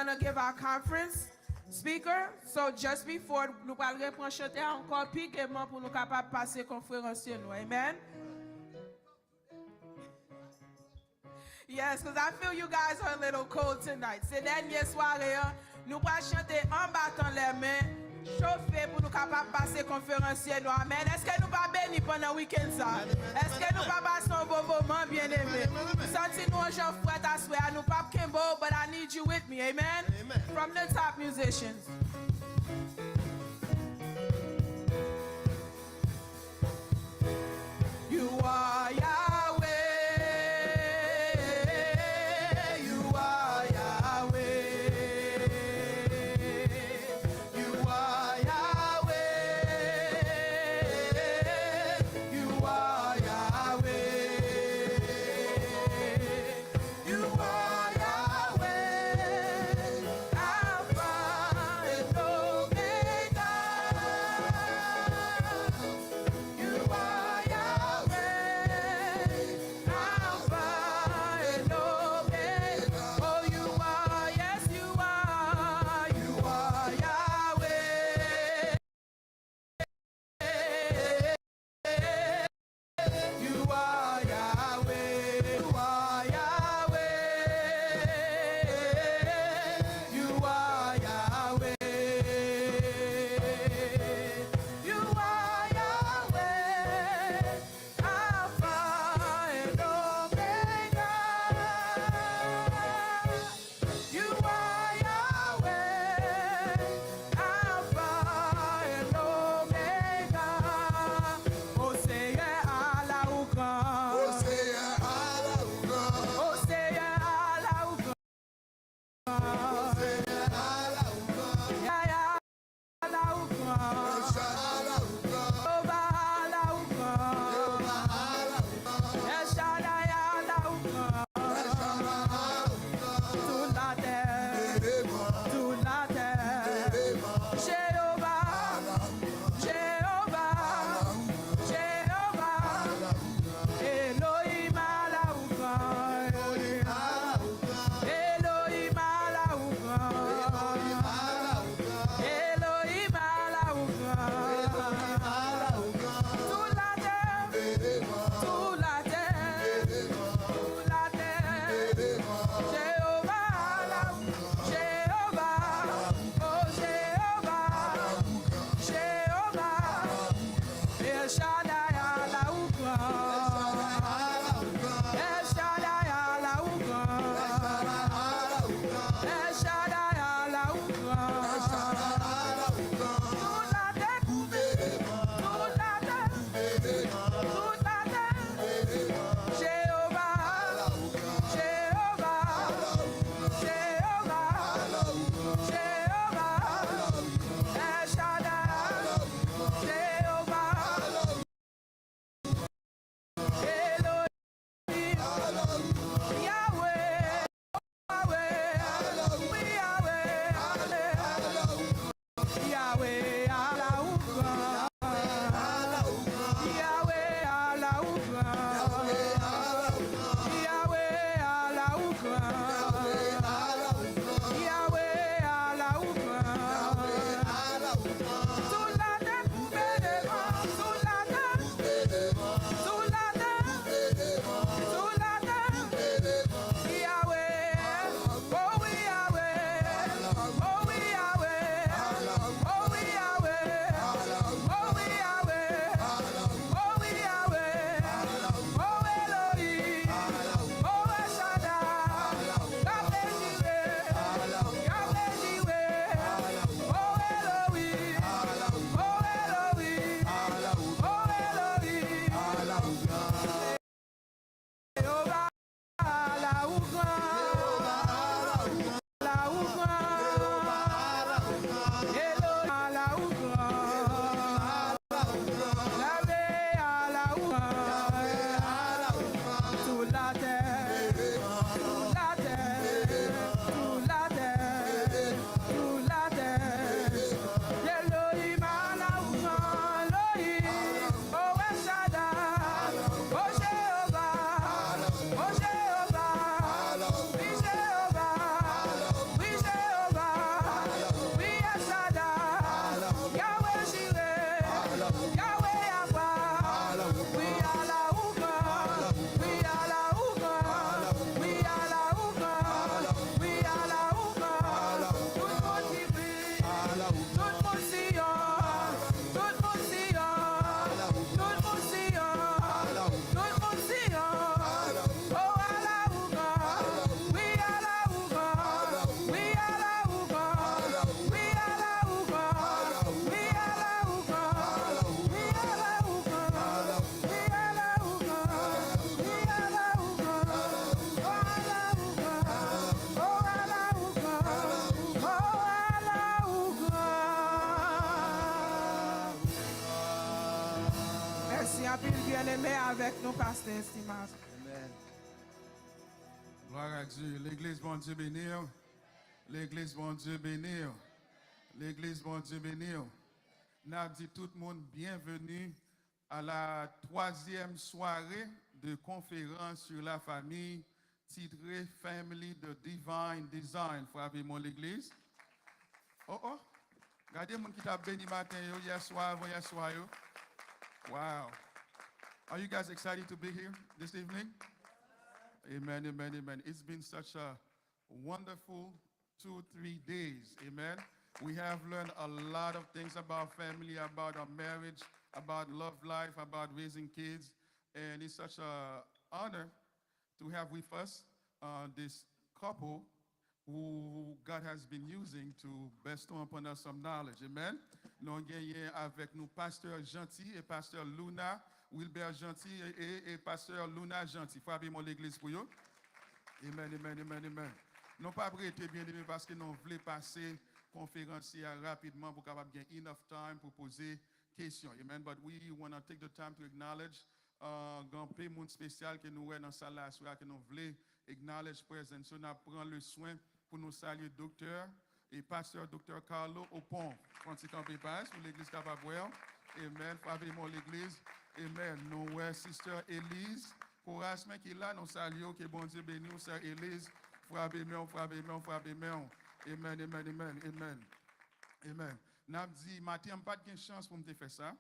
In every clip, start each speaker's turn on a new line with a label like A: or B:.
A: going to give our conference speaker. So just before, nous allons reprendre chanter encore piquement pour nous capables passer conférencier nous. Amen. Yes, because I feel you guys are a little cold tonight. C'est dernière soirée, nous allons chanter en battant les mains, chauffer pour nous capables passer conférencier nous. Amen. Est-ce que nous pas bénis pendant le week-end ça? Est-ce que nous pas passer un beau moment bien aimé? Senti nous Jean Fouette à souhait, nous pas Kimbo, but I need you with me. Amen. Amen. From the top musicians. You are Yahweh. bien-aimé avec nous, pasteur estimable.
B: Amen.
C: Gloire à Dieu. L'église, bon Dieu bénir. L'église, bon Dieu bénir. L'église, bon Dieu bénir. N'a dit tout le monde bienvenue à la 3e soirée de conférence sur la famille titrée Family de Divine Design. Frappez-moi l'église. Oh oh. Regardez mon qui t'a béni matin hier soir, avant hier soir. Wow. Are you guys excited to be here this evening? Amen, amen, amen. It's been such a wonderful 2-3 days. Amen. We have learned a lot of things about family, about our marriage, about love life, about raising kids. And it's such an honor to have with us this couple who God has been using to bestow upon us some knowledge. Amen. Nous avons avec nous Pasteur Gentil et Pasteur Luna, Wilbert Gentil et Pasteur Luna Gentil. Faut appeler mon l'église pour eux. Amen, amen, amen, amen. Nous pas prêté bien aimé parce que nous voulons passer conférence rapidement pour capable gagner enough time pour poser questions. Amen. But we want to take the time to acknowledge grand pays monde spécial que nous avons dans salle là que nous voulons acknowledge présence. Nous prend le soin pour nous saluer docteur et pasteur docteur Carlo au pont. Quand il campé passe pour l'église capable voir. Amen. Favez-moi l'église. Amen. Nous ouais sister Élise courage qui est là nous saluons que bon Dieu bénisse nous sœur Élise. Frappez-moi, frappez-moi, frappez-moi. Amen, amen, amen, amen. Amen. N'a dit Mathieu pas de chance pour me faire ça.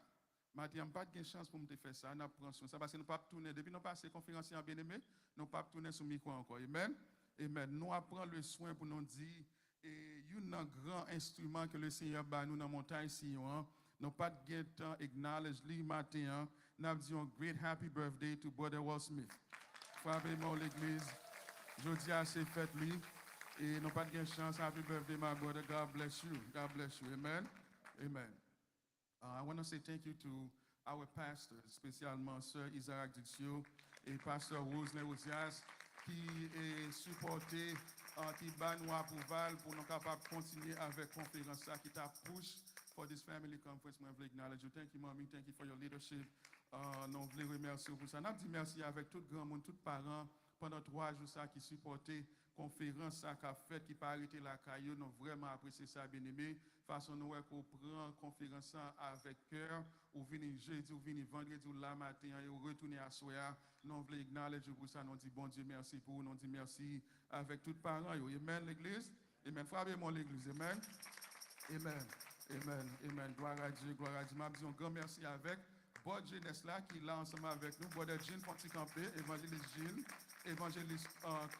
C: Mathieu pas de chance pour me faire ça. N'a prend soin ça parce que nous pas tourner depuis nous passer conférence en bien-aimé, nous pas tourner sur micro encore. Amen. Amen. Nous apprenons le soin pour nous dire et un grand instrument que le Seigneur ba nous dans montagne Sion. Nous pas de temps acknowledge lui matin. N'a dit un great happy birthday to Brother Will Smith. Frappez-moi l'église. Jeudi à c'est fête lui et nous pas de chance. Happy birthday my brother. God bless you. God bless you. Amen. Amen. I want to say thank you to our pastors, spécialement Sir Isaac Dixio et Pasteur Rosner Ozias qui est supporté qui bat nous approval pour nous capables de continuer avec la conférence qui t'a push for this family conference. Moi, je veux acknowledge you. Thank you, mommy. Thank you for your leadership. Nous voulons remercier pour ça. Nous dit merci avec tout grand monde, tous parents pendant 3 jours ça qui supporté conférence ça qu'a fait qui pas arrêté la caillou. Nous vraiment apprécié ça bien aimé. Façon nous qu'on prend conférence ça avec cœur ou venir jeudi ou venir vendredi ou la matin et retourner à soir. Nous voulons acknowledge pour ça. Nous dit bon Dieu merci pour nous dit merci avec tous parents. Amen l'église. Amen. Frappez-moi l'église. Amen. Amen. Amen. Amen. Gloire à Dieu. Gloire à Dieu. Je dis un grand merci avec bonne jeunesse là qui est là ensemble avec nous. Brother Jean Fonti Campé, évangéliste Jean, évangéliste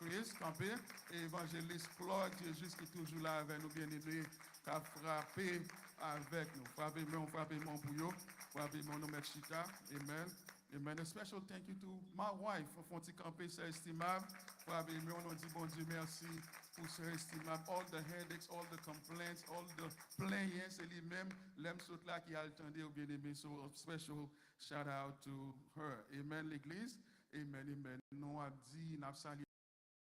C: Chris Campé, et évangéliste Claude qui est juste toujours là avec nous, bien aimé, qui a frappé avec nous. Frappez-moi pour vous. Frappez-moi, nous mettons Chita. Amen. Amen. A special thank you to my wife, Fonti Campé, c'est estimable. Frappez-moi, on dit bon Dieu merci pour ce estimable. All the headaches, all the complaints, all the plaints, c'est lui-même, l'aime saute là qui a attendu au bien-aimé. So a special shout out to her. Amen, l'église. Amen, amen. Nous avons dit, nous avons salué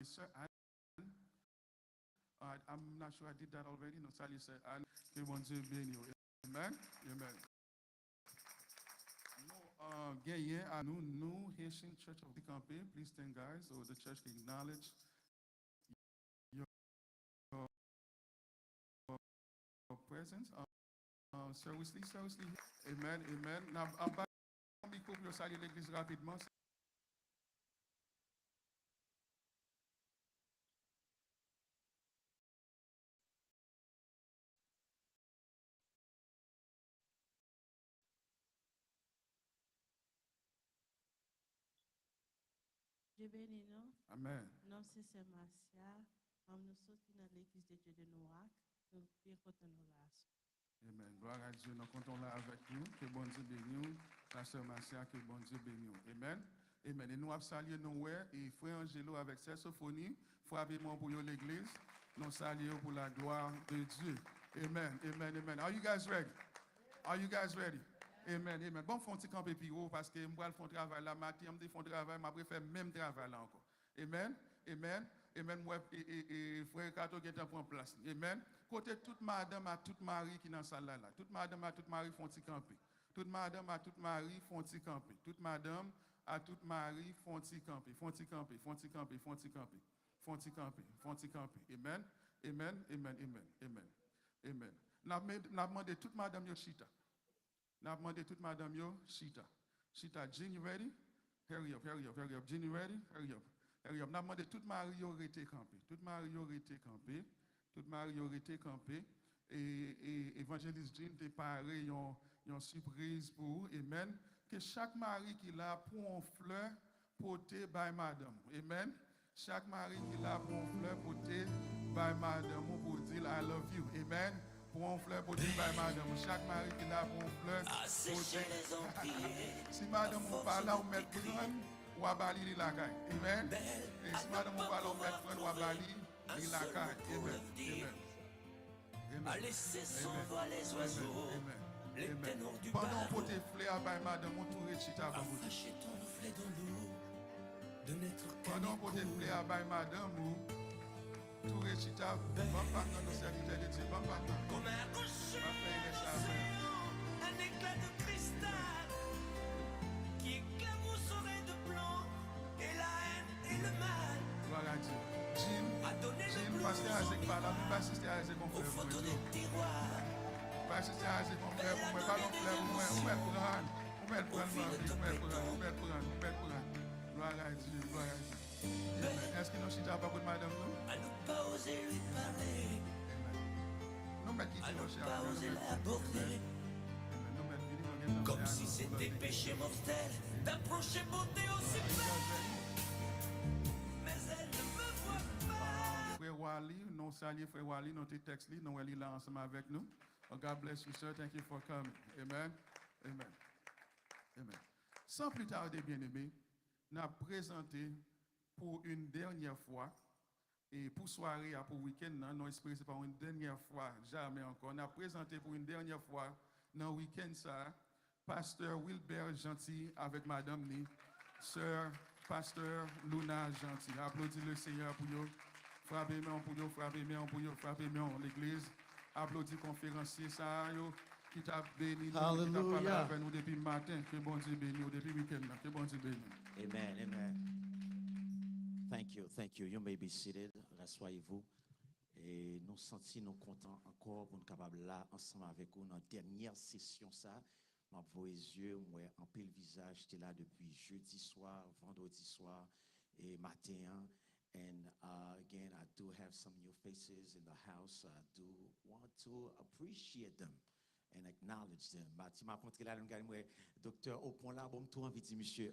C: Sir Anne. I'm not sure I did that already. Nous saluons Sir Anne. Que bon Dieu bénisse. Amen. Amen. Gagné à nous, Haitian Church of the Campé. Please stand, guys, so the church can acknowledge your presence. Sir Wesley. Amen, amen. Now, I'm back to micro pour saluer l'église rapidement.
D: Dieu bénit nous.
C: Amen.
D: Nom c'est Martia. Nous sommes dans l'église de Dieu de Noack. Nous bien content nous là.
C: Amen. Gloire à Dieu. Nous comptons là avec nous. Que bon Dieu bénisse. Pasteur Marcia, que bon Dieu bénisse. Amen. Amen. Et nous avons salué nous et frère Angelo avec sa sophonie. Frappez-moi pour l'église. Nous saluons pour la gloire de Dieu. Amen. Amen. Amen. Are you guys ready? Are you guys ready? Amen, amen. Bon, faut un petit camp épiro parce que moi, je fais un travail là, matin, je fais un travail, je préfère même travail là encore. Amen, amen, amen. Moi, et frère Kato qui est en place. Amen. Côté toute madame à toute mari qui est dans la salle là. Toute madame à toute mari font un petit camper. Toute madame à toute mari font un petit camper. Toute madame À tout mari, font-ils camper, font-ils camper, font-ils camper, font-ils camper, font-ils camper, font-ils camper. Amen, amen, amen, amen, amen, amen. N'a demandé toute madame yo chita. N'a demandé toute madame yo chita. Chita, Jean, you ready? Hurry up, hurry up, hurry up. Jean, you ready? Hurry up, hurry up. N'a demandé toute mari yo rete campé. Toute mari yo rete campé. Toute mari yo rete campé. Et évangéliste Jean te paré une surprise pour vous. Amen. Que chaque mari qui l'a pour une fleur portée by madame. Amen. Chaque mari qui l'a pour une fleur portée by madame pour dire I love you. Amen. Pour une fleur portée by madame. Chaque mari qui l'a pour une fleur portée. Si madame vous parle là, vous mettez prendre ou à bali la caille. Amen. Et si madame vous parle, vous mettez prendre ou à bali la caille. Amen. Amen. Amen.
B: À laisser s'envoler les oiseaux.
C: Amen.
B: Les ténors du
C: pendant
B: barreau,
C: que tu fleurs à madame, on tourne chita
B: à
C: pour vous.
B: fâcher ton reflet dans l'eau, de n'être qu'un
C: Pendant que tu
B: écho.
C: fleurs à madame, ou tourne chita, va pas dans le serviteur de Dieu, va pas dans.
B: Comme un rocher
C: Va faire les
B: dans l'océan, un éclat de cristal qui éclabousse aurait de blanc, et la haine et le mal
C: Gloire à Dieu. Jean,
B: a donné le
C: Jean,
B: bleu
C: pasteur Isaac par là, pas assister à Isaac mon
B: aux
C: frère.
B: photos des tiroirs.
C: Pas assister à Isaac mon frère, pour moi, pas mon frère, pour moi, on met prendre. On met prendre, on met prendre, on met prendre, on met prendre. Gloire à Dieu, gloire à Dieu. Amen. Est-ce que nous chita pas pour madame, non?
B: À ne pas oser lui parler,
C: Nous mettons qui
B: à
C: dit,
B: ne
C: mon cher.
B: pas oser l'aborder.
C: Nous mettons
B: Comme si c'était péché mortel d'approcher beauté aussi belle. Mais elle ne me voit pas.
C: Frère Wally, nous saluons Frère Wally, nous te texte, nous sommes là ensemble avec nous. Oh, God bless you, sir. Thank you for coming. Amen. Amen. Amen. Sans plus tarder, bien-aimés, nous avons présenté pour une dernière fois, et pour soirée, pour week-end, nous espérons pour une dernière fois, jamais encore. Nous avons présenté pour une dernière fois, dans le week-end, ça, Pasteur Wilbert Gentil avec Madame Ni, Sœur Pasteur Luna Gentil. Applaudissez le Seigneur pour nous. Frappez-moi pour nous, frappez-moi pour nous, frappez-moi l'église. Applaudissez conférencier ça, qui t'a béni, qui t'a parlé avec nous depuis le matin. Que bon Dieu béni, depuis le week-end, que bon Dieu béni.
E: Amen, amen. Thank you. You may be seated. Rassoyez-vous. Et nous sentons nous contents encore pour nous capables là ensemble avec vous dans la dernière session ça. M'a vos yeux, moi en pile visage, j'étais là depuis jeudi soir, vendredi soir et matin. And again, I do have some new faces in the house. I do want to appreciate them and acknowledge them. Tu m'as montré là, docteur, au point là, bon, tout envie de dire, monsieur,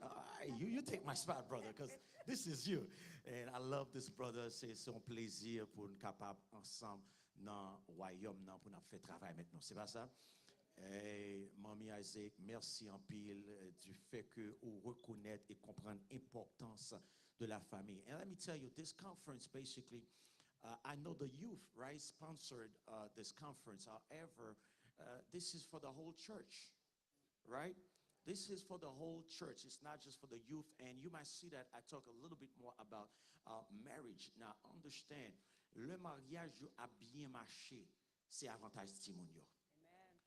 E: you take my spot, brother, because this is you. And I love this brother. C'est son plaisir pour nous capables ensemble dans le royaume, pour nous faire travail maintenant. C'est pas ça? Et Mamie Isaac, merci en pile du fait que vous reconnaissez et comprenez l'importance de la famille. And let me tell you, this conference basically, I know the youth, right, sponsored this conference. However, this is for the whole church, right? This is for the whole church. It's not just for the youth. And you might see that I talk a little bit more about marriage. Now, understand, le mariage a bien marché, c'est avantage Timonio.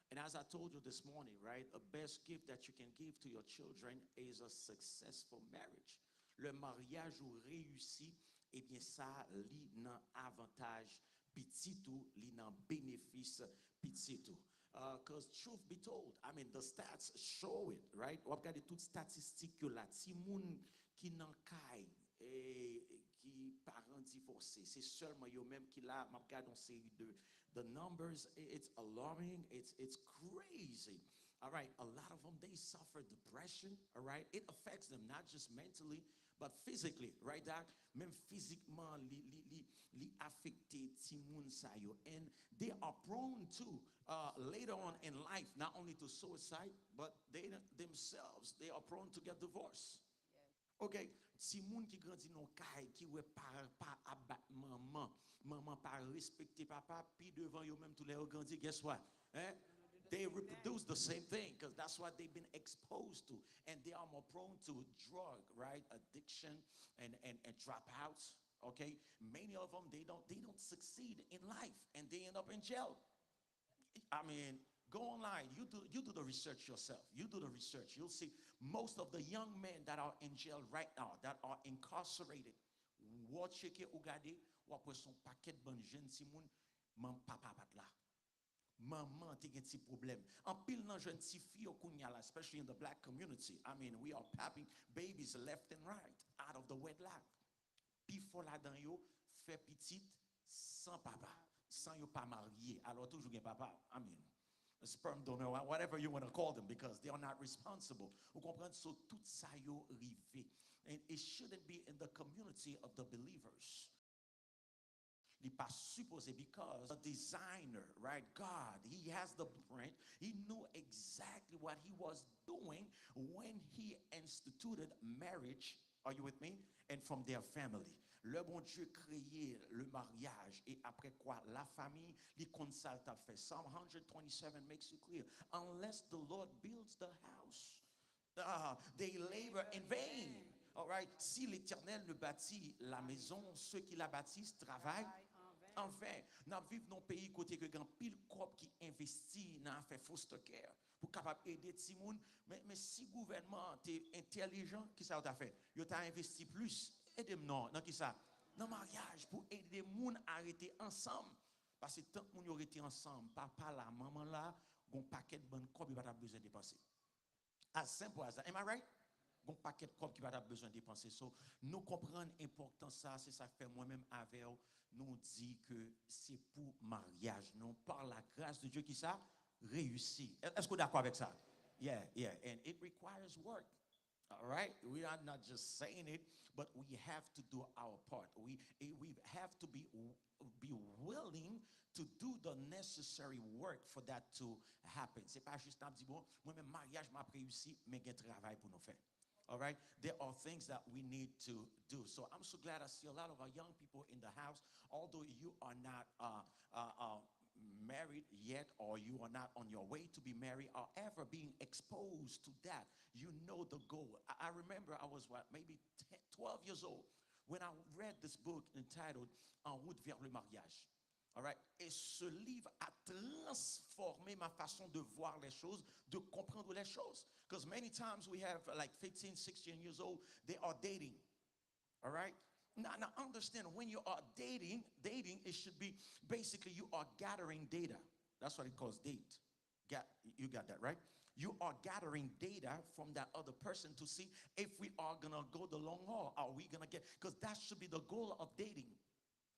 E: And as I told you this morning, right, the best gift that you can give to your children is a successful marriage. Le mariage ou réussi, eh bien ça, li nan avantage petit tout, li nan bénéfice petit tout. Because truth be told, I mean, the stats show it, right? Ou ap gade tout statistique yo la, ti moun ki nan kay, qui parents divorcés, c'est seulement yo même qui la, m'ap gade on série de the numbers, it's alarming, it's crazy. All right, a lot of them, they suffer depression, all right? It affects them, not just mentally, but physically, right, Doc? Même physiquement, li affecté ti moun sa yo. And they are prone to, later on in life, not only to suicide, but they themselves, they are prone to get divorced. Ok, si moun ki grandi non kay, ki we pa abat maman pa respecte papa, pi devant yo même tous les grandi, guess what? They reproduce the same thing because that's what they've been exposed to. And they are more prone to drug, right? Addiction and dropouts, okay? Many of them, they don't succeed in life and they end up in jail. I mean, Go online. You do the research yourself. You do the research. You'll see most of the young men that are in jail right now, that are incarcerated. Watch it ou gade, ou après son paquet de bonnes jeunes si moun, man papa pat la. Maman te gen ti problem. En pile nan jeune ti fille kounya la, especially in the black community. I mean, we are popping babies left and right out of the wedlock. Pi fò la dan yo, fait petit sans papa, sans yo pas marié. Alors toujours gen papa. I mean, a sperm donor, whatever you want to call them, because they are not responsible. Vous comprenez? So tout ça yo rivé. And it shouldn't be in the community of the believers. Il pas supposé, because the designer, right, God, he has the blueprint. He knew exactly what he was doing when he instituted marriage. Are you with me? And from their family. Le bon Dieu créé le mariage, et après quoi la famille, les consult a fait. Psalm 127 makes it clear. Unless the Lord builds the house, they labor in vain. All right. Si l'Éternel ne bâtit la maison, ceux qui la bâtissent travaillent en vain. Nous vivons dans un pays côté que grand pile corps qui investit dans faire foster care pour capable aider ti moun, mais si gouvernement est intelligent, qui ça t'a fait? Yo t'a investi plus. Aidez-moi dans qui ça? Dans mariage pour aider moun à arrêter ensemble, parce que tant que moun yo arrêté ensemble, papa la maman là, gon paquet de bonnes corps il va besoin de dépenser. As simple as that. Am I right? Un paquet de corps qui va avoir besoin de dépenser. So, nous comprenons l'importance ça, c'est ça que fait moi-même avec nous dit que c'est pour mariage. Non, par la grâce de Dieu qui ça réussit. Est-ce que vous êtes d'accord avec ça? Yeah, yeah. And it requires work. All right? We are not just saying it, but we have to do our part. We have to be willing to do the necessary work for that to happen. C'est pas juste un petit bon, moi-même mariage m'a réussi, mais il y a travail pour nous faire. All right, there are things that we need to do. So I'm so glad I see a lot of our young people in the house. Although you are not married yet, or you are not on your way to be married, or ever being exposed to that, you know the goal. I remember I was maybe 12 years old when I read this book entitled En route vers le mariage. All right. Et ce livre a transformé ma façon de voir les choses, de comprendre les choses. Because many times we have like 15, 16 years old, they are dating. All right. Now understand, when you are dating, it should be basically you are gathering data. That's what it calls date. You got that, right? You are gathering data from that other person to see if we are going to go the long haul. Are we going to get, because that should be the goal of dating.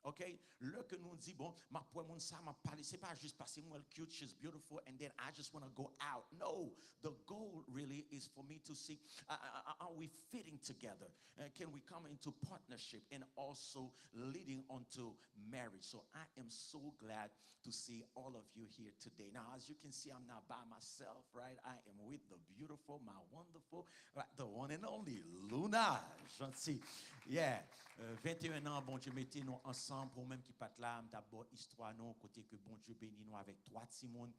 E: Okay, le que nous dit bon, ma pour mon ça m'a parlé, c'est pas juste parce que moi cute, she's beautiful, and then I just want to go out. No, the goal really is for me to see, are we fitting together? Can we come into partnership and also leading onto marriage? So I am so glad to see all of you here today. Now, as you can see, I'm not by myself, right? I am with the beautiful, my wonderful, right, the one and only Luna. Gentil. Yeah. 21 ans, bon Dieu, mettez-nous ensemble pour même qui pas là, d'abord histoire nous côté que bon Dieu bénit nous avec trois Timon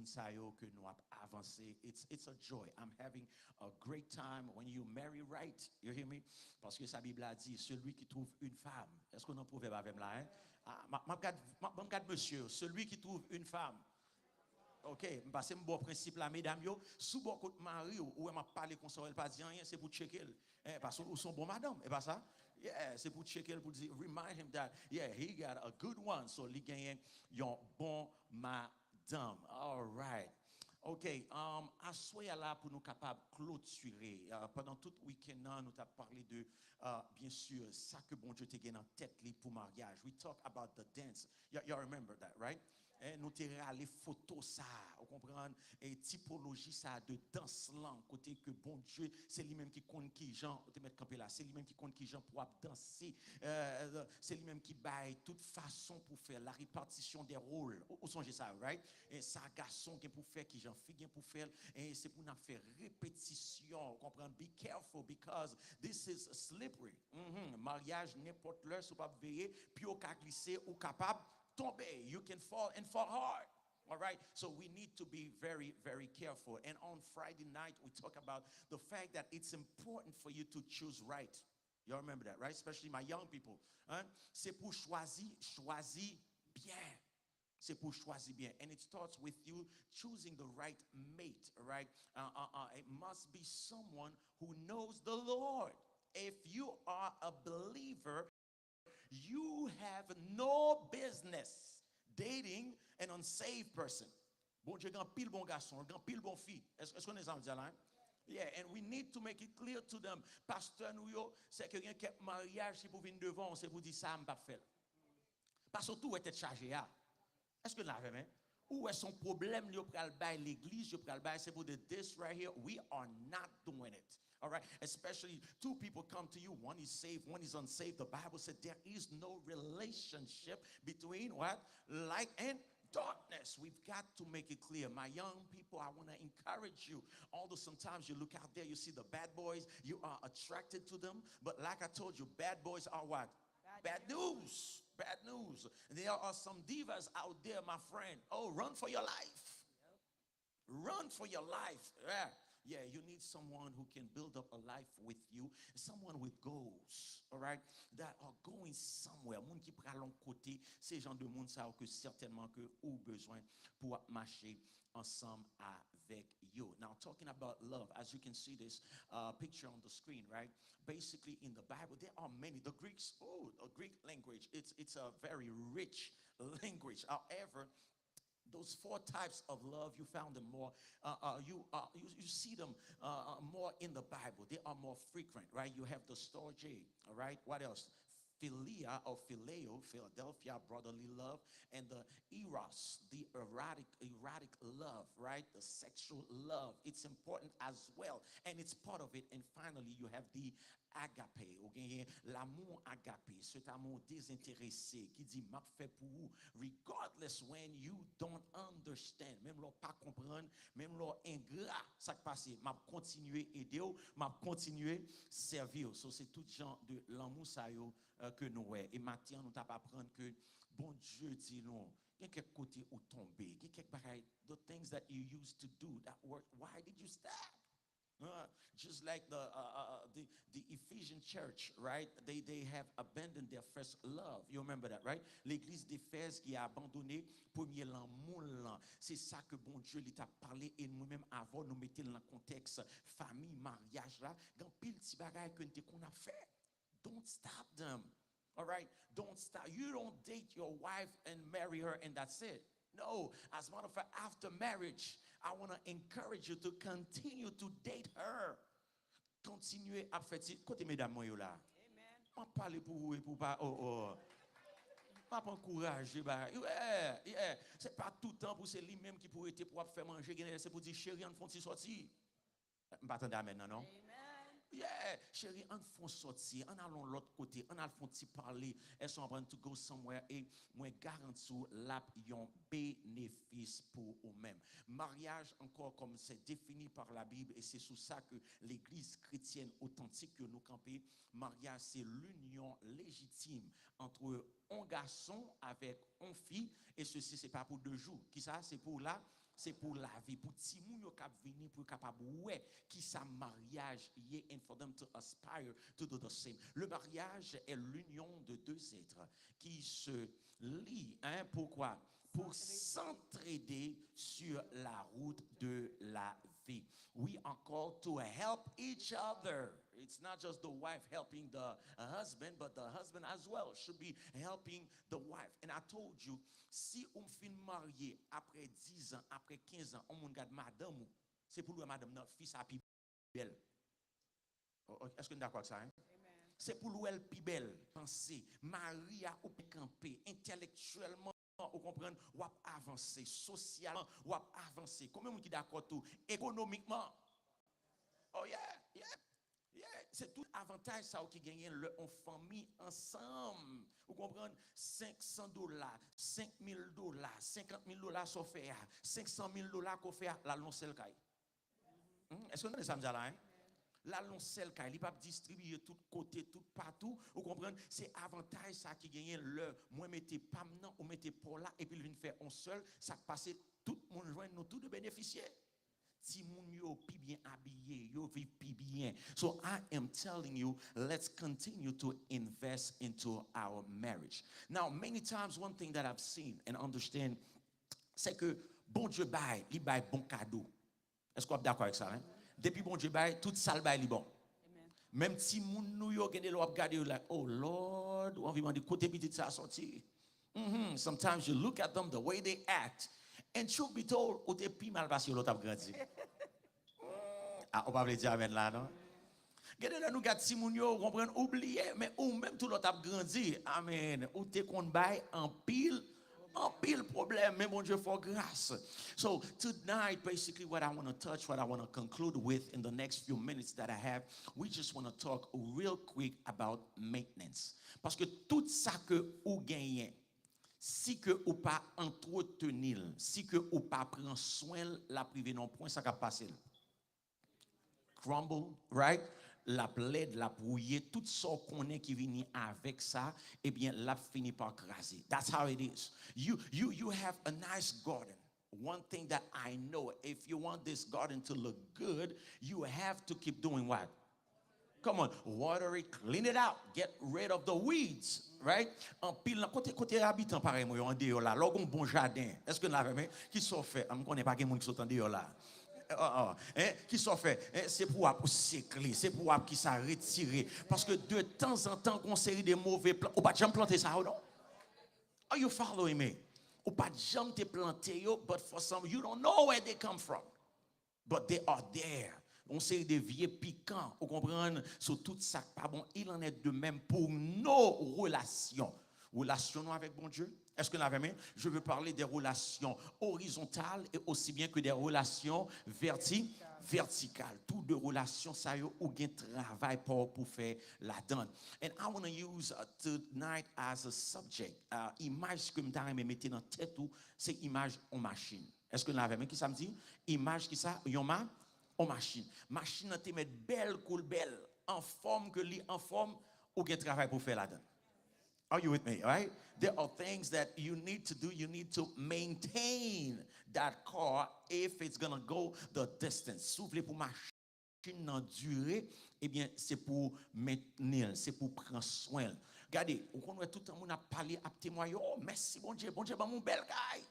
E: sayo que nous avons avancé. It's a joy. I'm having a great time when you marry right. You hear me? Parce que sa Bible a dit celui qui trouve une femme. Est-ce qu'on en proverbe avec là hein? Regarde monsieur, celui qui trouve une femme. OK, parce que mon principe là mesdames yo, sous bon côté mari ou m'a parler comme ça elle pas dire rien, c'est pour checker parce que sont bon madame, et pas ça? Yeah, c'est pour checker pour dire remind him that yeah, he got a good one, so il gagne yon bon madame. All right. OK, assoyez là pour nous capables clôturer. Pendant tout week-end nous t'a parlé de bien sûr ça que bon Dieu te gagne en tête pour mariage. We talk about the dance. You remember that, right? Nous t'avons les photos ça, vous comprenez, et typologie ça de danse là, côté que bon Dieu, c'est lui-même qui compte qui gens, te mettre campé là, c'est lui-même qui compte qui gens pour danser, c'est lui-même qui baille toute façon pour faire la répartition des rôles. Vous songez ça, right? Et ça garçon qui pour faire, qui gens fille pour faire, et c'est pour nous faire répétition, vous comprenez? Be careful because this is slippery. Mariage n'importe l'heure, si vous pas veiller, puis au cas glisser ou capable tomber, you can fall and fall hard. All right, so we need to be very, very careful. And on Friday night, we talk about the fact that it's important for you to choose right. You remember that, right? Especially my young people. Hein? C'est pour choisir bien. C'est pour choisir bien. And it starts with you choosing the right mate, right? It must be someone who knows the Lord. If you are a believer, you have no business dating an unsaved person. Bon Dieu, grand pile bon garçon, grand pile bon fille. Est-ce qu'on est ensemble là? Yeah, and we need to make it clear to them. Pasteur, nous yo, c'est que rien qu'un mariage, si vous venez devant, c'est pour dire ça, je ne pas faire. Parce que tout est chargé. Est-ce que vous l'avez même? Où est son problème? Yo pral bay l'église, yo pral bay, c'est pour dire this right here. We are not doing it. All right, especially two people come to you, one is saved, one is unsaved. The Bible said there is no relationship between what? Light and darkness. We've got to make it clear. My young people, I want to encourage you. Although sometimes you look out there, you see the bad boys, you are attracted to them. But like I told you, bad boys are what? Bad news. Bad news. There are some divas out there, my friend. Oh, run for your life. Run for your life. Yeah. Yeah, you need someone who can build up a life with you, someone with goals, all right, that are going somewhere. Moun qui prend l'autre côté, ces gens de monde ça que certainement que ou besoin pour marcher ensemble avec you. Now, talking about love, as you can see this picture on the screen, right? Basically, in the Bible, there are many. The Greeks, a Greek language, it's a very rich language. However, those four types of love, you found them more. You see them more in the Bible. They are more frequent, right? You have the storge, all right? What else? Philia or phileo, Philadelphia, brotherly love, and the eros, the erotic love, right? The sexual love. It's important as well, and it's part of it. And finally, you have the agape, okay? L'amour agape, cet amour désintéressé qui dit m'a fait pour vous, regardless when you don't understand, même l'on pas comprendre, même l'on ingrat, ça qui passe, m'a continuer aider, m'a continuer servir. So c'est tout genre de l'amour ça yo que nous est. Et maintenant nous t'a pas apprendre que bon Dieu dit non. Il y a quelques côtés où tomber, il y a quelques bagailles, the things that you used to do that work. Why did you stop? Just like the Ephesian church, right? They have abandoned their first love. You remember that, right? L'église d'Éphèse qui a abandonné premier l'amour. C'est ça que bon Dieu lui t'a parlé et nous-mêmes avant nous mettons dans le contexte famille, mariage là. Dans pile petit bagage que nous qu'on a fait. Don't stop them. All right? Don't stop. You don't date your wife and marry her and that's it. No, as a matter of fact, after marriage, I want to encourage you to continue to date her. Continuez à faire ça. Côté mesdames, moi là.
A: Amen.
E: On parle pour vous et pour pas. Pas encourager. Yeah. C'est pas tout le temps pour c'est lui-même qui pourrait être pour faire manger. C'est pour dire chérie, on fait sortir. M'attendez à maintenant, non?
A: Amen.
E: Yeah, chérie, on faut sortir, on allons l'autre côté, on allons parler, elles sont en train de go somewhere et moi garantis là yon bénéfice pour eux-mêmes. Mariage encore comme c'est défini par la Bible et c'est sous ça que l'église chrétienne authentique que nous campons, mariage c'est l'union légitime entre un garçon avec une fille et ceci c'est pas pour 2 jours. Qui ça c'est pour là c'est pour la vie, pour ti moun yo k'ap vini pour capable ouais qui sa mariage y and for them to aspire to do the same. Le mariage est l'union de 2 êtres qui se lient, hein, pourquoi? Pour s'entraider sur la route de la vie. We are called to help each other. It's not just the wife helping the husband, but the husband as well should be helping the wife. And I told you, si on fin marié après 10 ans, après 15 ans, on regarde madame, c'est pour lui madame notre fils a plus belle. Est-ce que vous êtes d'accord avec ça? Hein? C'est pour lui elle plus belle. Pensez, Maria ou camper intellectuellement. Vous comprenez, ou avancer socialement, ou avancer. Combien de gens d'accord tout économiquement? Oh yeah. C'est tout avantage ça qui gagne en famille ensemble. Vous comprenez? $500, $5,000, $50,000 sont faits, $500,000 qu'on fait la loncelle caille. Est-ce que vous avez ça là? Hein? La loncelle caille, il pas distribuer tout côté, tout partout. Vous comprenez? C'est avantage ça qui gagne le moi mettez pas maintenant ou mettez pour là et puis il vient faire un seul, ça passe tout le monde joindre nous tout de bénéficier. Ti moun yo pi bien habillé, yo viv pi bien. So I am telling you, let's continue to invest into our marriage. Now, many times, one thing that I've seen and understand, c'est que bon Dieu bail, il bail bon cadeau. Est-ce qu'on est d'accord avec ça? Hein? Depuis bon Dieu bail, tout ça le bail li bon. Même si moun nou yo gen de lo ap gade yo like, oh Lord, on vi mandi kote petit ça sorti. Sometimes you look at them, the way they act, and truth be told, ou te pi mal parce que l'autre ap grandi. Ah, on va pas dire amen là, non? Gade là nous gade si moun yo, comprendre, oublier, mais ou même tout l'autre ap grandi. Amen. Ou te kon bay en pile problem, mais mon Dieu for grâce. So tonight, basically what I want to touch, what I want to conclude with in the next few minutes that I have, we just want to talk real quick about maintenance. Parce que tout ça que ou gagne, si que ou pas entretenir, si que ou pas prendre soin la privé non point ça va passer. Crumble, right? La plaide, la brouiller, tout ça qu'on est qui vient avec ça, eh bien, la finit par craser. That's how it is. You have a nice garden. One thing that I know, if you want this garden to look good, you have to keep doing what? Come on, water it, clean it out, get rid of the weeds, right? En pile, côté habitant pareil, moi, en dehors là, logon bon jardin. Est-ce que vous l'avez qui sont fait? Je ne connais pas quelqu'un qui sont en dehors là. Qui sont fait, c'est pour sécler, c'est pour qui ça retirer. Parce que de temps en temps, on série de mauvais plants. Ou pas jamais planter ça, ou non? Are you following me? Ou pas jamais te planter, but for some, you don't know where they come from. But they are there. On série de vieux piquants, vous comprenez? Sur tout ça, pas bon. Il en est de même pour nos relations. Relations avec bon Dieu. Est-ce que vous l'avez mis? Je veux parler des relations horizontales et aussi bien que des relations verticales. Toutes de relations, ça y est, ou bien travail pour faire la donne. And I want to use tonight as a subject. Image que je me mettre dans tête ou c'est image en machine. Est-ce que vous l'avez mis? Qui ça me dit? Image qui ça? Yoma? En machine. Machine, te met belle, cool, belle, en forme que li, en forme, ou bien travail pour faire la donne. Are you with me, right? There are things that you need to do. You need to maintain that car if it's going to go the distance. Souffler pour machine en durée, eh bien, c'est pour maintenir, c'est pour prendre soin. Regardez, on connaît tout le monde a parlé, a témoigné. Oh, merci, bon Dieu, bah, mon bel gars.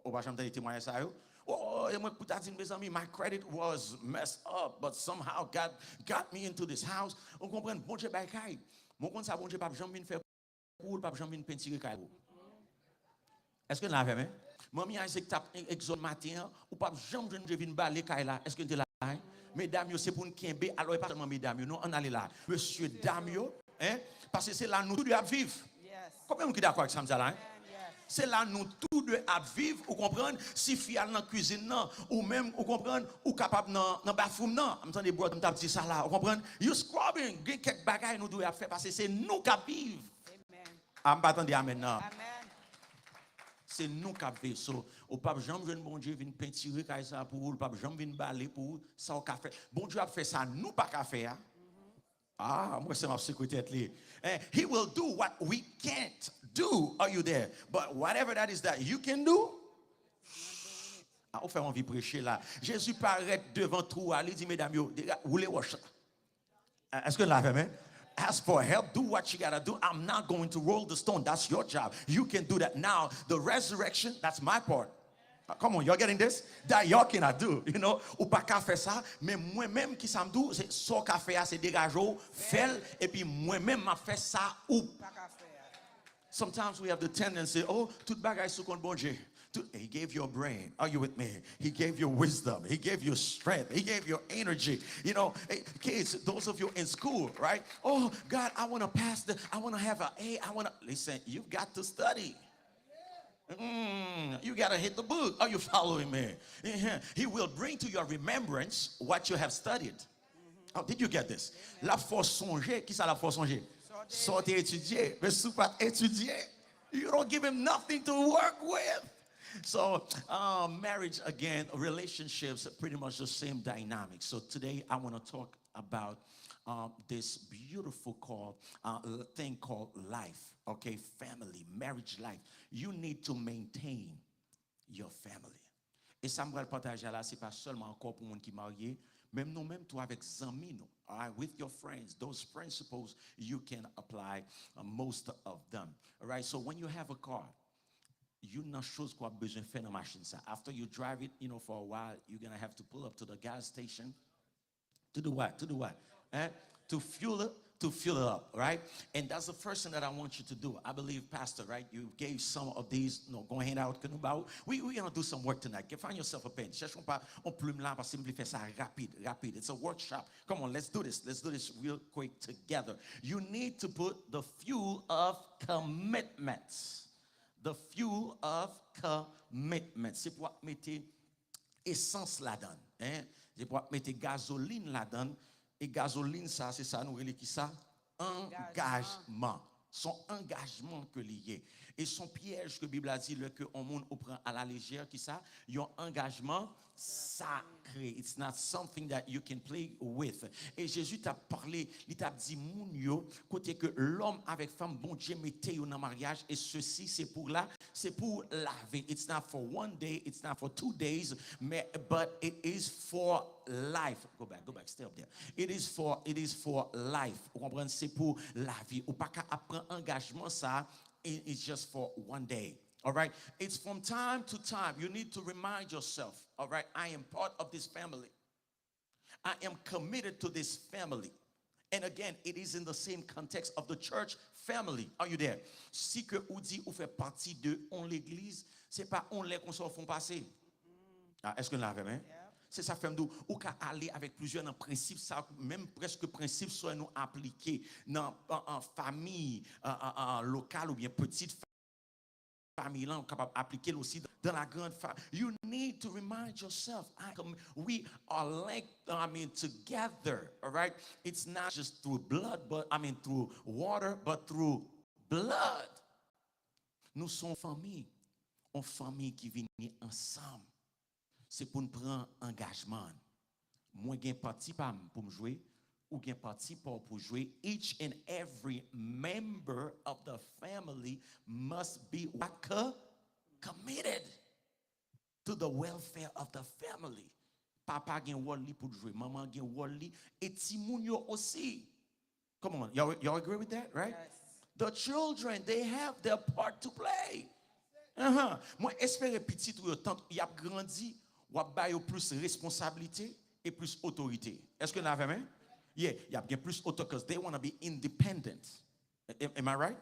E: On va jamais témoigner ça, yo. Oh, my credit was messed up, but somehow God got me into this house. On comprend, bon Dieu, bah, gars. Mon compte ça, bon Dieu, pas jamais faire. Ou pas jamais une peinture caillou. Est-ce que vous l'avez même? Maman Isaac tape exode matin ou pas jamais je viens baler caille là. Est-ce que tu es là? Mesdames, c'est pour une kembe alors pas seulement mesdames, non, on allait là. Monsieur Damio, hein? Parce que c'est là nous tous deux à vivre. Combien vous êtes d'accord avec ça là? C'est là nous tous deux à vivre, vous comprenez? Si fial dans la cuisine non, ou même vous comprenez, ou capable dans bathroom non. M'entendez boire comme t'as dit ça là, vous comprenez? You scrubbing, quelques bagages nous deux à faire parce que c'est nous qui vivons. I'm pas attendre amen non. C'est nous qui vivons. So, au pape jamais jeune bon Dieu vient peinturer comme ça pour le pape jamais vient baler pour ça au café. Bon Dieu a fait ça nous pas qu'à faire. Ah, moi c'est ma secrétaire là. He will do what we can't do. Are you there? But whatever that is that you can do. Ah, on fait envie prêcher là. Jésus paraît devant tout, il dit mesdames, roulez wash. Est-ce que vous l'avez même? Ask for help. Do what you gotta do. I'm not going to roll the stone. That's your job. You can do that. Now, the resurrection, that's my part. Come on, you're getting this? That y'all cannot do. You know, ou pas qu'à faire ça, mais moi-même qui ça me dit, c'est ça qu'a fait, c'est dégageau, fait, et puis moi-même m'a fait ça ou. Sometimes we have the tendency, oh, tout bagay sous compte bon Dieu. He gave you a brain. Are you with me? He gave you wisdom. He gave you strength. He gave you energy. You know, kids, those of you in school, right? Oh, God, I want to pass I want to have an A. Listen, you've got to study. You got to hit the book. Are you following me? He will bring to your remembrance what you have studied. Oh, did you get this? La force songer. Qui ça la force songer? Sortez étudier. Mais si pas étudier, you don't give him nothing to work with. So, marriage, again, relationships, pretty much the same dynamic. So today I want to talk about this beautiful thing called life, okay? Family, marriage life. You need to maintain your family. Et ça me va le partager là, c'est pas seulement encore pour les gens qui sont mariés, même nous-mêmes, toi avec amis, nous, all right, with your friends, those principles, you can apply most of them. All right, so when you have a car, you know chose qu'on a besoin de faire dans la machine. Ça. After you drive it, for a while, you're going to have to pull up to the gas station. To do what? To do what? Eh? To fuel it up, right? And that's the first thing that I want you to do. I believe, Pastor, right? You gave some of these, go hand out. We're going to do some work tonight. Find yourself a pen. Cherchons pas en plume là, parce que simply faire ça rapide. It's a workshop. Come on, let's do this. Let's do this real quick together. You need to put the fuel of commitment. The fuel of commitment. C'est pour mettre essence là-dedans. Hein? C'est pour mettre gasoline là-dedans. Et gasoline, ça, c'est ça, nous relève qui ça? Engagement. Son engagement que lié. Et son piège que la Bible a dit, que on monde prend à la légère, qui ça? Yon engagement sacré. It's not something that you can play with. Et Jésus t'a parlé, il t'a dit, moun yo, côté que l'homme avec femme, bon Dieu, mettez yo dans mariage, et ceci, c'est pour laver. It's not for one day, it's not for 2 days, but it is for life. Go back, stay up there. It is for life. Vous comprenez? C'est pour la vie. Ou pas qu'à apprendre engagement, ça, it's just for one day. All right? It's from time to time. You need to remind yourself, all right, I am part of this family. I am committed to this family. And again, it is in the same context of the church family. Are you there? Si que ou dit ou fait partie de on l'église, c'est pas on les qu'on s'en font passer. Ah, est-ce que nous l'avons, hein? C'est ça fait nous ou qu'à aller avec plusieurs dans principe ça même presque principe soit nous appliquer dans en famille locale ou bien petite famille là capable appliquer aussi dans la grande famille. You need to remind yourself we are linked together, all right? It's not just through blood but through water but through blood. Nous sommes une famille qui vient ensemble. C'est pour nous prendre engagement. Moi j'ai parti pour me jouer ou j'ai parti pour jouer. Each and every member of the family must be committed to the welfare of the family. Papa gen rôle pour jouer, maman gen rôle et ti moun yo aussi. Come on, y'all agree with that, right? Yes. The children, they have their part to play. Moi espérer petit ou tant y a grandi, ou a ba yo plus responsabilité et plus autorité. Est-ce que vous l'avez même? Yeah, y a bien plus autorité because they want to be independent. Am I right?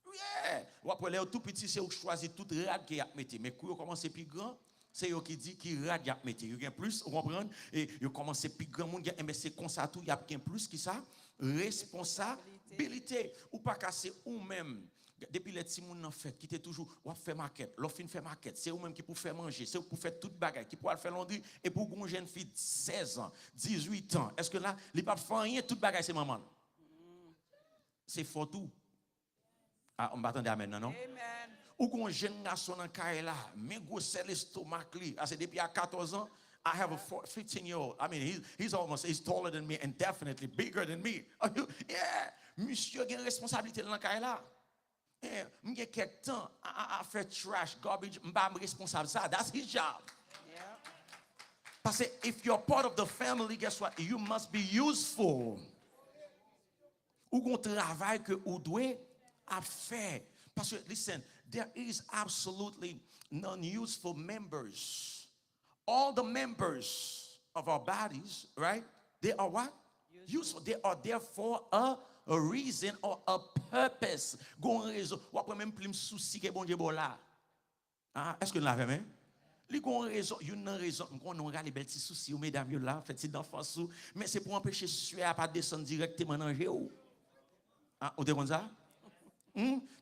E: Yeah. Ou après les tout petit c'est ou choisir toute rad qui a mettre, mais quand vous commencez plus grand, c'est eux qui dit qui rad y a mettre. You gain plus, vous comprenez? Et vous commencez plus grand monde, mais c'est comme ça tout y a bien plus qui ça responsabilité ou pas casser ou même. Depuis les petits moun en fait qui était toujours ou fait maquette, l'offre fait maquette, c'est ou même qui pour faire manger, c'est pour faire toute bagarre, qui pour faire laundry et pour une jeune fille de 16 ans, 18 ans. Est-ce que là, il pas faire rien toute bagarre c'est maman. C'est fort tout. Ah, on m'attendait amen non? Amen. Ou un jeune garçon dans caille là, mais gros c'est l'estomac li. C'est depuis à 14 ans. I have a 15-year-old. I mean, he's taller than me and definitely bigger than me. Yeah, monsieur a une responsabilité dans caille là. M'gè quelque temps à faire trash, garbage, m'pa responsable ça. That's his job. Yeah. Parce que if you're part of the family, guess what? You must be useful. Ou gon travail que ou doit à faire. Parce que listen, there is absolutely non-useful members. All the members of our bodies, right? They are what? Useful. They are there for a reason or a purpose. Gon raison. Ou après même plus souci que bon Dieu bon là. Ah, est-ce que vous l'avez même? Li gon raison, une raison, on regarde les belles petits soucis ou mesdames là, fait petit d'enfance mais c'est pour empêcher sueur à pas descendre directement dans géo. Ah, vous comprenez ça?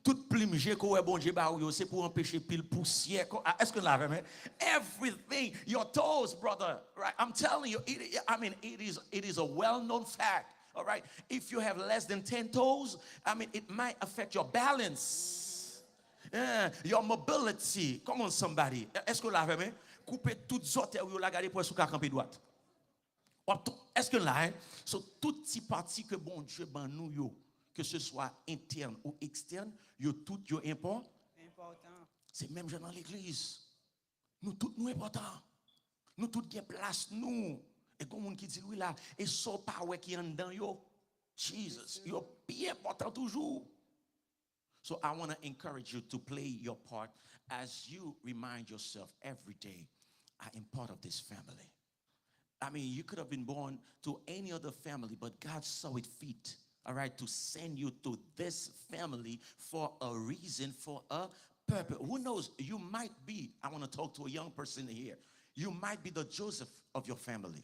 E: Toute plume que bon Dieu ba ou c'est pour empêcher pile poussière. Est-ce que vous l'avez même? Everything, your toes, brother, right? I'm telling you, it is a well-known fact. All right, if you have less than 10 toes, it might affect your balance, your mobility. Come on, somebody. Est-ce que vous l'avez même? Couper toutes autres ou la garder pour sous camper droite. Est-ce que là, so toute petit partie que bon Dieu ban nous yo, que ce soit interne ou externe, yo tout yo important. C'est même dans l'église. Nous tous nous importants. Nous tous qui place nous. Et comme on qui dit oui là, et so power qui est dans yo. Jesus, you're bien important toujours. So I want to encourage you to play your part as you remind yourself every day, I am part of this family. I mean, you could have been born to any other family, but God saw it fit, all right, to send you to this family for a reason, for a purpose. Who knows? You might be, I want to talk to a young person here. You might be the Joseph of your family.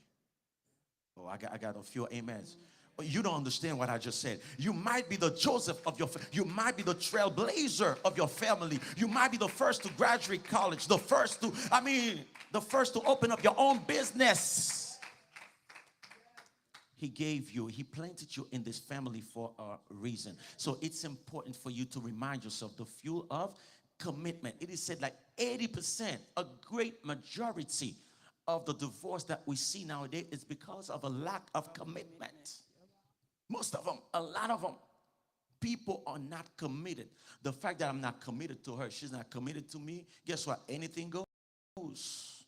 E: Oh, I got a few amens. You don't understand what I just said. You might be the Joseph of your family. You might be the trailblazer of your family. You might be the first to graduate college, the first to open up your own business. He gave you, he planted you in this family for a reason. So it's important for you to remind yourself the fuel of commitment. It is said like 80%, a great majority of the divorce that we see nowadays is because of a lack of commitment. Most of them, a lot of them, people are not committed. The fact that I'm not committed to her, she's not committed to me, guess what? Anything goes.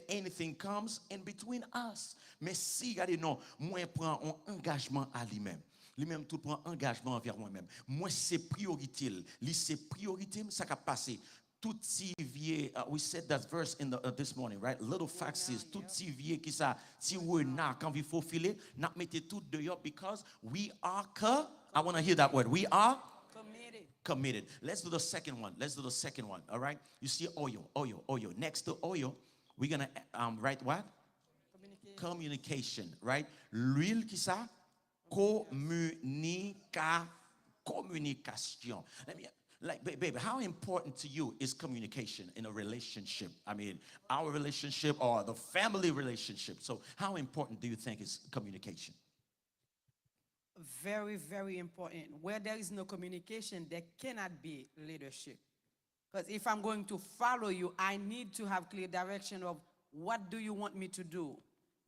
E: Anything comes in between us. Mais si, regardez, non, moi, prends un engagement à lui-même. Lui-même, tout prend engagement envers moi-même. Moi, c'est priorité. Lui, c'est priorité, ça va passer. Tout vieux, we said that verse in this morning, right? Little foxes, tout vieux qui ça, si we're not, quand il faut filer, not mettez tout dehors because we are I want to hear that word. We are committed. Let's do the second one. All right? You see oil. Next to oil, we're going to write what? Communication, right? L'huile qui ça? Communication. Let me like, baby, how important to you is communication in a relationship? I mean, our relationship or the family relationship. So how important do you think is communication?
F: Very, very important. Where there is no communication, there cannot be leadership. Because if I'm going to follow you, I need to have clear direction of what do you want me to do.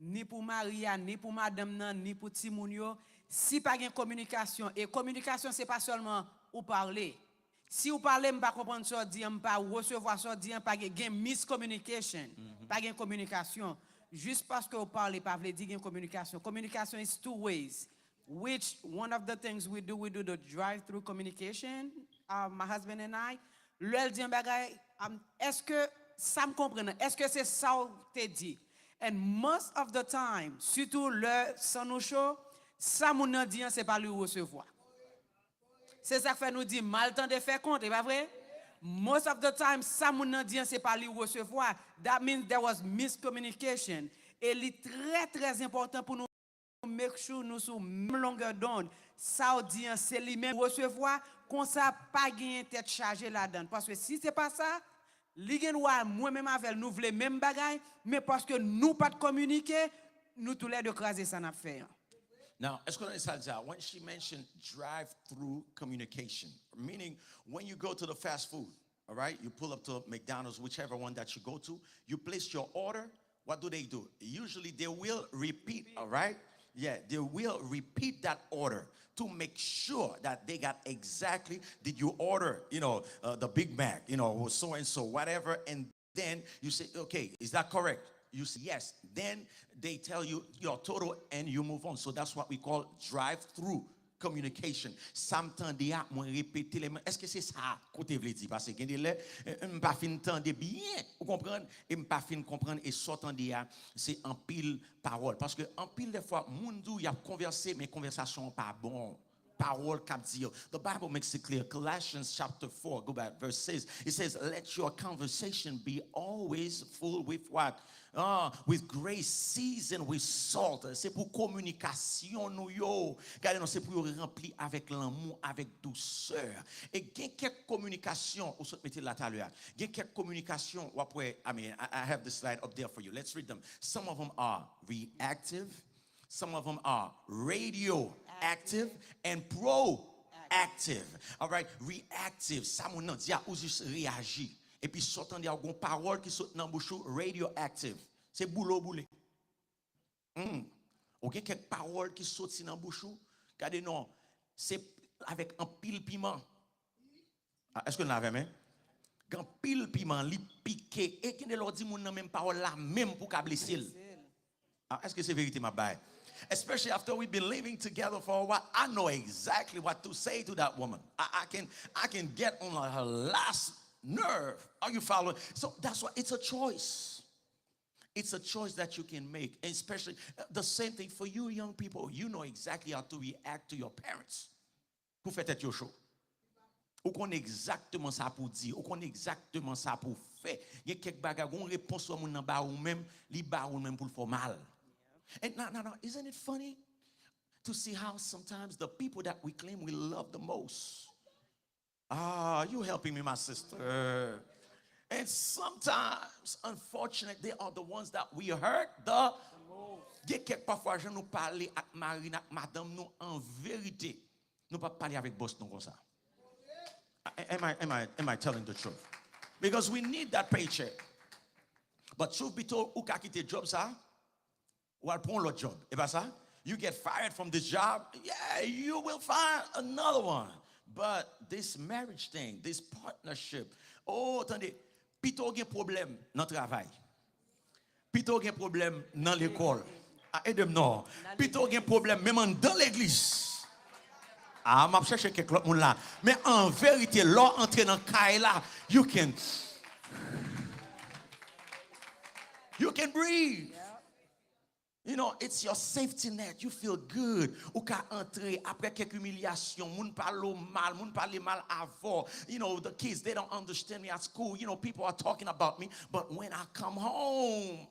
F: Ni pour Maria, ni pour Madame nan, ni pour Timounio. Si pas de communication, et communication, c'est pas seulement ou parler. Si vous parlez, je ne comprends pas ce que je ne pas recevoir ce que je pas de miscommunication, pas de communication. Juste parce que vous parlez, pas veut dire communication. Communication is two ways. Which one of the things we do the drive-through communication, my husband and I. Le dit un bagay, est-ce que ça me comprend? Est-ce que c'est ça que tu dit? And most of the time, surtout le sans nous chaud, ça mon dit c'est pas lui recevoir. C'est ça que fait nous dire mal temps de faire compte, est pas vrai? Most of the time, ça mon dit c'est pas lui recevoir. That means there was miscommunication. Et c'est très très important pour nous make sure nous sur même longueur d'onde. Ça dit c'est lui même recevoir qu'on ça pas gagner tête chargée là-dedans parce que si c'est pas ça, li gen moi même avec nous voulons même bagaille mais parce que nous pas de communiquer, nous tous les deux craser ça n'a fait.
E: Now, when she mentioned drive-through communication, meaning when you go to the fast food, all right, you pull up to McDonald's, whichever one that you go to, you place your order, what do? Usually they will repeat, all right? Yeah, they will repeat that order to make sure that they got exactly, did you order, the Big Mac, so-and-so, whatever, and then you say, okay, is that correct? You say yes. Then they tell you your total and you move on. So that's what we call drive-through communication. Sometimes moi répéter les est-ce que c'est ça côté veut dire parce que pas fin entendre bien, vous comprenez et pas fin comprendre et s'entendre c'est en pile parole parce que en pile des fois monde y a conversé mais conversation pas bon. Parole cap dire. The Bible makes it clear. Colossians chapter 4, go back, verse 6. It says, let your conversation be always full with what? With grace, seasoned with salt. C'est pour communication nous yo. Regardez, c'est pour remplir avec l'amour, avec douceur. Et il y a quelques communications, vous mettez là tout à l'heure. Il y a quelques communications, I have the slide up there for you. Let's read them. Some of them are reactive. Some of them are radioactive and proactive. All right, reactive, ça mon dit a juste réagir. Et puis sortant de algunes paroles qui sont dans bouche radioactive. C'est boulot. OK, quelques paroles qui sortent dans bouche. Regardez non, c'est avec un pile piment. Est-ce que vous l'avez même? Gan pile piment li piqué et qui ne leur dit moun nan même parole la même pour ka blesser. Est-ce que c'est vérité ma baille? Especially after we've been living together for a while, I know exactly what to say to that woman. I can get on her last nerve. Are you following? So that's why it's a choice. It's a choice that you can make. And especially the same thing for you young people. You know exactly how to react to your parents. Pour faire tête yo chaud. Ou qu'on exactement ça pour dire, ou qu'on exactement ça pour faire. Il y a quelques bagages, on répond sur moun nan ba ou même, li ba ou même pour le faire mal. And now, isn't it funny to see how sometimes the people that we claim we love the most, you helping me, my sister. And sometimes, unfortunately, they are the ones that we hurt the most. Parfois, je nous parler avec Marine, avec madame, nous en vérité, nous pas parler avec boss nous comme ça. Am I telling the truth? Because we need that paycheck. But truth be told, ou ka kite job ça, ou al prend l'autre job. Et pas ça? You get fired from this job, yeah, you will find another one. But this marriage thing, this partnership, attendez, plutôt gen problème dans le travail. Plutôt gen problème dans l'école. Aidez-moi non. Plutôt gen problème même dans l'église. M'a chercher quelque autre monde là. Mais en vérité, l'or entrer dans caille là, you can breathe. You know, it's your safety net. You feel good. Ou ka entrer après quelques humiliations. Moun parle mal. Moun parle mal avant. You know, the kids, they don't understand me at school. You know, people are talking about me. But when I come home,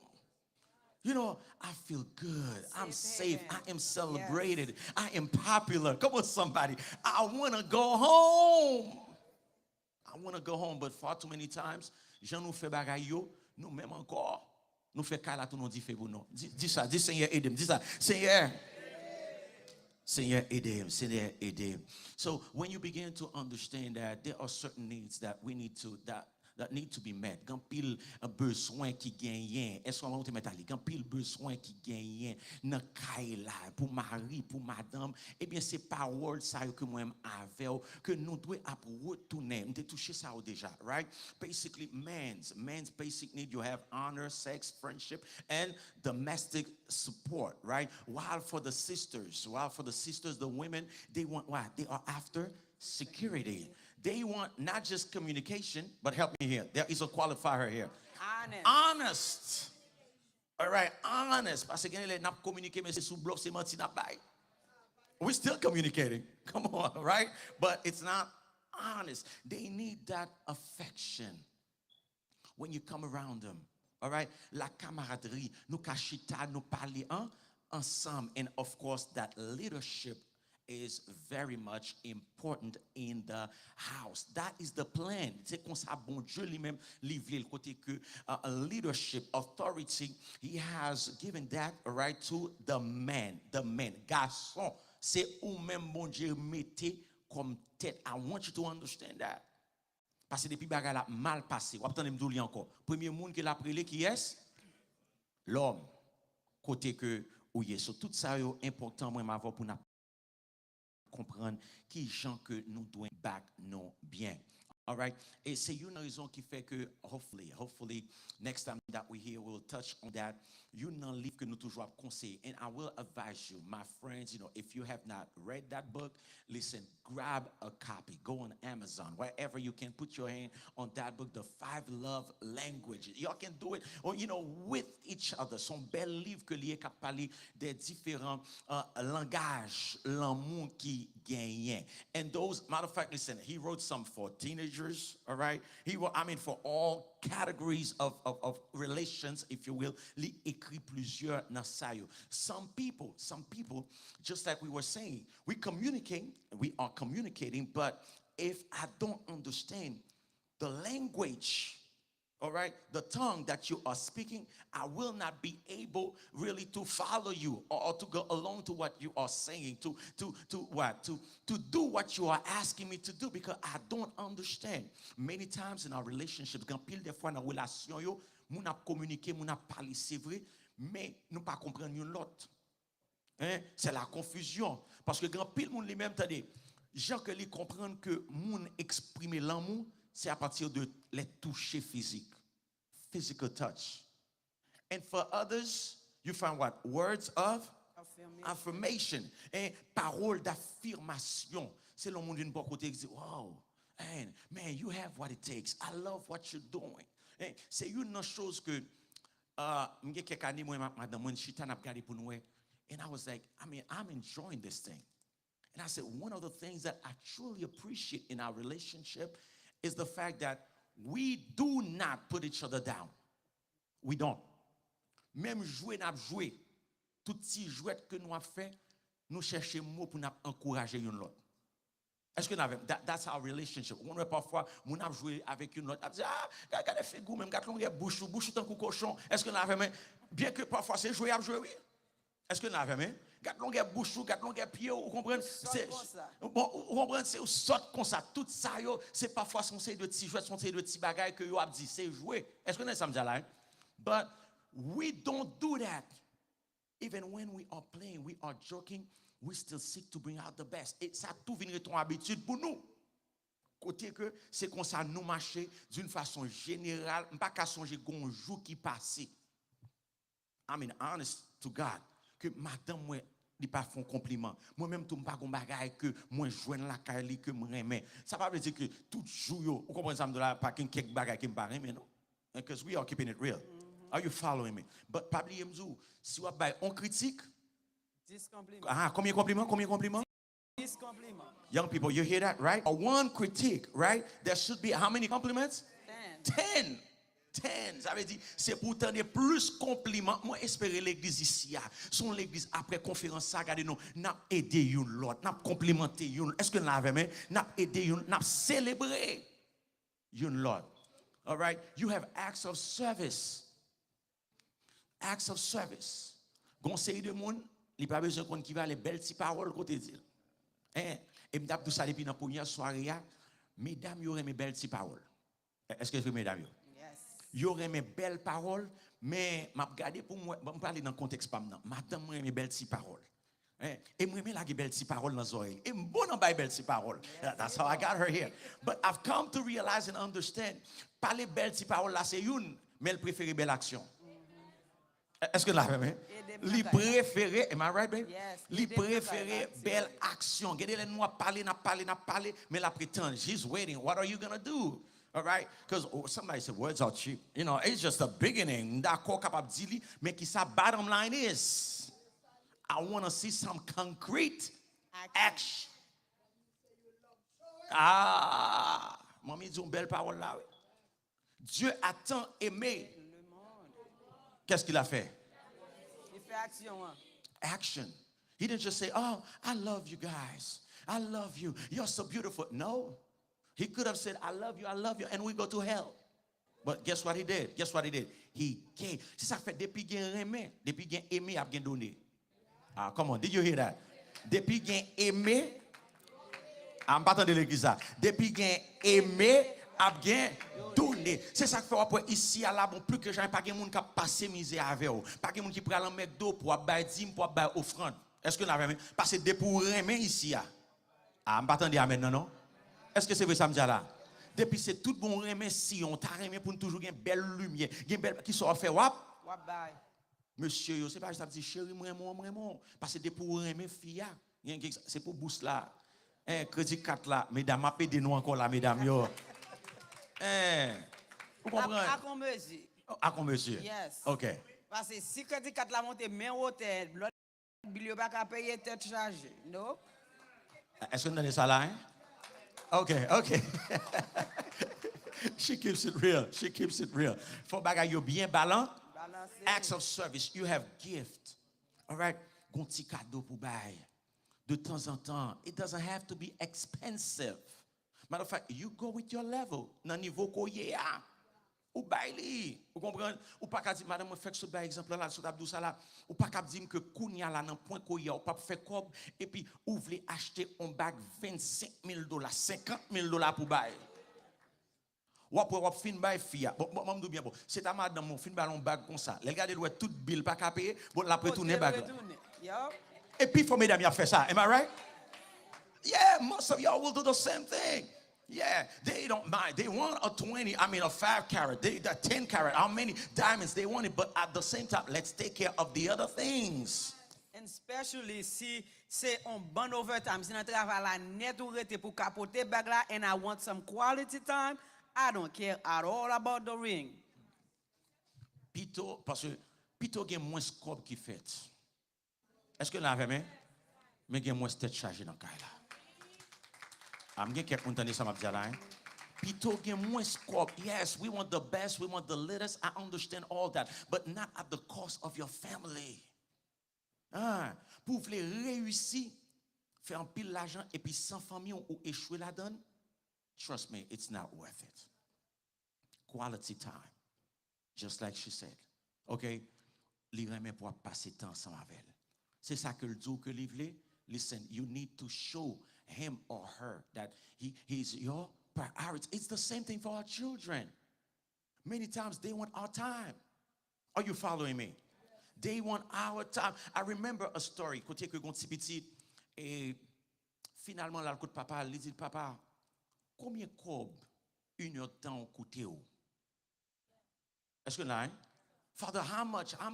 E: you know, I feel good. I'm safe. I am celebrated. Yes. I am popular. Come on, somebody. I want to go home. I want to go home. But far too many times, j'en nous fait bagay yo, nous même encore. Nous fait kala tout nous dit fait pour nous. Dis ça, dis Seigneur aide-moi. Dis ça, Seigneur. Seigneur aide-moi, Seigneur aide-moi. So when you begin to understand that there are certain needs that we need to that need to be met. Gan pile besoin qui gagne. Est-ce qu'on va te mettre à gan pile besoin qui gagne nan kay la pour mari, pour madame. Eh bien c'est parole ça que moi avec que nous doit retourner. M'te touché ça déjà, right? Basically man's basic need, you have honor, sex, friendship and domestic support, right? While for the sisters, the women, they want what? They are after security. They want not just communication, but help me here. There is a qualifier here. Honest. All right, honest. Parce que les n'a communiqué mais c'est sous bloc c'est menti n'a pas. We're still communicating. Come on, right? But it's not honest. They need that affection when you come around them. All right? La camaraderie, nous kachita, nous parler ensemble, and of course that leadership is very much important in the house. That is the plan. C'est comme ça, bon Dieu lui-même, livre le côté que leadership, authority, he has given that right to the man. Garçon, c'est ou même bon Dieu mettez comme tête. I want you to understand that. Parce que depuis bagarre la mal passé. Ou attendez me encore. Premier monde qui l'a prélé qui est l'homme. Côté que ou est. So tout ça est important moi m'avoir pour comprendre qui gens que nous devons back non bien. All right. Et c'est une raison qui fait que hopefully next time that we here we'll touch on that. You know livre que nous toujours conseiller, and I will advise you, my friends, you know, if you have not read that book, listen, grab a copy, go on Amazon, wherever you can, put your hand on that book, The 5 Love Languages. Y'all can do it, or you know, with each other. Son bel livre que lié cap parler des différents langages, l'amour qui gagne. And those, matter of fact, listen, he wrote some for teenagers, all right? He wrote, for all categories of relations, if you will. Li écrit plusieurs dans ça. Some people, just like we were saying, we are communicating, but if I don't understand the language, all right, the tongue that you are speaking, I will not be able really to follow you or to go along to what you are saying, to do what you are asking me to do, because I don't understand. Many times in our relationships, quand pile des fois dans relation yo, moun a communiqué, moun a parlé, c'est vrai, mais nous pas comprendre l'autre. Hein? C'est la confusion. Parce que grand pile moun lui-même, attendez, gens que li comprendre que moun exprimer l'amour, c'est à partir de les toucher physiques. Physical touch. And for others, you find what? Words of affirmation. Et paroles d'affirmation. C'est le monde d'une bonne côté qui dit, wow, man, you have what it takes. I love what you're doing. Et c'est une chose que, quelques années, moi, madame, moi, chita n'a regardé pour nous. And I was like, I'm enjoying this thing. And I said, one of the things that I truly appreciate in our relationship is the fact that we do not put each other down. We don't. Même jouer, n'a joué. Tout petit jouet que nous avons fait, nous cherchons mots pour nous encourager une l'autre. Est-ce que nous avons? That's our relationship. On parfois, nous avons joué avec une autre. On dit, regardez, fait goût, même quand on a bouche tant que cochon. Est-ce que nous avons? Bien que parfois c'est jouer à jouer, oui. Est-ce que nous avons? Quand on a bouche, quand on a pied, vous comprenez? Bon, vous comprenez? C'est saute comme ça. Tout ça, c'est parfois son série de petits jouets, son série de petits bagages que vous avez dit, c'est jouer. Est-ce que nous avons ça là? But we don't do that. Even when we are playing, we are joking, we still seek to bring out the best. Et ça tout vient ton habitude pour nous. Côté que c'est comme ça nous marcher d'une façon générale, pas qu'à songer un jour qui passe. Honest to God, que madame moi il pas font compliment. Moi même tout pas gon bagaille que moi joindre la caille que me remet. Ça pas veut dire que tout jour vous comprenez ça me la pas quelque bagaille qui me pas remet non. Because we are keeping it real. Are you following me? But Pabli Mzou, si vous avez on critique,
F: 10 compliments.
E: Combien de compliments? Combien de compliments?
F: 10 compliments.
E: Young people, you hear that, right? One critique, right? There should be how many compliments? 10. 10. Ça veut dire, c'est pour donner plus compliments. Moi, espérer l'église ici, son l'église après conférence, ça, regardez nous, n'a aidé une l'autre, n'a complimenté une. Est-ce que nous l'avons, n'a aidé une, n'a célébré une l'autre. All right? You have acts of service. Acts of service. Conseil de monde, il pas besoin qu'on qui va les belles petites paroles côté dire. Et m'dap tout ça depuis dans première soirée, mesdames, y aurait mes belles petites paroles. Est-ce que vous mesdames?
F: Yes.
E: Y aurait mes belles paroles, mais m'a regardé pour moi, me parler dans le contexte pas maintenant. Madame, moi mes belles petites paroles. Et moi la belles petites paroles dans les oreilles. Et bon en belles petites paroles. That's how I got her here. But I've come to realize and understand, parler belles petites paroles là c'est une, mais elle préfère belle action. Est-ce que là, li préféré, am I right, babe?
F: Yes.
E: Li préféré belle action. Regardez les nous parler, mais la prétend, she's waiting. What are you gonna do? All right? Because somebody said words are cheap. You know, it's just a beginning. D'accord, capable dire, mais qui sa bottom line is, I want to see some concrete action. Mamie dit une belle parole là. Dieu a tant aimé. Qu'est-ce qu'il a fait?
F: Il fait action.
E: Action. He didn't just say, oh, I love you guys. I love you. You're so beautiful. No. He could have said, I love you, and we go to hell. But guess what he did? Guess what he did? He gave. C'est ça fait depuis qu'il aimé, depuis qu'il aimé, il a bien donné. Come on, did you hear that? Depuis qu'il aimé, I'm pas de l'église ça. Depuis qu'il aimé, a bien donné. C'est ça que fait après ici à là bon plus que jamais pas de monde qui passer misère avec eux. Pas de monde qui prend un McDo pour bailler dîme pour bailler offrande. Est-ce que vous avez parce que des pour aimer ici on pas attendre amen non. Est-ce que c'est vrai ça me dit là? Depuis c'est tout bon aimer si on t'a aimé pour toujours une belle lumière, une belle qui soit fait wap
F: bail.
E: Monsieur, c'est pas ça dit chérie moi parce que des pour aimer fille c'est pour boost là. Crédit 4 là, mesdames m'a payé nous encore là mesdames yo. Vous comprenez?
F: À qu'on mesure.
E: À qu'on mesure?
F: Yes.
E: OK.
F: Parce que si crédit 4 la monte main hôtel, l'autre billet pas qu'à payer tête chargée. Non?
E: Est-ce que vous avez ça là? Hein? OK. She keeps it real. She keeps it real. Faut bagay yo bien balancé. Acts of service. You have gift. All right? Gon ti cadeau pour bail. De temps en temps. It doesn't have to be expensive. Matter of fact, you go with your level. Nan niveau ko ye a. Ou baili. Vous comprenez? Ou pas qu'à dire, madame, moi, fait ce par exemple là, sur la douce là. Ou pas qu'à dire que kounya là, nan point ko ye, ou pas faire comme, et puis, ou voulez acheter un bag $25,000, $50,000 pour bail. Ou après, ou fin bail fia. Bon, m'en bien, bon. C'est ta madame, mon fin bail un bag comme ça. Les gars, ils doivent tout bill pas qu'à payer, bon, la retourner bag là. Et puis, faut mesdames, y a fait ça. Am I right? Yeah, most of y'all will do the same thing. Yeah, they don't mind. They want a 20, I mean a 5 carat, they the 10 carat, how many diamonds they want it, but at the same time, let's take care of the other things.
F: And especially si c'est on bon overtime, si nan travail la net ou rete pour capoter bag la, and I want some quality time, I don't care at all about the ring.
E: Pito, parce que Pito gen moins scope qui fait. Est-ce que là avec moi? Mais gen moins tête chargée dans kay la. I'm gen quelqu'un entendre ça m'a dit là. Pito gen moins scope. Yes, we want the best, we want the latest. I understand all that, but not at the cost of your family. Ah, pour vous réussir, faire un pile l'argent et puis sans famille ou échouer la donne, trust me, it's not worth it. Quality time. Just like she said. Okay? Li remen pour passer temps ensemble avec elle. C'est ça que le dit que li vle. Listen, you need to show him or her that he's your priority. It's the same thing for our children. Many times they want our time. Are you following me? They want our time. I remember a story. Côté que gon ti petit et finalement là le papa, il dit papa, combien cob une heure de temps coûte ou? Est-ce que là, hein? Father, how much, an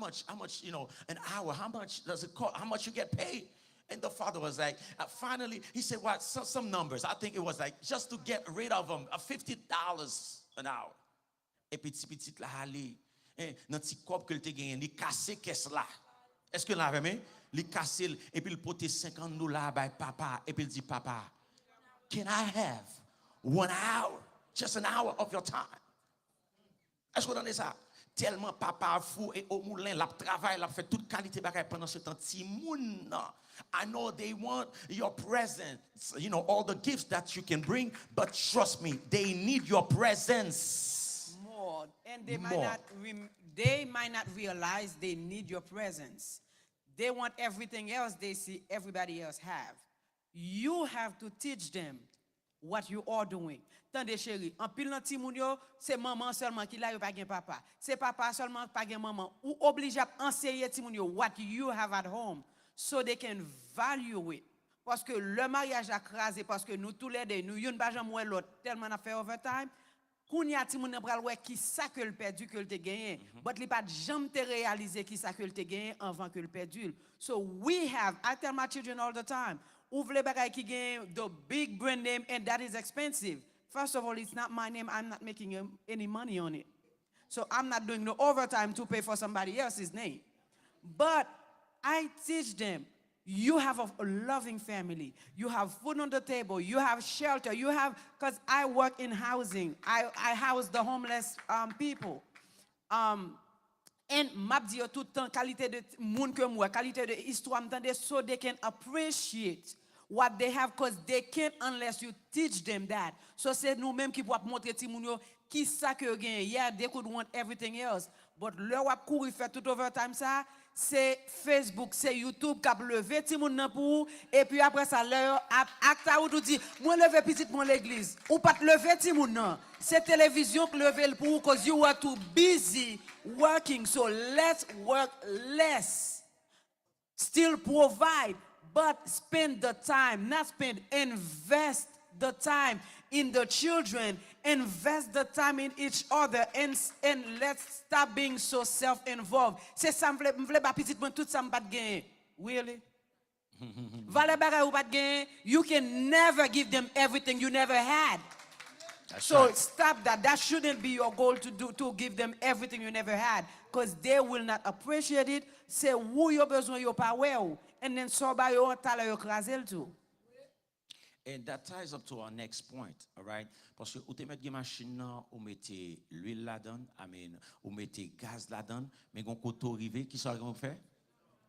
E: hour, how much does it cost? How much you get paid? And the father was like, finally, he said, what, some numbers. I think it was like, just to get rid of them, $50 an hour. Et puis, petit la hali, dans petit cop que le te gagne, il casse caisse là. Est-ce que là, avec moi? Il casse, et puis il pote $50 by papa, et puis il dit, papa, can I have 1 hour? Just an hour of your time. Est-ce que vous entendez ça? Tellement papa fou et au moulin, la travail, la fait toute qualité bagaille pendant ce temps. Timoun, I know they want your presence, you know, all the gifts that you can bring, but trust me, they need your presence.
F: More. And they
E: More.
F: might not realize they need your presence. They want everything else they see everybody else have. You have to teach them what you are doing. Tandis chérie, en pile nan ti moun yo, c'est maman seulement qui la yo pa gen papa. C'est papa seulement pa gen maman. Ou oblige à enseigner ti moun yo what you have at home so they can value it. Parce que le mariage a crasé parce que nous tous les deux, nous yon pa jam wè l'autre tellement n'a fait overtime. Kounya ti moun pral wè ki sa que le perdu que le te gagné. But li pa jam te réaliser ki sa que le te gagné avant que le perdu. So we have, I tell my children all the time, ouvre bagay ki gen the big brand name and that is expensive. First of all, it's not my name. I'm not making any money on it. So I'm not doing the overtime to pay for somebody else's name. But I teach them, you have a loving family. You have food on the table. You have shelter. You have, because I work in housing. I house the homeless people. And map di yo tout temps qualité de moun que moi, qualité de histoire m'tende so they can appreciate what they have because they can't unless you teach them that. So c'est nous-mêmes qui pouvons montrer ti moun yo qui ça que gain. Yeah, they could want everything else, but leur wap courir faire tout overtime ça, c'est Facebook, c'est YouTube qui a levé ti moun nan pour et puis après ça leur acta ou tout dit, moi lever petit mon l'église ou pas lever ti moun nan. C'est télévision qui levé le pour because you are too busy working. So let's work less. Still provide, but spend the time, not spend, invest the time in the children, invest the time in each other, and let's stop being so self-involved. C'est ça m'vle ba petit moun tout ça m'pas gagner. Really? Vale bagay ou pas gagner, you can never give them everything you never had.
E: That's
F: So
E: right.
F: stop that. That shouldn't be your goal to give them everything you never had, because they will not appreciate it. Say who yo besoin yo pa well, and then so ba yo tala yo krasel too.
E: And that ties up to our next point, all right? Parce que ou te met gen machine nan, ou mette l'huile là-dedans, I mean, ou mette gaz là-dedans, mais gon koto rive, qui ça qu'on fait?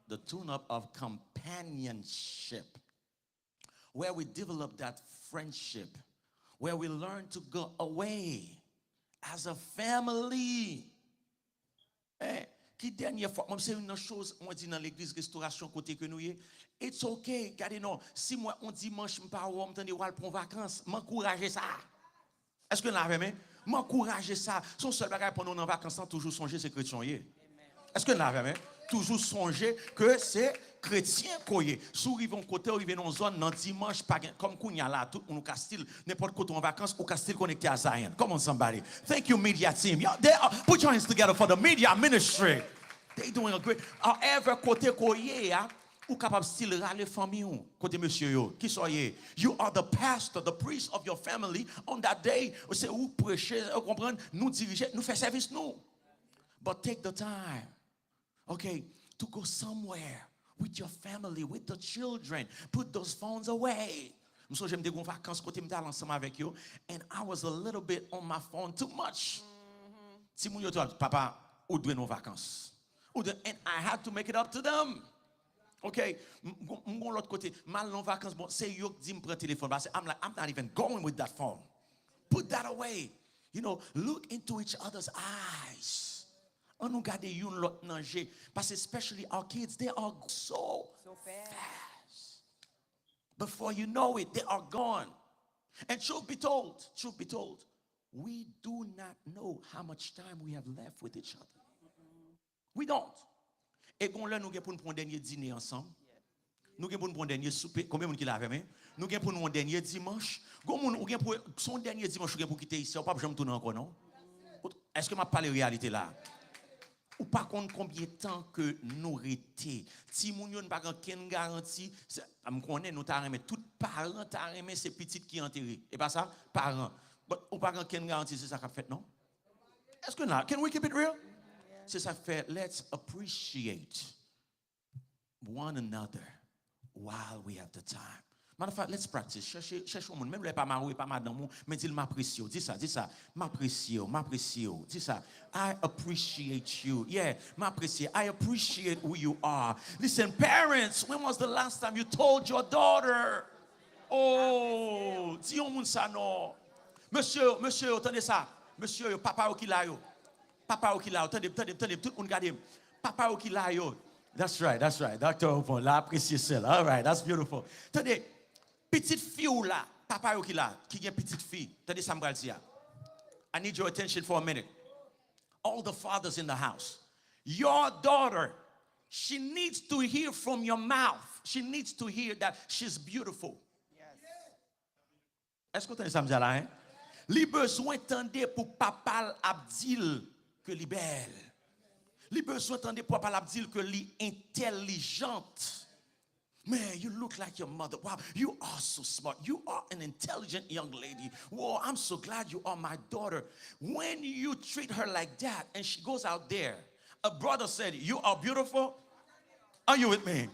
E: The tune-up of companionship, where we develop that friendship, where we learn to go away as a family. Eh, qui dernière fois, moi c'est une chose, on dit dans l'église restauration côté que nous y est, it's okay, regardez non, si moi on dimanche m'pa ou m'tende ou al prendre vacances, m'encourager ça. Est-ce que là même m'encourager ça, son seul bagage pendant en vacances toujours songer c'est chrétien y est. Est-ce que là même toujours songer que c'est chrétien koye. Sou rive on côté, rive dans zone dans dimanche pas comme kounya là tout on ka style n'importe côté en vacances ou ka style connecté à Zion. Come on somebody. Thank you media team. Y'all, put your hands together for the media ministry. They doing a great. However côté koye ya ou capable style râler famille ou côté monsieur yo qui soyez. You are the pastor, the priest of your family on that day. C'est où prêcher, comprendre, nous diriger, nous faire service nous. But take the time. Okay, to go somewhere with your family, with the children. Put those phones away. So j'aime des vacances côté m'dal ensemble avec you, and I was a little bit on my phone too much. Si mon yo papa, ou doit nos vacances. And I had to make it up to them. Okay, m'gon l'autre côté, mal nos vacances, bon, c'est yo qui dit me prend téléphone. I'm like, I'm not even going with that phone. Put that away. You know, look into each other's eyes. On nous garde une l'autre nager. Parce que especially our kids, they are so fast. Before you know it, they are gone. And truth be told, we do not know how much time we have left with each other. We don't. Et qu'on là, nous avons pour un dernier dîner ensemble. Nous avons pour un dernier souper. Combien de monde qui l'a fait? Nous avons pour un dernier dimanche. Nous avons pour son dernier dimanche pour quitter ici. On ne peut pas jamais tourner encore, non? Est-ce que je parle de réalité là? Ou pas compte combien de temps que nous rété. Si moun yon pas aucune garantie, me connaît nous ta remet tout parent ta remet ces petites qui enterré. Et pas ça, parents. Ou pas aucune garantie, c'est ça qu'a fait non? Est-ce que là, can we keep it real? C'est ça fait, let's appreciate one another while we have the time. Matter of fact, let's practice. Cherche au monde, même les pas mariés, pas madame, mais dis m'apprécie. Dis ça. M'apprécie. Dis ça. I appreciate you. Yeah, m'apprécie. I appreciate who you are. Listen, parents, when was the last time you told your daughter? Oh, dis au monde ça non. Monsieur, attendez ça. Monsieur, papa ou qui là yo. Papa ou qui là. Attendez, tout le monde regarde. Papa ou qui là yo. That's right. Dr. Opon, là, appréciez cela. All right, that's beautiful. Attendez. Petite fille ou là, papa ou qui là, qui est petite fille. Attendez ça m'bral dire. I need your attention for a minute. All the fathers in the house. Your daughter, she needs to hear from your mouth. She needs to hear that she's beautiful. Yes. Est-ce que vous entendez ça m'bral là, hein? Li besoin tendre pour papa abdil que li belle. Li besoin tendre pour papa abdil que li intelligente. Man, you look like your mother. Wow, you are so smart. You are an intelligent young lady. Whoa, I'm so glad you are my daughter. When you treat her like that and she goes out there, a brother said, you are beautiful. Are you with me?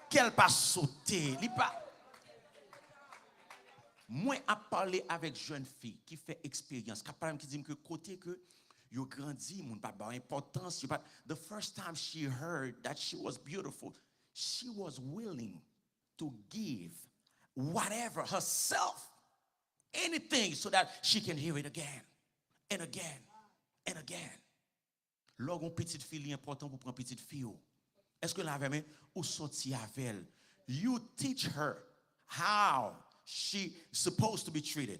E: Qu'elle pas sauter. Moi, à parler avec jeune fille qui fait expérience, qui dit que côté que you grandi, mon pas importance. The first time she heard that she was beautiful, she was willing to give whatever, herself, anything, so that she can hear it again and again and again. Lorsqu'on petite fille, important pour prendre petite fille. Est-ce que la même ou sorti avec elle? You teach her how she supposed to be treated.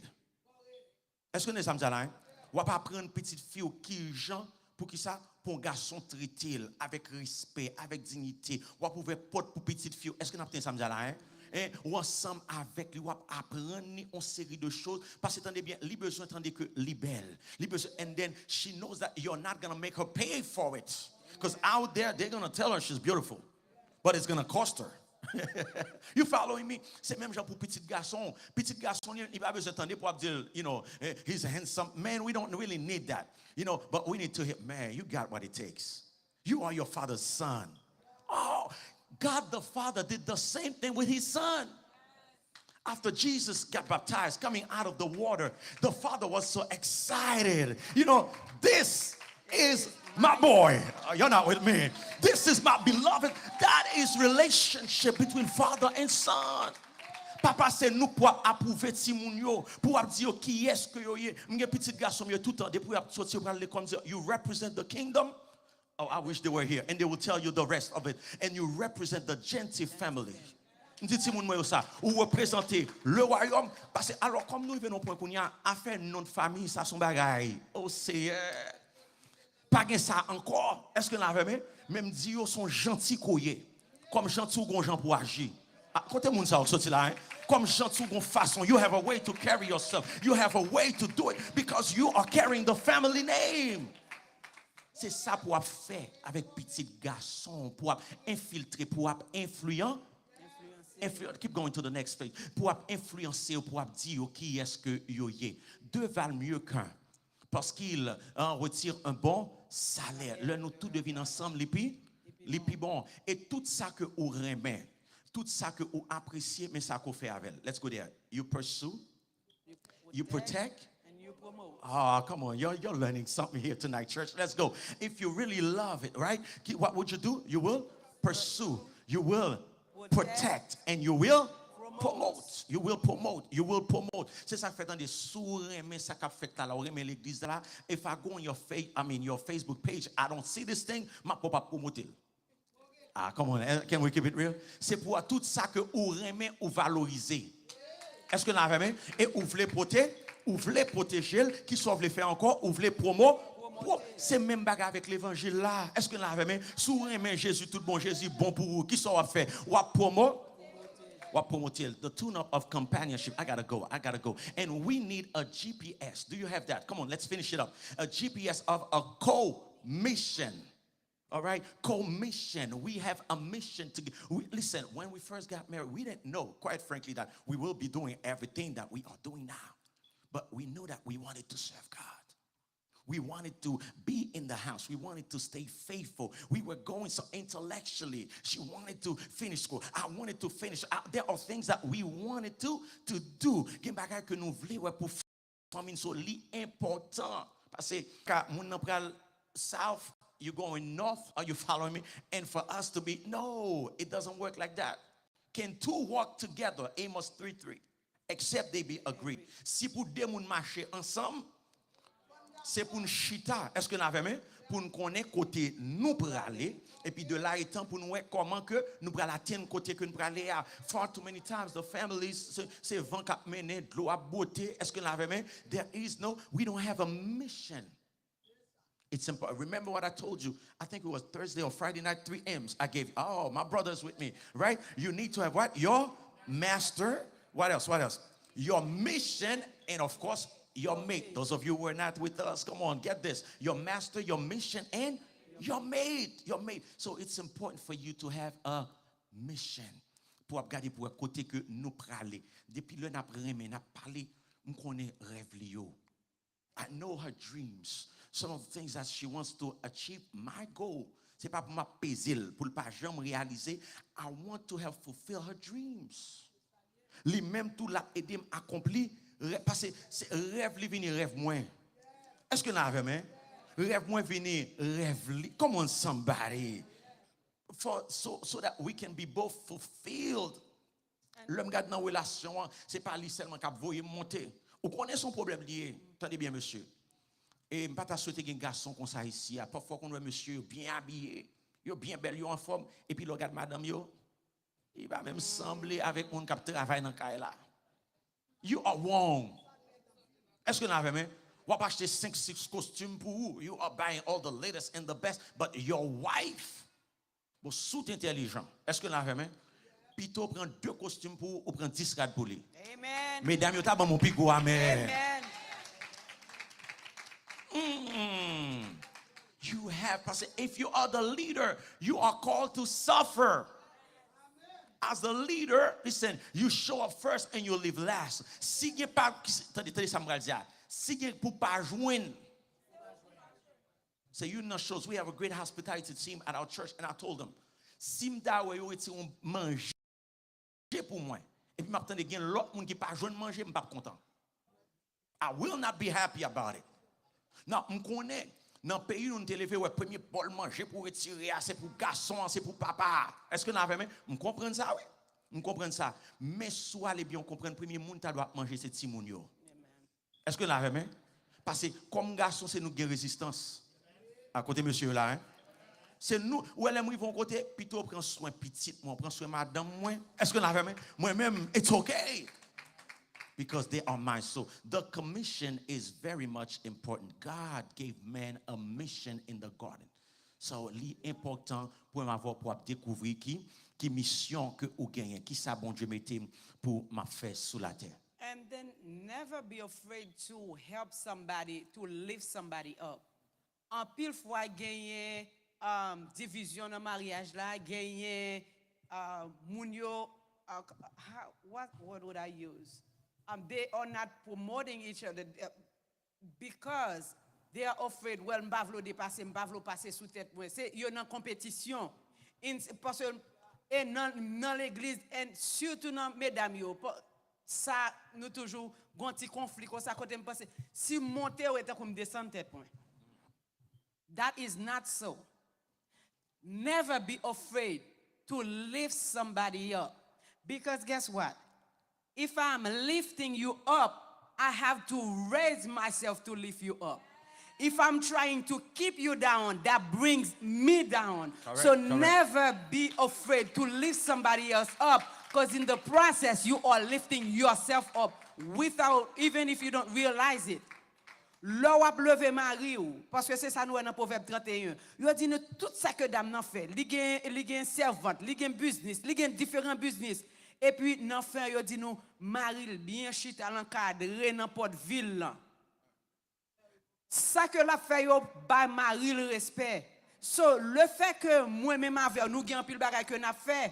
E: Est-ce que nous sommes là? Ou pas prendre petite fille qui gens pour qui ça? Pour un garçon traiter avec respect, avec dignité. Ou pouvez porter pour petite fille. Est-ce que nous avons ça là? Ou ensemble avec lui, ou apprendre une série de choses. Parce que attendez bien, lui besoin d'entendre que lui belle. And then she knows that you're not going to make her pay for it. Because out there, they're going to tell her she's beautiful. But it's going to cost her. You following me? C'est même genre pour petit garçon. Petit garçon, il va besoin d'entendre pour dire, you know, he's a handsome man. We don't really need that. You know, but we need to hear, man, you got what it takes. You are your father's son. Oh, God the Father did the same thing with his son. After Jesus got baptized, coming out of the water, the Father was so excited. You know, this is my boy. You're not with me. This is my beloved. That is relationship between father and son. Papa c'est nous pour approuver Timoun yo, pour dire qui est-ce que yo est. M'gè petit garçon yo tout temps depuis sortir pour aller comme you represent the kingdom. Oh, I wish they were here, and they will tell you the rest of it. And you represent the Gentil family. M'dit Timoun moi ça, ou représenter le royaume parce que alors comme nous venons point qu'on y a affaire non de famille ça son bagaille. Oh Seigneur. Pas gen ça encore. Est-ce que la même dit yo sont gentils koyé. Comme Jean tout gon Jean pour agir. Côté moun ça sorti là, hein? Comme Jean tout gon façon, you have a way to carry yourself. You have a way to do it because you are carrying the family name. C'est ça pour faire avec petit garçon, pour infiltrer, pour influencer. Keep going to the next page. Pour influencer, pour dire qui est-ce que yo est. Deux valent mieux qu'un. Parce qu'il retire un bon salaire. Là, nous tous devinons ensemble les plus bons. Et tout ça que vous remet, tout ça que vous appréciez, mais ça qu'on fait avec. Let's go there. You pursue, you protect,
F: and you promote.
E: oh, come on. You're learning something here tonight, church. Let's go. If you really love it, right? What would you do? You will pursue. You will protect. And you will promote. You will promote. You will promote. C'est ça fait dans des sous-remets, ça qu'a fait là, remets l'église là. If I go on your your Facebook page, I don't see this thing, ma papa promoter. Ah, come on, can we keep it real? C'est pour tout ça que vous remet ou valoriser. Est-ce que vous l'avez? Et vous voulez protéger, qui soit voulez faire encore, vous voulez promouvoir. C'est même bagarre avec l'évangile là. Est-ce que vous l'avez? Si vous remet Jésus, tout bon Jésus, bon pour vous, qui soit fait? Ou promouvoir. The tune-up of companionship. I gotta go. And we need a GPS. Do you have that? Come on, let's finish it up. A GPS of a co-mission. All right, co-mission. We have a mission to listen. When we first got married, we didn't know, quite frankly, that we will be doing everything that we are doing now. But we knew that we wanted to serve God. We wanted to be in the house. We wanted to stay faithful. We were going so intellectually. She wanted to finish school. I wanted to finish. There are things that we wanted to do. Gen bagay que nous vle pour famille so li important. Parce que moun nan pral south, you going north, are you following me? And for us to be, no, it doesn't work like that. Can two walk together? Amos 3:3. Except they be agreed. Si pour deux moun marcher ensemble, c'est pour nous chita. Est-ce que nous avons pour nous connaître côté nous pour aller et puis de là étant pour nous voir comment que nous pour atteindre côté que nous pour aller à. Far too many times the families c'est vent cap mener de l'eau à beauté. Est-ce que nous avons there is no, we don't have a mission. It's important. Remember what I told you. I think it was Thursday or Friday night, 3 M's. I gave, oh, my brother's with me, right? You need to have what? Your master. What else? Your mission, and of course, your mate. Those of you who are not with us, come on, get this. Your master, your mission, and your mate. So it's important for you to have a mission. Pour regarder pour côté que nous praler. Depuis le n'a parlé, nous connaît rêve Lio. I know her dreams. Some of the things that she wants to achieve. My goal, c'est pas pour ma pésil, pour pas jamais réaliser. I want to have fulfilled her dreams. Li même tout l'a aidé à accomplir. Parce que c'est rêve li vini rêve moins. Est-ce que nous avons rêve moins vini rêve li? Come on somebody. So that we can be both fulfilled. L'homme garde dans relation, c'est pas lui seulement qui voyer monter. Ou connaît son problème lié. Attendez bien monsieur. Et m'pas ta souhaiter un garçon comme ça ici, parfois qu'on voit monsieur bien habillé, yo bien belle, yo en forme et puis le regarde madame yo, il va même sembler avec mon qui travaille dans caille là. You are wrong. Est-ce que vous avez même ou pas acheter 5-6 costumes pour vous? You are buying all the latest and the best, but your wife vous sous intelligent. Est-ce que vous avez même plutôt prendre 2 costumes pour ou prendre 10 cadres pour lui.
F: Amen.
E: Mesdames, yo ta bon mon pigo amen.
F: Amen.
E: You have, if you are the leader, you are called to suffer. As the leader, listen, you show up first and you leave last. Si vous pas, attendez, ça me dire. Si vous pour pas joindre. So you know shows we have a great hospitality team at our church, and I told them, si m'da ouais yo eti on manger pour moi. Et puis m'attendez gen l'autre monde qui pas joindre manger, m'pas content. I will not be happy about it. Non, on connaît dans le pays où nous élevé ouais premier bol manger pour retirer c'est pour garçon, c'est pour papa. Est-ce que nous avons on comprend ça oui? On comprend ça. Mais soit les bien on comprend premier monde ta doit manger c'est petit moun yo. Est-ce que nous avons parce que comme garçon c'est nous gain résistance. À côté monsieur là hein. C'est nous où elle vont côté plutôt prend soin petite moi prend soin madame moi. Est-ce que nous avons moi même it's okay. Because they are mine. So the commission is very much important. God gave man a mission in the garden. Ça est important pour m'avoir pour découvrir qui mission que ou gagne, qui ça bon Dieu mettez pour m'a faire sous la terre.
F: And then never be afraid to help somebody, to lift somebody up. En pile fois, gagner division dans mariage là, gagner moun yo, what word would I use? They are not promoting each other because they are afraid, well, m'bavlo dépasser, m'bavlo passer sous tête moi. C'est yo dans compétition. Parce que et dans l'église et surtout dans mesdames yo, ça nous toujours gon petit conflit comme ça côté me penser si monter ou était comme descendre tête moi. That is not so. Never be afraid to lift somebody up. Because guess what? If I'm lifting you up, I have to raise myself to lift you up. If I'm trying to keep you down, that brings me down. So never be afraid to lift somebody else up, because in the process, you are lifting yourself up without, even if you don't realize it. L'on a levé mari ou, parce que c'est ça nous dans Proverbe 31. Il dit tout ça que dame n'a fait. Il gagne servante, il gagne business, il gagne différents business. Et puis nan fin il dit nous mari bien chita l'encadrer dans porte ville là. Ça que la fait yo ba mari le respect. So le fait que moi même avec nous gagne pile bagay que n'a fait,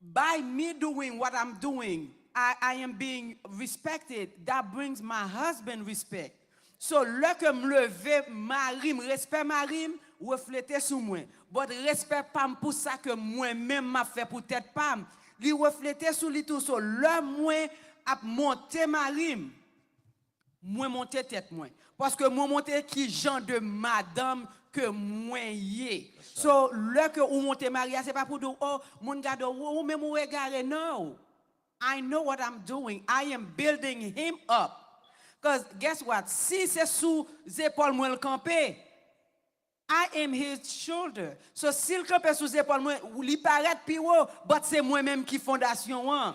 F: by me doing what I'm doing, I am being respected. That brings my husband respect. So, le que me lever, marim, respect marim, refléter sous moi. But respect pam pour ça que moi-même m'a fait pour tête pam. Li refléter sous li tout. So, le moi a monté marim, moi monter tête moi. Parce que moi monter qui genre de madame que moi yé. So, le que ou monter maria, c'est pas pour dire, oh, mon gars, ou même ou regarder, no. I know what I'm doing. I am building him up. Because guess what? Si c'est sous épaules moi le camper, I am his shoulder. So s'il campe sous épaules moi, il paraît plus haut, but c'est moi-même qui fondation. Hein?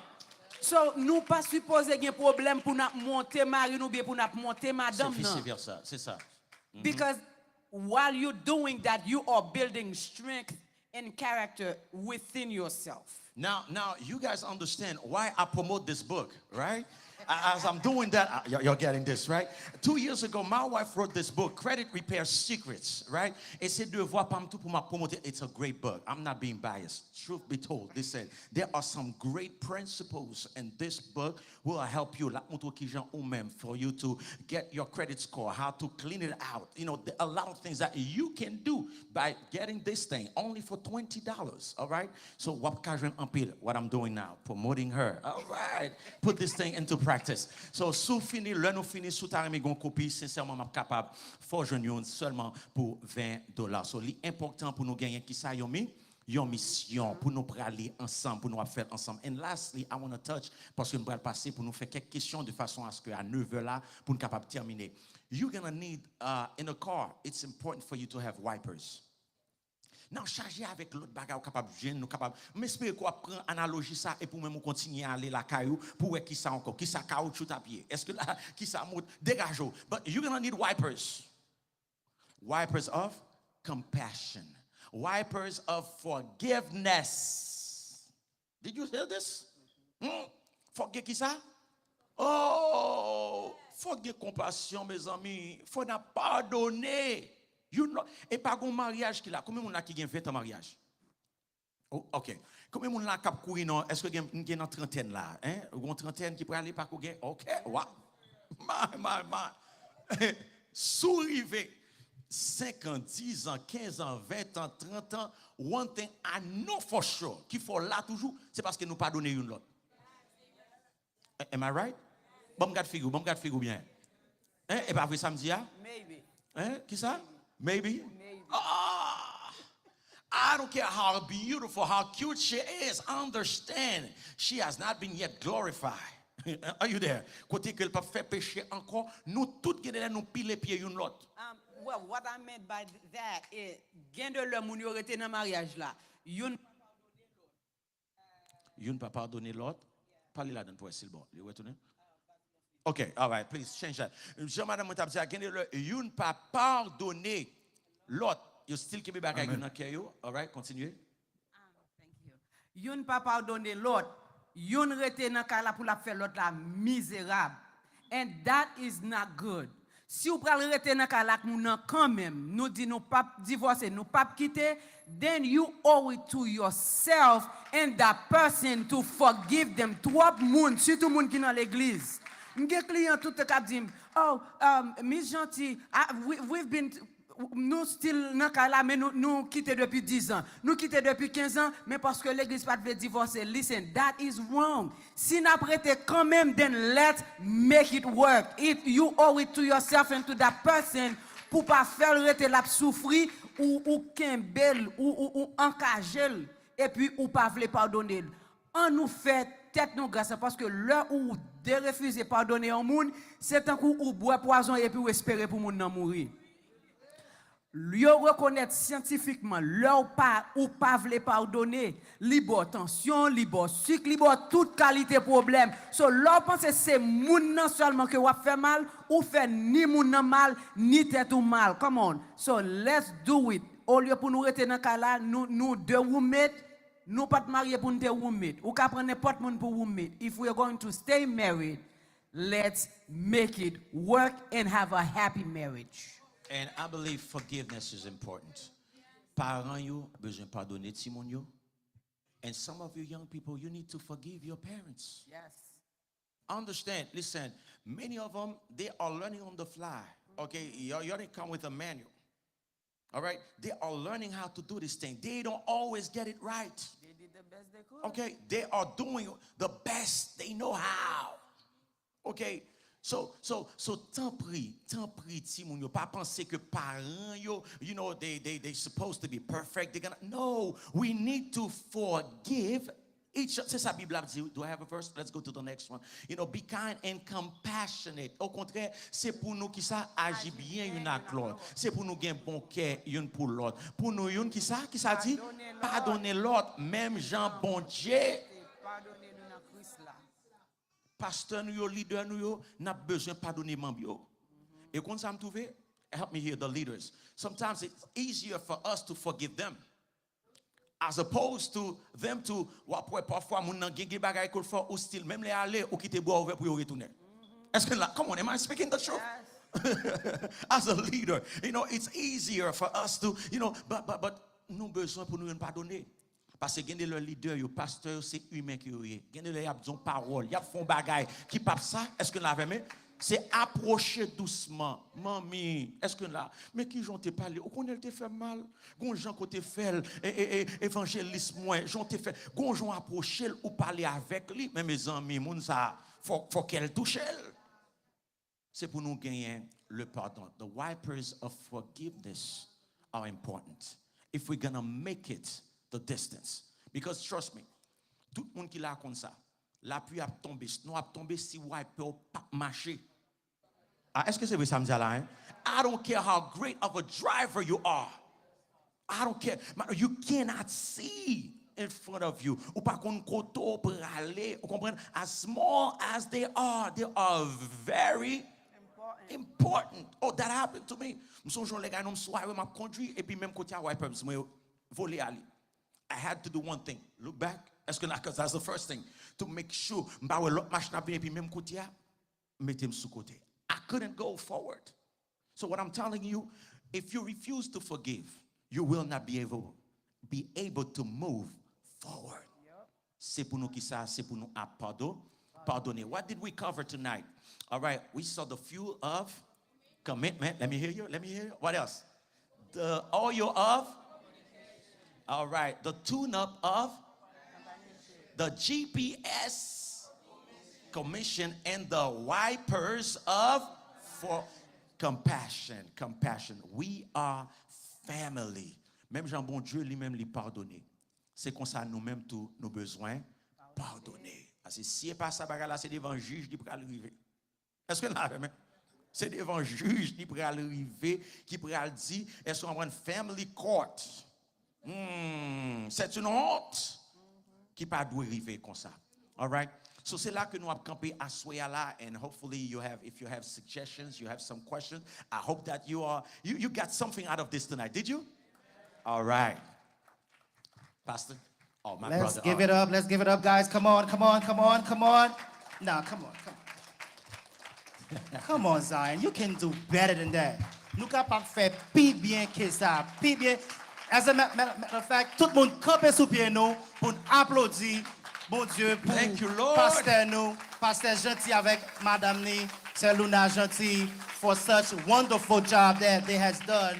F: So nous pas supposé qu'il y ait problème pour nous monter mari ou bien pour nous monter madame.
E: C'est vice-versa, c'est ça.
F: Because while you're doing that, you are building strength and character within yourself.
E: Now you guys understand why I promote this book, right? As I'm doing that, you're getting this, right? 2 years ago, my wife wrote this book, Credit Repair Secrets, right? Et c'est deux voix pour ma promoter. It's a great book. I'm not being biased. Truth be told, they said there are some great principles in this book will help you, for you to get your credit score, how to clean it out. You know, a lot of things that you can do by getting this thing only for $20, all right? So what I'm doing now, promoting her. All right, put this thing into practice. So sous fini, le nous fini sous ta remis gon copie, sincèrement m'a capable faut joindre seulement pour $20. So l'important pour nous gagner qui ça yomi yon mission pour nous aller ensemble, pour nous faire ensemble. And lastly, I want to touch, parce que nous allons passer pour nous faire quelques questions de façon à ce qu'à 9h là, pour nous capable terminer. You're going to need, in a car, it's important for you to have wipers. Non, charger avec l'autre bagage capable de nous capable. M'espère qu'on prend analogie ça et pour même continuer à aller la caillou pour voir qui ça encore, qui ça caoutchouc à pied. Est-ce que là qui ça monte dégage. But you're going to need wipers. Wipers of compassion. Wipers of forgiveness. Did you hear this? Forgive qui ça? Oh, forgive compassion mes amis. Faut n'a pardonner. You know, et pas un mariage qui là. Combien de gens qui ont 20 ans mariage? Oh, OK. Combien de gens qui ont couru non? Est-ce que vous avez une trentaine là? Hein? Une trentaine qui peut aller par courir? OK. Wow. Sourivé. 5 ans, 10 ans, 15 ans, 20 ans, 30 ans. One thing I know for sure qu'il faut là toujours, c'est parce que nous pas donné une l'autre. Am I right? Bon, garde figure bien. Hein? Et pas vrai samedi hein?
F: Maybe.
E: Hein? Qui ça? Maybe. Ah, I don't care how beautiful, how cute she is. Understand, she has not been yet glorified. Are you there? Côté que elle pas fait pécher encore, nous toutes qui nous pile pieds une l'autre.
F: Well, what I meant by that is, gain de l'homme qui aurait été dans le mariage là, yon
E: pas pardonner l'autre. Parlez là-dedans pour essayer bon. You retourner? Okay, all right, please change that. Jean-Madame Moutab dit, yon pas pardonner l'autre. You still keep it back.
C: Amen.
E: I not care you. All right, continue.
F: Thank you. Yon pa pardonne l'autre. Yon rete nan ka la pou la faire l'autre la misérable. And that is not good. Si ou pral rete nan ka la moun nan quand même, nous dit nous pas divorcer, nous pas quitter, then you owe it to yourself and that person to forgive them. Trois moun, surtout moun qui dans l'église. M'gen client tout te k'ap di, oh, Miss Gentil, we've been nous still nan ka la, mais nous quitté depuis 10 ans. Nous quitté depuis 15 ans, mais parce que l'église pas veut divorcer. Listen, that is wrong. Si n'a prêté quand même, then let's make it work. If you owe it to yourself and to that person, pour pas faire rete la souffrir ou kembel ou encagel et puis ou pas vle pardonner. On nous fait tête nous grâce parce que l'heure où de refuser pardonner un monde, c'est un coup ou boire poison et puis ou espérer pour moun nan mourir. Yo reconnaître scientifiquement leur pas ou pas vle pardonner, libre tension, libre sucre, libre toute qualité problème. So leur pense c'est moun nan seulement que ou fait mal ou fait ni moun nan mal ni tête ou mal. Come on. So let's do it. Au lieu pour nous rester dans cas là, nous deux roommate, nous pas marier pour nous deux roommate. Ou ka prendre n'importe moun pour roommate. If we are going to stay married, let's make it work and have a happy marriage.
E: And I believe forgiveness is important. Parents, you besoin pardonner Timon yo. And some of you young people, you need to forgive your parents.
F: Yes.
E: Understand, listen, many of them, they are learning on the fly. Okay, you didn't come with a manual. All right, they are learning how to do this thing. They don't always get it right.
F: They did the best they could.
E: Okay, they are doing the best they know how. Okay, so tant pris, ti moun yo pa penser que parents yo, you know, they supposed to be perfect. They're gonna no. We need to forgive each. C'est ça Bible dit. Do I have a verse? Let's go to the next one. You know, be kind and compassionate. Au contraire, c'est pour nous qui ça agit bien une avec l'autre. C'est pour nous gain bon cœur une pour l'autre. Pour nous une qui ça dit pardonner l'autre, même Jean bon Dieu.
F: Pardonnez-nous dans Christ là.
E: Pasteur nous yo, leader nous yo, n'a besoin pardonner membre yo. Et quand ça me trouve, help me here, the leaders. Sometimes it's easier for us to forgive them, as opposed to them to wapwe parfois moun nan gen bagay ko fò ou still même les aller ou quitter bois ouvert pour y retourner. Est-ce que là, come on, am I speaking the truth?
F: Yes.
E: As a leader, you know, it's easier for us to, you know, but nous besoin pour nous pardonner. Parce que gende le leader, le pasteur, c'est humain qui est. Gende le y a besoin parole, y a font bagay qui pas ça. Est-ce que là même c'est approcher doucement. Mamie, est-ce que là mais qui j'en t'ai parlé, ou qu'on elle te fait mal. Gon Jean côté fait évangéliste moi, j'en t'ai fait. Gon Jean approcher ou parler avec lui, mais mes amis, moun ça faut qu'elle touche elle. C'est pour nous gagner le pardon. The wipers of forgiveness are important if we're gonna make it the distance. Because trust me, tout le monde qui l'a comme ça, la pluie a tombé, snow a tombé si wiper pas marcher. Ah, est-ce que c'est vrai ça me dit là, hein? I don't care how great of a driver you are. I don't care. You cannot see in front of you. Ou pas qu'on koto pour aller, vous comprenez? As small as they are very important. Oh, that happened to me. M'sonjon les gars non soirée m'a conduit et puis même côté à wiper me voler aller. I had to do one thing. Look back. Because that's the first thing. To make sure m'bawe l'autre machine à et puis même côté à mettez sous côté. I couldn't go forward. So what I'm telling you, if you refuse to forgive, you will not be able to move forward. C'est pour nous qui ça, c'est pour nous à pardonner. What did we cover tonight? All right, we saw the fuel of commitment. Let me hear you. What else? The oil of. All right, the tune-up of the GPS commission and the wipers of for compassion. We are family. Même Jean bon Dieu lui-même lui pardonner. C'est comme ça nous-mêmes tous nos besoins pardonner. Parce que si pas ça bagarre là, c'est devant juge qui pourra arriver. Est-ce que là même c'est devant juge qui pourra arriver, qui pourra dire est-ce qu'on va une family court? C'est une honte qui pas doit arriver comme ça. All right? So c'est là que nous avons campé à soya là, and hopefully if you have suggestions, you have some questions. I hope that you got something out of this tonight. Did you? All right. Pastor? Oh, my
G: Let's
E: brother.
G: give it up. Let's give it up, guys. Come on, come on, come on, come on. Now, come on, come on. Come on, Zion. You can do better than that. Nous capables de faire plus bien que ça. Plus bien. As a matter of fact, tout le monde campe sous pied nous pour applaudir. Bon Dieu, pour
E: Thank you, Lord.
G: pasteur nous, pasteur gentil avec madame ni, c'est Luna gentil for such wonderful job that they has done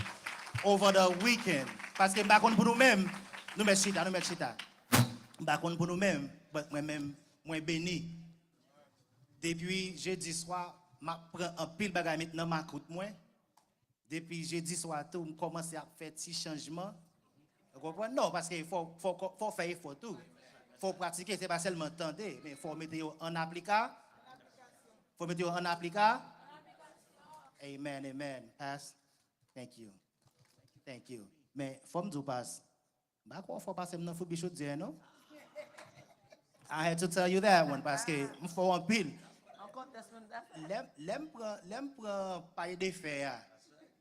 G: over the weekend. Parce que par contre pour nous-mêmes, nous mettons chita, nous mettons chita. Par contre pour nous-mêmes, moi-même, moi béni. Depuis jeudi soir, je prends un pile bagay maintenant ma coûte moi. Depuis jeudi soir tout, je commence à faire petit changement. Vous comprenez? Non, parce qu'il faut faire effort tout. Il faut pratiquer, c'est pas seulement entendre, mais il faut mettre en application. Il faut mettre en application. Amen, amen. Pass. Thank you. Thank you. Mais faut me dire pass. Bah quoi faut passer maintenant faut bichot dire non? I had to tell you that one parce que il faut un pile. L'aime prend paille de fer.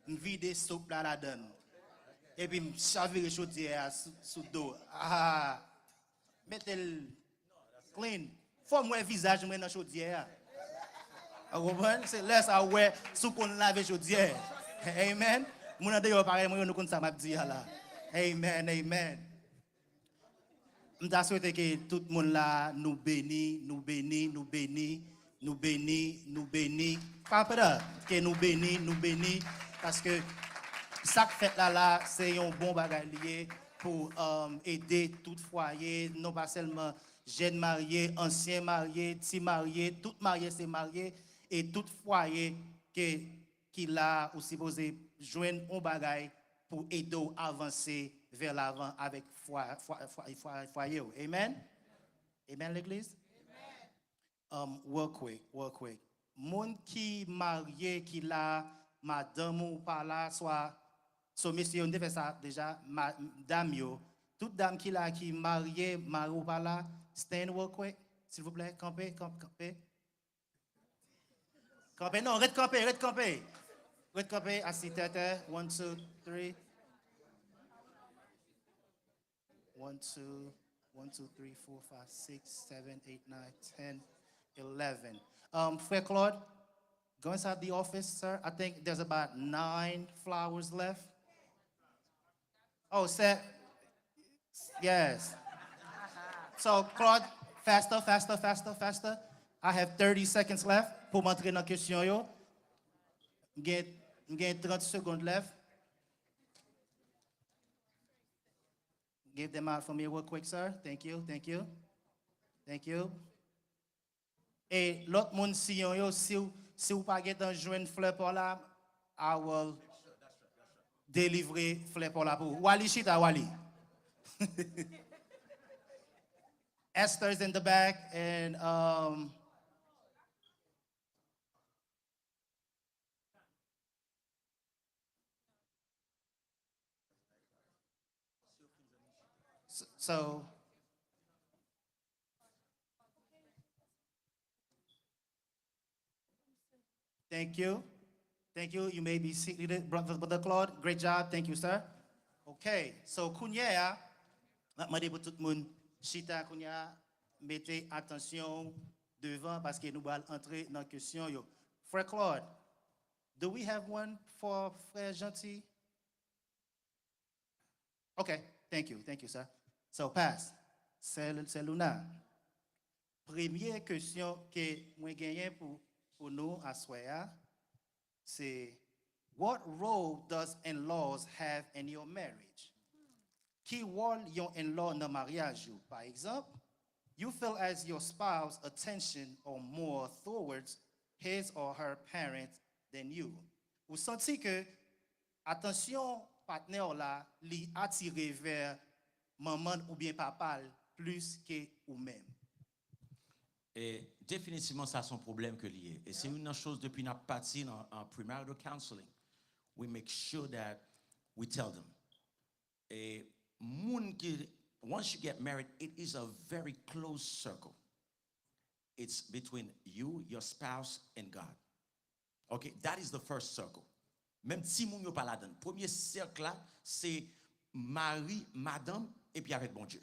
G: Une vide soupe là la donne. Et puis me chavirer chaudière sous dos. Ah. Mettez-le clean. Faut moi visage moi dans chaudière. Vous comprenez? C'est laisse à ouais sous qu'on lave chaudière. Amen. Mon ande yo pareil moi nous connait ça m'a dit là. Amen, amen. M'ta souhaité que tout le monde là nous bénit, nous bénit, nous bénit, nous bénit, nous bénit. Pas peur que nous bénit parce que ça fait là c'est un bon bagage lié pour aider tout foyer, non pas seulement jeunes mariés, anciens mariés, petits mariés, tout mariés c'est mariés et tout foyer qui l'a aussi supposé joindre un bagage pour aider à avancer vers l'avant avec foyer. Amen. Amen l'église. Real quick. Moun qui marié qui là madame ou pas là soit so monsieur on fait ça déjà madame yo toute dame qui là qui mariée mari ou pas là stand real quick s'il vous plaît campez non reste camper assis tête 1 2 3 1 2 1 2 3 4 5 6 7 8 9 10 11 Frère Claude, go inside the office, sir. I think there's about 9 flowers left. Oh, set. Yes. So, Claude, faster. I have 30 seconds left pour m'entrer dans la question. Yo. J'ai 30 secondes left. Give them out for me real quick, sir. Thank you. Et l'autre monde si vous pas dans joindre fleur pour là, I will délivrer fleur pour là pour Wally Chita Wally. Esther's in the back and so Thank you. You may be seated, Brother Claude. Great job. Thank you, sir. Okay. So, Kounya, je vais pour tout le monde, Chita, Kounya, mettez attention devant parce que nous allons entrer dans la question. Yo. Frère Claude, do we have one for Frère Gentil? Okay. Thank you, sir. So, pass. C'est Luna. Première question que moi gagne pour nous à soya, c'est what role does in-laws have in your marriage? Qui rôle yon in-law dans mariage? Par exemple, you feel as your spouse's attention or more towards his or her parents than you. Ou senti que attention partenaire là li attiré vers maman ou bien papa plus que ou même.
E: Et définitivement, ça c'est un problème que lié. Et c'est une chose depuis notre partie en premarital counseling. We make sure that we tell them. Et once you get married, it is a very close circle. It's between you, your spouse, and God. Okay, that is the first circle. Même si moun yo pas la donne. Premier cercle là, c'est mari, madame, et puis avec bon Dieu.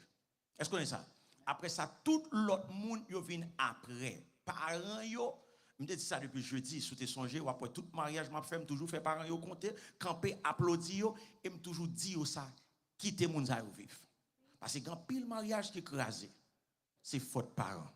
E: Est-ce qu'on est ça? Après ça, tout l'autre monde, yo vient après. Parents, yo, je me dis ça depuis jeudi, si tu songé, ou après tout mariage, m'a fait, toujours fait parents, yo compter, camper, applaudir, et me toujours dire ça, quitter mon ça vivre. Parce que quand pile mariage qui est écrasé, c'est faute parents.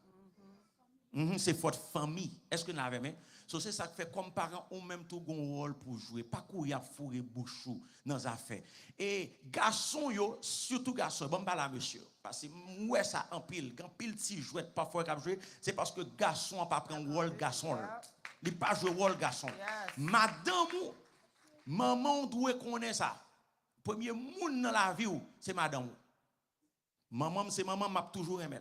E: C'est faute famille. Est-ce que nous avons même? C'est ça que fait comme parents, ou même tout un rôle pour jouer. Pas courir à fourrer bouchou dans les affaires. Et garçon, yo, surtout garçon, bon, pas là, monsieur. Parce que moi, ça en pile. Quand pile si jouet parfois cap jouer, c'est parce que garçon n'a pas pris un rôle garçon. Il n'a pas joué rôle garçon. Madame, maman doit connaître ça. Premier monde dans la vie, c'est madame. Maman, c'est maman, m'a toujours aimé.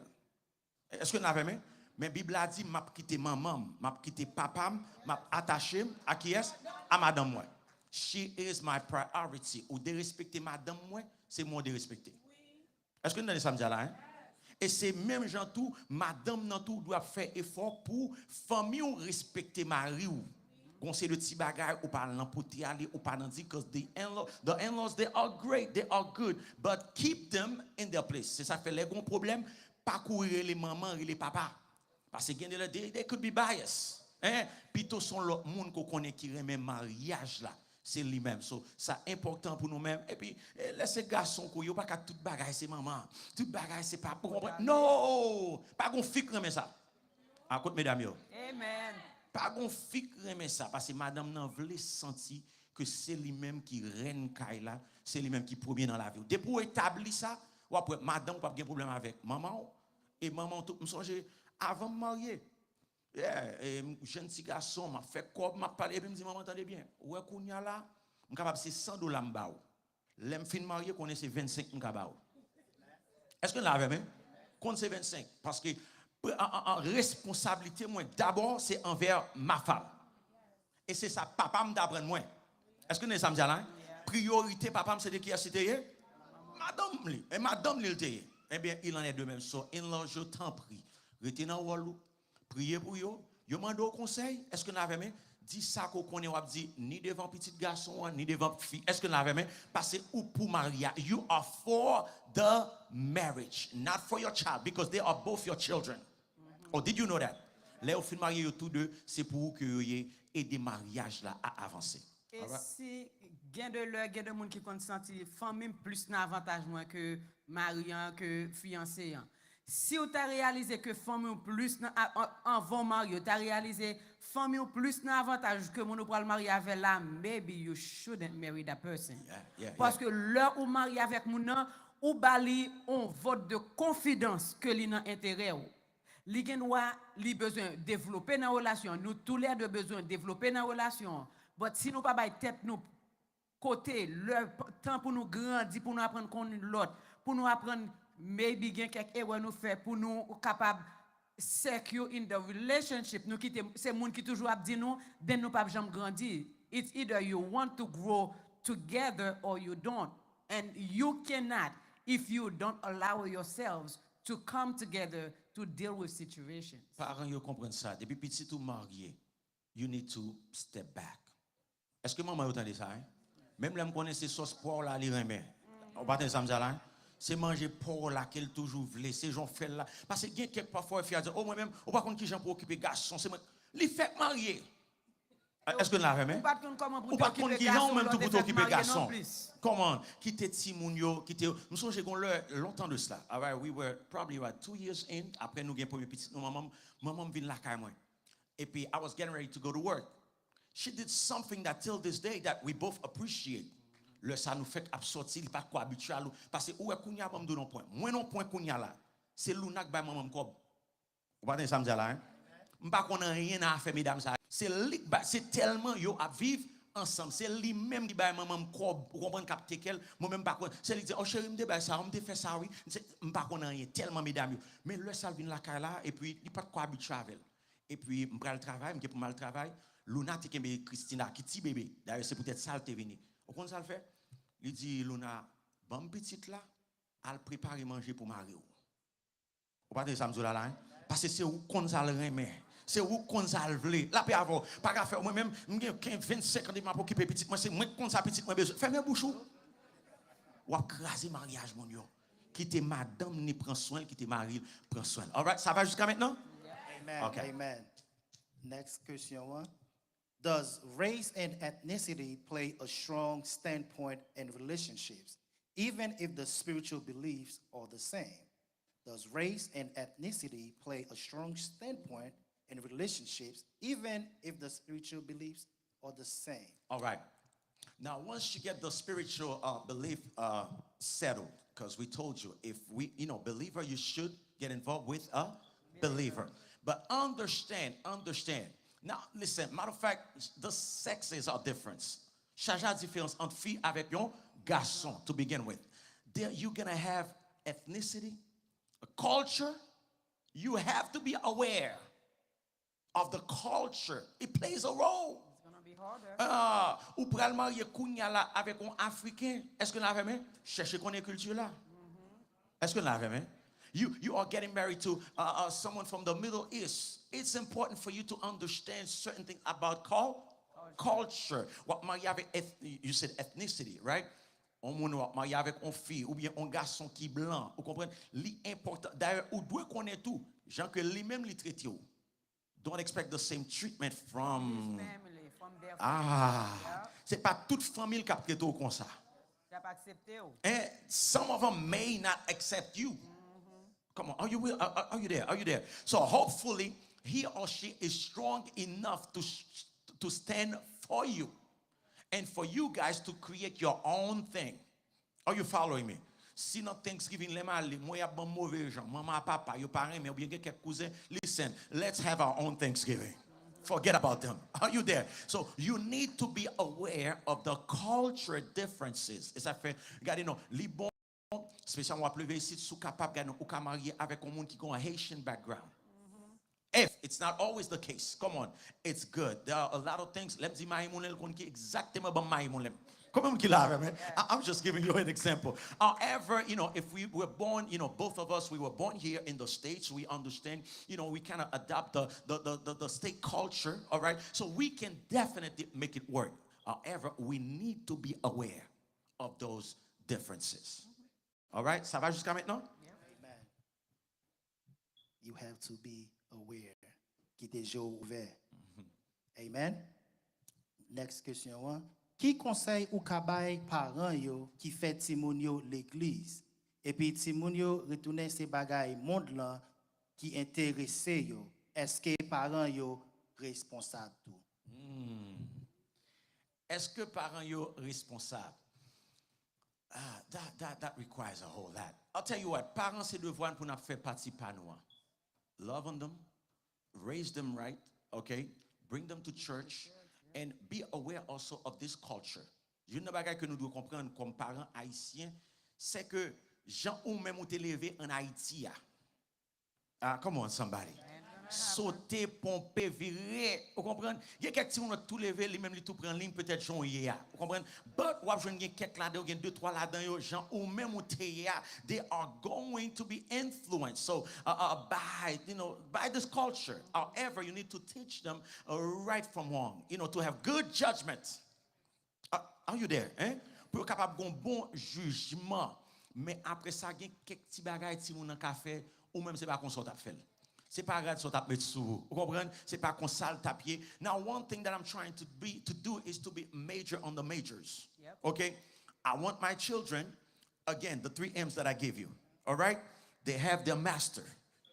E: Est-ce que vous avez aimé? Mais la Bible a dit, m'a quitté maman, m'a quitté papa, m'a attaché à qui est? À madame moi. She is my priority. Ou de respecter madame moi, c'est moi de respecter. Est-ce que vous avez ça là? Hein? Et c'est même gens tout, madame nan tout doit faire effort pour famille ou respecter mari ou. Conseil de petit bagage ou pas l'emporter aller ou pas dire because the in-laws they are great, they are good, but keep them in their place. C'est ça fait les gros problèmes, pas courir les mamans et les papas. Parce que they could be biased. Hein? Plutôt sont l'autre monde qu'on connaît qui remet mariage là. C'est lui-même. So, ça important pour nous-mêmes. Et puis, laissez garçon qu'on y a pas qu'à tout bagage c'est maman. Tout bagage c'est pas pour comprendre. Non! Pas qu'on fique remet ça. À côté mesdames yo.
F: Amen.
E: Pas qu'on fique remet ça. Parce que madame n'en voulait sentir que c'est lui-même qui règne Kaila. C'est lui-même qui premier dans la vie. Dès pour établir ça, ou après, madame pas de problème avec maman. Et maman, tout, me songe, avant de me marier. Jeune petit garçon m'a fait quoi m'a parlé et puis me dit maman attendez bien ouais qu'on y a là on capable c'est $100 m'ba l'aime fin marié qu'on est c'est 25 m'kaba est-ce que là même qu'on c'est 25 parce que en responsabilité moi d'abord c'est envers ma femme et c'est ça papa m'apprendre moi est-ce que nous sommes là priorité papa c'est de qui a cité madame li et madame li le eh bien il en est de même so in-law je t'en prie restez dans rôle. Priez pour yo. Yo mande au conseil. Est-ce que nous avons même dit ça qu'on connaît ou dit ni devant petit garçon ni devant fille. Est-ce que nous avons même passé ou pour mariage. You are for the marriage, not for your child because they are both your children. Oh, did you know that? Les au fin marié yo tous deux, c'est pour que vous ayez aider mariage là à avancer.
F: Et si gain de l'heure, gain de monde qui consenti famille plus d'avantage moins que mariant que fiancé. Si vous avez réalisé que famille plus avant mariage, tu as réalisé famille plus d'avantage que mon pour le marier avec là, maybe you shouldn't marry that person. Parce que l'heure où marié avec mon ou bali on vote de confidence que li nan intérêt ou. Li gen li besoin développer dans relation, nous tous les deux besoin développer dans relation. Mais si nous pas bay tête nous côté le temps pour nous grandir, pour nous apprendre qu'on l'autre, pour nous apprendre maybe gen quelques erreurs nous fait pour nous capable secure in the relationship nous quitter c'est monde qui toujours a dit nous den nous pas jamais grandir. It's either you want to grow together or you don't, and you cannot if you don't allow yourselves to come together to deal with situations.
E: Parents yo comprennent ça depuis petit tout marié you need to step back. Est-ce que maman entend ça hein? Même là me connaît ces sauces porc là li remet on pas ça là c'est manger porc là qu'elle toujours voulait c'est j'en fait là parce que il y a quelques parfois il dire oh moi même on pas contre qui j'en pour occuper garçon c'est li fait marier. Est-ce que nous l'avons même? Ou pas contre qui j'en même tout pour t'occuper garçon. Comment quitter Timoun yo quitter nous songe qu'on longtemps de cela. We were probably about 2 years in après nous gain premier petit maman vient là caille moi. Et puis I was getting ready to go to work. She did something that till this day that we both appreciate. Le ça nous fait absortir il pas quoi habituel parce que où est kounya pas me donner point. Moi non point kounya là. C'est Lunak ba maman kob. Ou pas ça me dire là hein. M'pas qu'on a rien à faire mesdames ça. C'est tellement yo à vivre ensemble. C'est lui même qui ba maman kob comprendre capter quel moi même pas c'est lui dit oh chérie me débat ça on me fait ça oui. M'pas qu'on a rien tellement mesdames yo. Mais le ça vient la caille là et puis il pas quoi habituel avec. Et puis m'pral le travail, m'ke pour mal travail. Luna te kembe Christina qui ti bébé. D'ailleurs c'est peut-être ça te venu. Au compte ça le fait. Il dit Luna, bon petite là, elle prépare manger pour Mario. Ou pas de ça me là hein? Parce que c'est où qu'on ça le remet. C'est où qu'on ça le veut. Là puis avant, pas qu'à faire moi même, j'ai 25 ans de m'a occuper petite moi c'est moi qu'on ça petite moi besoin. Fermez bouche. ou a crasé mariage mon yo. Quitter madame ni prend soin, quitter mari prend soin. All right, ça va jusqu'à maintenant?
G: Amen.
E: Okay.
G: Amen. Next question one. Does race and ethnicity play a strong standpoint in relationships, even if the spiritual beliefs are the same? Does race and ethnicity play a strong standpoint in relationships, even if the spiritual beliefs are the same?
E: All right. Now, once you get the spiritual belief settled, because we told you, if we, believer, you should get involved with a believer. But understand. Now, listen, matter of fact, the sexes are different. Chaque différence entre fille avec un garçon, to begin with. There you're going to have ethnicity, a culture. You have to be aware of the culture. It plays a role.
F: It's going to be harder.
E: Ou pral marier kounya la avec un Africain. Est-ce que l'avez même? Cherchez qu'on est culture là. Est-ce que l'avez même? You are getting married to someone from the Middle East. It's important for you to understand certain things about culture. What marié avec you said ethnicity, right? On moun marié avec une fille ou bien un garçon qui blanc. Vous comprenez? L'important. D'ailleurs, ou doit connaître tout. Gens que lui-même li traite yo. Don't expect the same treatment from
F: Family, from their family.
E: c'est pas toute famille qui a traité comme ça.
F: T'as pas accepté ou?
E: And some of them may not accept you. Come on, are you there? Are you there? So hopefully he or she is strong enough to stand for you and for you guys to create your own thing. Are you following me? Si dans Thanksgiving, moi y a bon mauvais gens, maman, papa, yo parents, mais ou bien quelques cousins, listen, let's have our own Thanksgiving. Forget about them. Are you there? So you need to be aware of the cultural differences. Et ça fait, regardez, les bons, spécialement à pleuver ici, sous capable de nous marier avec un monde qui a un Haitian background. If it's not always the case, come on, it's good. There are a lot of things. Let me see exactement I'm just giving you an example. However, if we were born, both of us, we were born here in the States, we understand, we kind of adopt the state culture, all right? So we can definitely make it work. However, we need to be aware of those differences. All right? Ça va jusqu'à maintenant?
G: Amen. You have to be aware. Qui tes yeux ouverts. Amen. Next question one. Qui conseille ou kabay parents yo qui fait timoun yo l'église et puis timoun yo retourner ces bagailles monde là qui intéressé yo. Est-ce que parents yo responsable tout?
E: Est-ce que parents yo responsable? That requires a whole lot. I'll tell you what, parents c'est devoir pour nous faire partie par nous. Love on them, raise them right, okay? Bring them to church and be aware also of this culture. Une bagage que nous devons comprendre comme parents haïtiens, c'est que gens ou même ou t'élevé en Haïti. Come on somebody. Sauter, pomper, virer. Vous comprenez? Il y a quelques gens qui tout levé, lui même tout prend ligne peut-être Jean hier. Vous comprenez? But ou avez une quelques là-dedans, il y a 2-3 là-dedans, gens ou même ou they are going to be influenced. So by this culture. However, you need to teach them right from wrong. To have good judgment. Are you there? Pour capable un bon jugement. Mais après ça, il y a quelques petits bagages qui moun ka fait ou même c'est pas qu'on sorte à faire. C'est pas grave sur taper sous vous. Vous comprenez? C'est pas qu'on sale tapier. Now, one thing that I'm trying to do is to be major on the majors.
F: Yep.
E: Okay? I want my children, again, the 3 M's that I give you. All right? They have their master.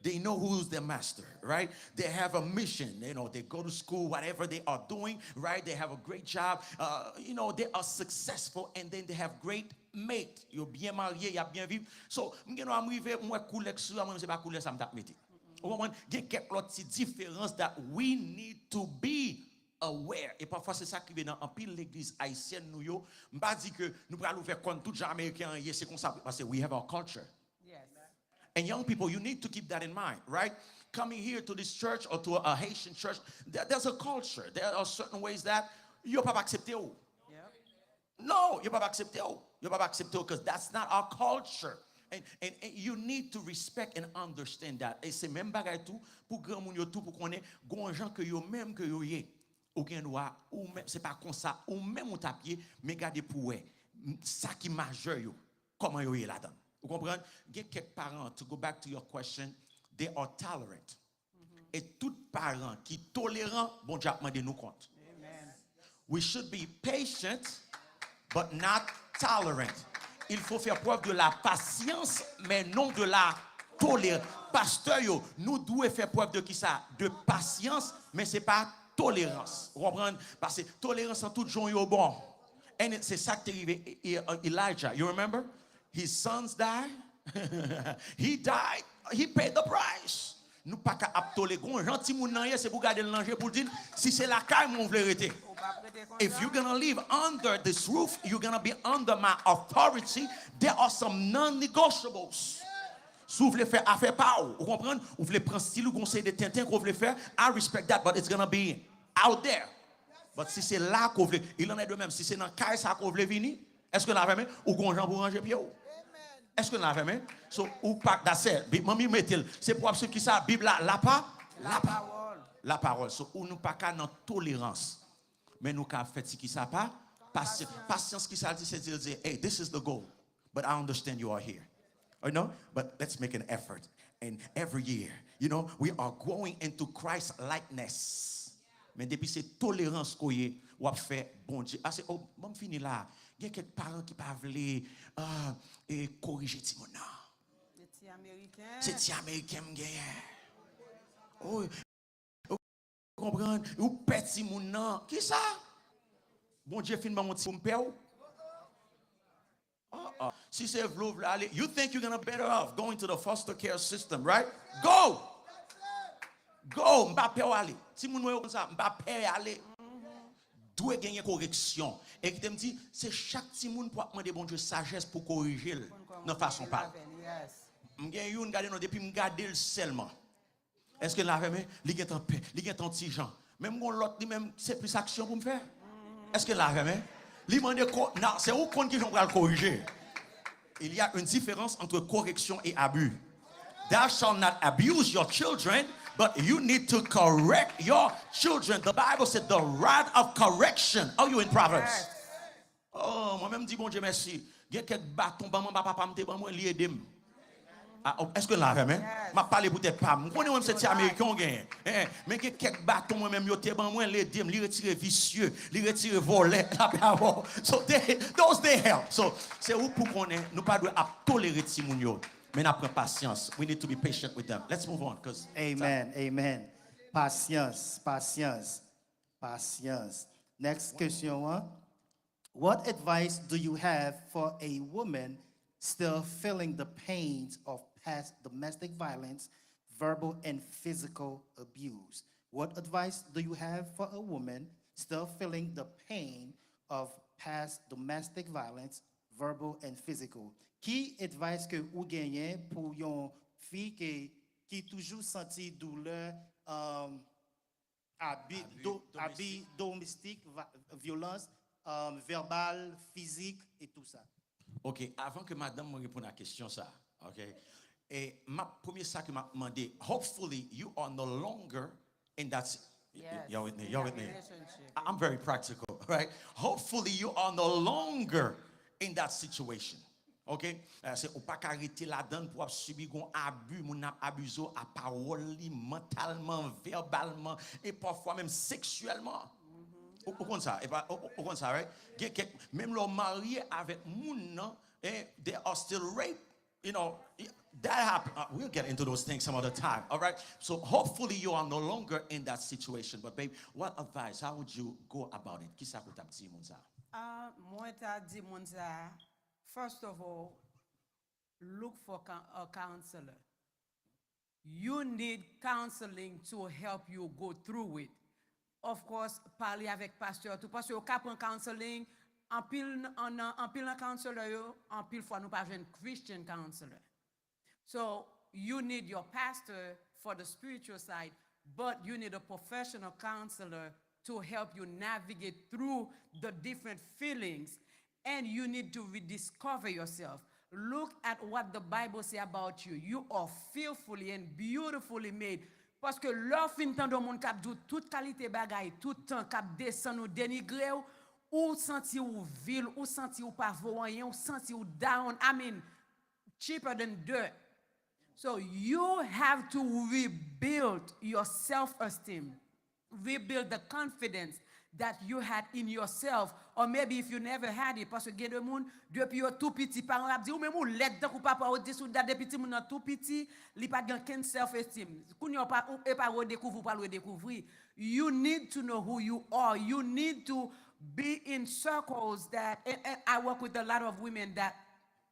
E: They know who's their master, right? They have a mission. They go to school, whatever they are doing, right? They have a great job. They are successful, and then they have great mate. You're bien marié, you bien vivre. So, I'm arrivé, moi, couler sur, moi, c'est pas couler, ça me tape métier. Il y a quelques petites différences that we need to be aware. Et parfois, c'est ça qui vient dans un pile l'église haïtienne, nous, yo. M'pas dit que nous allons faire comme tout gens américains, c'est comme ça, parce que we have our culture.
F: Yes.
E: And young people, you need to keep that in mind, right? Coming here to this church or to a Haitian church, there's a culture. There are certain ways that you're pas accepté.
F: Yep.
E: No, you're pas accepté. You're pas accepté because that's not our culture. And you need to respect and understand that. Et c'est même bagay tout pour grand moun yo tout pour connaître gon gens que yo même que yo yé. Ou gen droit ou même c'est pas comme ça ou même ou tapier mais garder pour ça qui majeur yo. comment yo est là-dedans. Vous comprenez? Il y a quelques parents, to go back to your question, they are tolerant. Et tout parent qui est tolérant, bon Dieu a demandé nous compte. We should be patient, but not tolerant. Il faut faire preuve de la patience, mais non de la tolérance. Pasteur, yo, nous devons faire preuve de qui ça? De patience, mais ce n'est pas tolérance. Vous comprenez? Parce que tolérance en tout genre est bon. Et c'est ça qui est arrivé Elijah. You remember? His sons died. He died. He paid the price. Nous pas qu'à tolérer. Un gentil moun nan c'est pour garder le danger pour dire si c'est la caille mon vle rete. If you're going to live under this roof, you're going to be under my authority. There are some non-negotiables. Si vous voulez faire affaire par vous comprenez? Vous voulez prendre style ou conseil de Tintin que vous voulez faire, I respect that, but it's going to be out there. But si c'est là que vous voulez, il en est de même. Si c'est dans le cas ça que vous voulez venir, est-ce que vous l'avez ou gonjan pour ranger pied? Est-ce que vous l'avez so ou pas d'assez, mami mettez, c'est pour ce qui ça Bible la parole. La parole. So ou nous pas qu'à dans tolérance. Mais nous qu'à faire ce qui ça pas patience qui ça dit c'est dire hey, this is the goal. But I understand you are here. You know, but let's make an effort. And every year, you know, we are growing into Christ likeness. Mais depuis cette tolérance qu'on y ou a fait bon Dieu. Ah c'est oh, bon fini là. Il y a quelques parents qui pas veulent et corriger Timona.
F: C'est américain.
E: C'est ti américain gagne. Oh, vous comprenez? Ou petit moun qui ça? Bon Dieu fin mon petit père. Si c'est v'lou aller, you think you're gonna better off going to the foster care system, right? Go. Go, m'pa peur aller. Si moun yo comme ça, m'pa peur aller. Doit gagner correction. Et qui te me dit, c'est chaque petit monde pour demander bon Dieu sagesse pour corriger de façon pas. M'gagne une garder non depuis m'garder seulement. Est-ce que la même li gen en paix, li gen ton petit Jean. Même gon l'autre li même c'est plus action pour me faire. Est-ce que la même li mande non, c'est où qu'on qui j'en va le corriger. Il y a une différence entre correction et abus. Thou shalt not abuse your children, but you need to correct your children. The Bible said the rod of correction. Are you in Proverbs? Yes. Oh, moi-même dis bon Dieu merci. Il y a quelques bâtons, papa m'te ban moi li aidem. Est-ce que là vraiment? M'a parlé peut-être pas. Moi connais même c'est américain gagne. Mais quelques bâtons moi-même yo te ban moi l'aidem, li retirer vicieux, li retirer volet. So those they help. So c'est où pour connaître nous pas doit tolérer ti moun yo. Mais après patience, we need to be patient with them. Let's move on, because
G: Amen, amen. Patience. Next question one. What advice do you have for a woman still feeling the pains of past domestic violence, verbal and physical abuse? What advice do you have for a woman still feeling the pain of past domestic violence, verbal and physical? Qui advice que vous gagnez pour une fille qui toujours senti douleur, abus domestique, violence verbale, physique et tout ça?
E: OK, avant que madame me réponde à la question ça, OK. Et ma premier ça que m'a demandé, hopefully you are no longer in that You're with me. I'm very practical, right? Hopefully you are no longer in that situation. OK? C'est ou pas arrêter là-dedans pour subir un abus, mon abusé à parole, mentalement, verbalement et parfois même sexuellement. Au comme ça, et pas au comme ça, right? Même le marié avec moun, they are still rape, you know. That happened. We'll get into those things some other time. All right. So hopefully you are no longer in that situation. But babe, what advice? How would you go about it? Qui ça peut t'appeler mon ça?
F: Moi t'as dit mon ça. First of all, look for a counselor. You need counseling to help you go through it. Of course, parler avec pasteur tout parce que au cas pour counseling, en pile counselor, en pile fois nous pas un Christian counselor. So you need your pastor for the spiritual side, but you need a professional counselor to help you navigate through the different feelings, and you need to rediscover yourself. Look at what the Bible says about you. You are fearfully and beautifully made. Parce que leur fin temps de monde cap toute qualité bagaille, tout temps cap descend ou dénigrer ou ou senti ou vil, ou senti ou pas voyant, ou senti ou down, I mean, cheaper than dirt. So you have to rebuild your self-esteem, rebuild the confidence that you had in yourself, or maybe if you never had it, parce que gen de moun, depuis yo tout petit, parents ap di ou même ou let dan ou papa ou dis ou da depuis petit moun nan tout petit, li pa gen ken self-esteem. Koun yo pa ou e pa redécouvre ou pa redécouvrir. You need to know who you are. You need to be in circles that, and I work with a lot of women that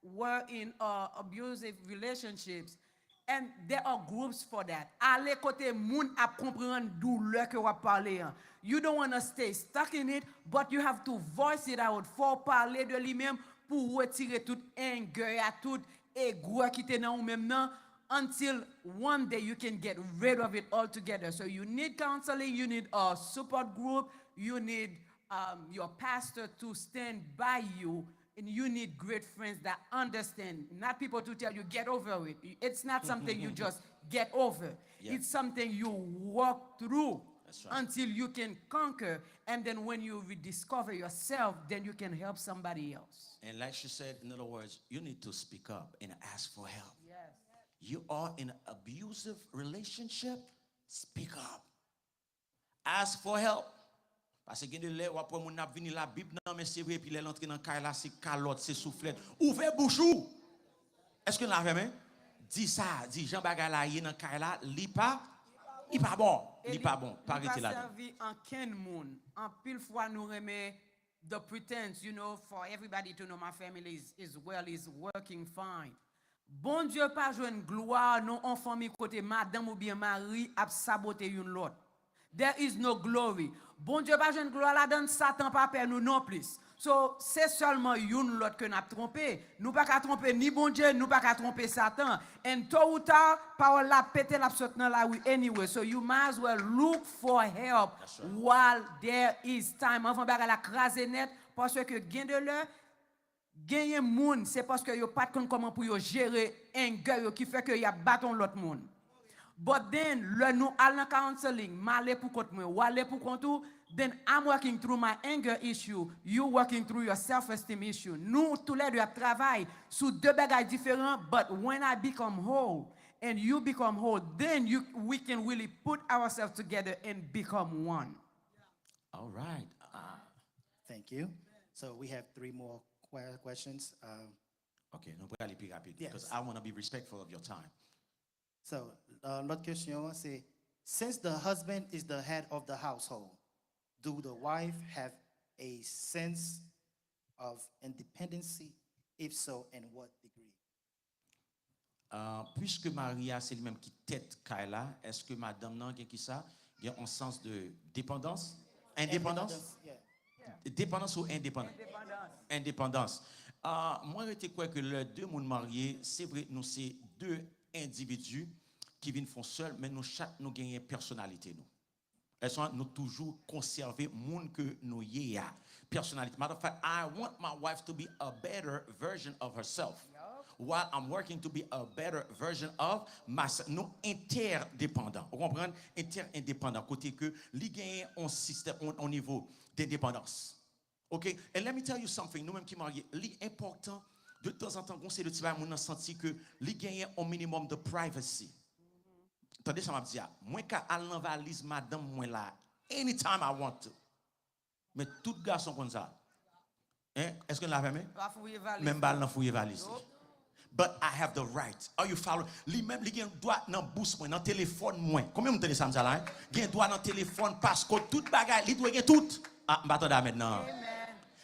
F: were in abusive relationships. And there are groups for that. Allez côté moun ap comprendre douleur que wap parler. You don't want to stay stuck in it, but you have to voice it out. Faut parler de lui-même pour retirer toute anger, tout ego qui te nan ou même nan, until one day you can get rid of it altogether. So you need counseling, you need a support group, you need your pastor to stand by you. And you need great friends that understand, not people to tell you, get over it. It's not something you just get over.
E: Yeah.
F: It's something you walk through
E: That's right.
F: until you can conquer. And then when you rediscover yourself, then you can help somebody else.
E: And like she said, in other words, you need to speak up and ask for help.
F: Yes.
E: You are in an abusive relationship, speak up. Ask for help. Parce que gen de lè wap moun ap vini la Bible nan men c'est vrai puis lè l'entrée dans kay la c'est calotte, c'est soufflette. Ouvrez bouchou. Est-ce que la même? Dis ça, dis Jean bagay la yé dans kay la, li pas bon, li pas bon, pas rete là.
F: servi en ken moun. En pile fois nous remet the pretense, you know, for everybody to know my family is well, is working fine. Bon Dieu pas joine gloire non en famille côté madame ou bien mari ap saboter une l'autre. There is no glory. Bon Dieu pas joine gloire la donne Satan pas père nous non plus. So c'est seulement une l'autre que n'a trompé. Nous pas qu'à tromper ni bon Dieu, nous pas qu'à tromper Satan. And tôt ou tard, parole la pété la saute dans la rue anyway. So you might as well look for help while there is time. Avant baga la craser net parce que gain de l'heure gagner moun, c'est parce que yo pas de comment pour yo gérer anger qui fait que y a bâton l'autre monde. But then le nous allons counseling, malé pour contre moi, walé pour contre, then I'm working through my anger issue, you working through your self-esteem issue. Nous tous les deux travaillons sur deux bagages différents, but when I become whole and you become whole, then we can really put ourselves together and become one.
E: All right.
G: Thank you. So we have 3 more questions.
E: Okay, nous allons aller plus rapide
G: Yes.
E: because I want to be respectful of your time.
G: So, l'autre question, c'est, since the husband is the head of the household, do the wife have a sense of independency? If so, in what degree?
E: Puisque Maria, c'est lui-même qui tête Kaila, est-ce que madame nan gen qui ça? Il y a un sens de dépendance? Indépendance?
G: Yeah.
E: Dépendance ou indépendance? Indépendance. Moi, je crois que les deux mondes mariés, c'est vrai, nous, c'est deux individus qui viennent font seuls, mais nous, chaque, nous gagnons personnalité, nous. Elles sont, nous toujours conserver monde que nous y a. Personnalité. Matter of fact, I want my wife to be a better version of herself. While I'm working to be a better version of myself. Nous interdépendants. Vous comprenez? Interdépendants. Côté que, li gagne un système, au niveau d'indépendance. OK? And let me tell you something. Nous-mêmes qui mariés, l'important, de temps en temps, on sait le travail, on a senti que li gagne un minimum de privacy. Attendez, ça m'a dit, moi, quand aller dans valise, madame, moi là, anytime I want to. Mais tout garçon comme ça. Hein? Est-ce que vous l'avez même? Même balle dans fouiller valise. But I have the right. Are you following? Lui-même, il a un droit dans bouche moi, dans téléphone moi. Combien vous tenez ça là? Il a un droit dans téléphone parce que tout bagage, il doit gagner tout. Ah, m'attendez maintenant.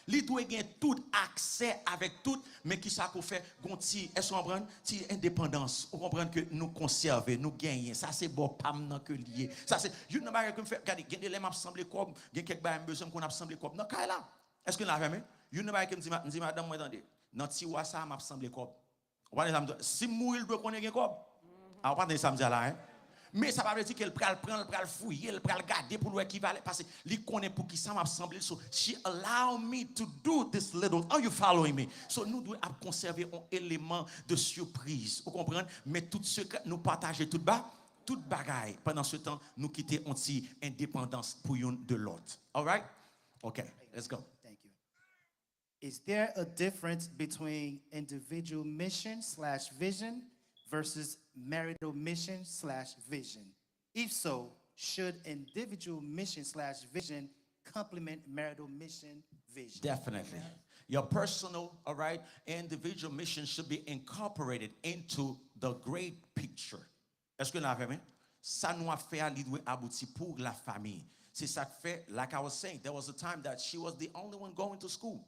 E: Il doit gagner tout accès avec tout, mais qui ça qu'on fait? Gonti, est-ce qu'on comprend? Si indépendance, on comprend que nous conserver, nous gagner. Ça c'est bon pam nan que lié. Ça c'est une bagage que me fait. Regardez, il y a des m'a semblé comme, il y a quelques bagage besoin qu'on a semblé comme. Non, là. Est-ce que vous l'avez même? Une bagage que me dit madame moi attendez. Dans tiwa ça m'a semblé comme. Si mourir doit connaître un corps. Alors pas de ça me dit là hein. Mais ça va veut dire qu'elle pral prendre, pral fouiller, elle pral garder pour l'équivalent parce que li connaît pour qui ça m'a semblé so she allow me to do this little. Are you following me? So nous devons conserver un élément de surprise. Vous comprenez? Mais tout ce que nous partager tout bas, toute bagaille. Pendant ce temps, nous quitter anti indépendance pour une de l'autre. All right? Okay, let's go.
G: Thank you. Is there a difference between individual mission slash vision versus marital mission slash vision? If so, should individual mission slash vision complement marital mission vision?
E: Definitely. Your personal, all right, individual mission should be incorporated into the great picture. Est-ce que vous l'avez? Ça nous a fait aller aboutir pour la famille. C'est ça que fait, like I was saying, there was a time that she was the only one going to school.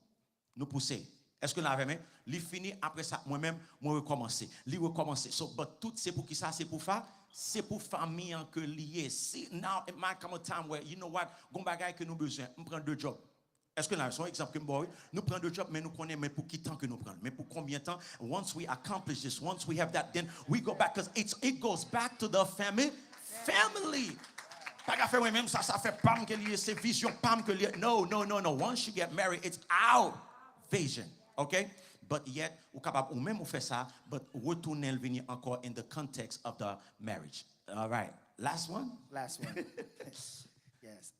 E: Nous pousser. Est-ce que vous l'avez? Li fini après ça, moi-même, moi recommencer. Li recommencer. So, but tout c'est pour qui ça? C'est pour faire? C'est pour famille en que lié. See, now it might come a time where, you know what, gon bagay que nous besoin, on prend 2 jobs. Est-ce que là, c'est un exemple que nous prenons 2 jobs, mais nous connaissons, mais pour qui temps que nous prenons? Mais pour combien de temps? Once we accomplish this, once we have that, then we go back, because it goes back to the family. Pas qu'à faire même ça fait pam que lié, c'est vision pam que lié. No. Once you get married, it's our vision, okay? But yet, ou capable, ou même ou fait ça, but retourner le venir encore in the context of the marriage. All right, last one.
G: Last one. Yes.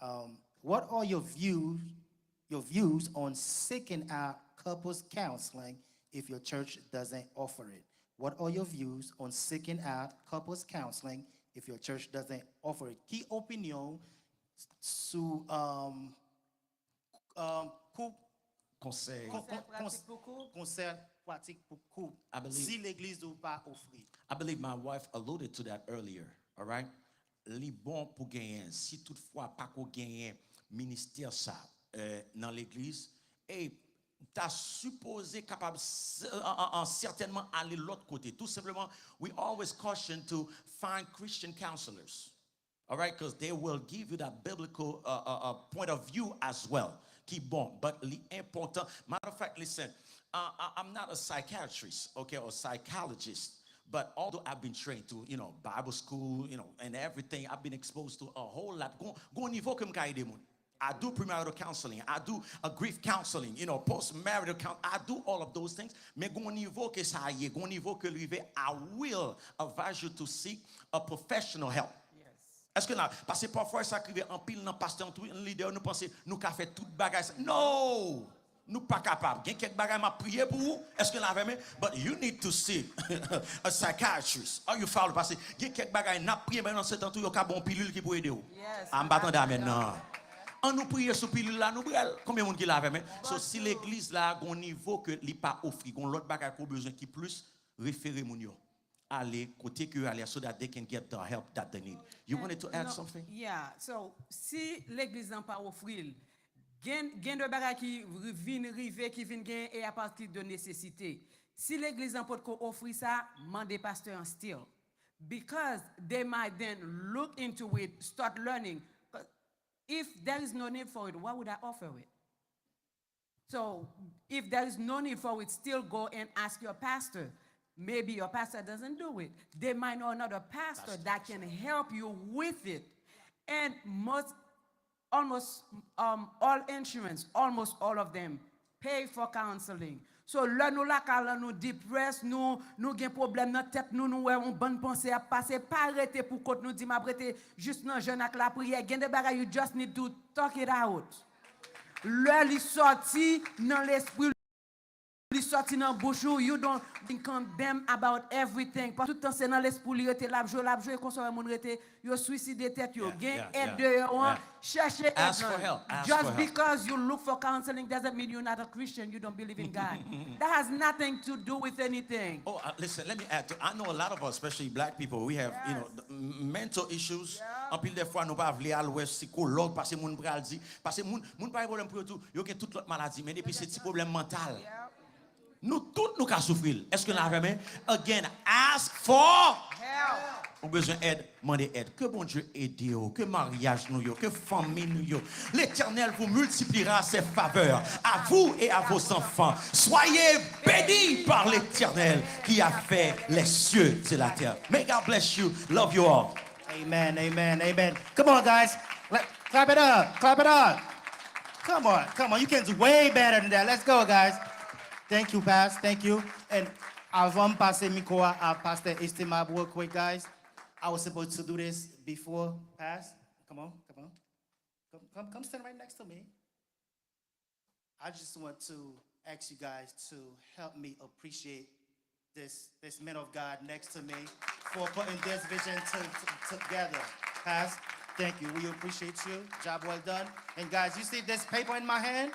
G: What are your views on seeking out couples counseling if your church doesn't offer it? What are your views on seeking out couples counseling if your church doesn't offer it? Qui opinion sur
E: Conseil.
G: conseil pratique pour couple si l'église ne pas offrir?
E: I believe my wife alluded to that earlier, all right? Li bon pour gagner, si toutefois pas qu'on gagne ministère ça dans l'église, et t'as supposé capable certainement aller l'autre côté. Tout simplement, we always caution to find Christian counselors, all right? Because they will give you that biblical point of view as well. Qui bon, but important. Matter of fact, listen, I'm not a psychiatrist, okay, or psychologist, but although I've been trained to, Bible school, and everything, I've been exposed to a whole lot. Go niveau que m'ka aider moun. I do premarital counseling. I do a grief counseling, post-marital counseling. I do all of those things. Mais gon niveau que ça y est, gon niveau que lui I will advise you to seek a professional help. Est-ce que là, parce que parfois ça arrive en pile dans pasteur, en leader, nous pensons nous qu'a fait toute bagaille. Non, nous pas capable. Il y a quelques bagailles m'a prié pour vous. Est-ce que là même? But you need to see a psychiatrist. Are you follow? Parce que il y a quelques bagailles n'a prié mais dans ce temps tout il y a bon pilule qui peut aider vous. En battant maintenant. On nous prie sur pilule là, nous combien de monde qui l'a même? So si l'église là gon niveau que li pas offri, gon l'autre bagaille qu'on besoin qui plus référer moun yo. Aller côté que aller so that they can get the help that they need. You wanted to add something?
F: Yeah, so si l'église n'a pas offrir, gen de bagay qui vinn rive qui vinn gen et à partir de nécessité. Si l'église n'a pas offrir ça, mandez pasteur en still. Because they might then look into it, start learning. If there is no need for it, why would I offer it? So if there is no need for it, still go and ask your pastor. Maybe your pastor doesn't do it. They might know another pastor that can help you with it. And almost all insurance, almost all of them, pay for counseling. So là nous la kala nous depress, nous gen problème dans tête nous on bonne pensée à passer pas arrêter pour côté nous dit m'a prêter juste dans jeune ak la prière, gen de bagay you just need to talk it out. Là li sorti dans l'esprit sorti dans bouche you don't condemn about everything parce que tout temps c'est dans l'esprit li rete la jouer consommer moun rete yo suicide tête yo gain aide de chercher
E: ask for help.
F: Just because you look for counseling doesn't mean you're not a Christian, you don't believe in God. That has nothing to do with anything.
E: Oh, listen, let me add to, I know a lot of us, especially black people, we have, mental issues. En pile des fois nous pas vle aller psychologue parce que moun pral di parce que moun pas problème pour tout, yo gen toute l'autre maladie mais depuis c'est petit problème mental. Nous tous nous ka souffrir. Est-ce que nous avons même? Again, ask for help. On besoin d'aide, demandez aide. Que bon Dieu aide yo, que mariage nous yo, que famille nous yo. L'Éternel vous multipliera ses faveurs à vous et à vos enfants. Soyez bénis par l'Éternel qui a fait les cieux et la terre. May God bless you. Love you all.
G: Amen, amen, amen. Come on, guys. Clap it up, clap it up. Come on. You can do way better than that. Let's go, guys. Thank you, Pastor. Thank you. And avant de passer micro à Pastor estimable real quick, guys. I was supposed to do this before, Pastor. Come on. Come stand right next to me. I just want to ask you guys to help me appreciate this man of God next to me for putting this vision together. Pastor, thank you. We appreciate you. Job well done. And guys, you see this paper in my hand?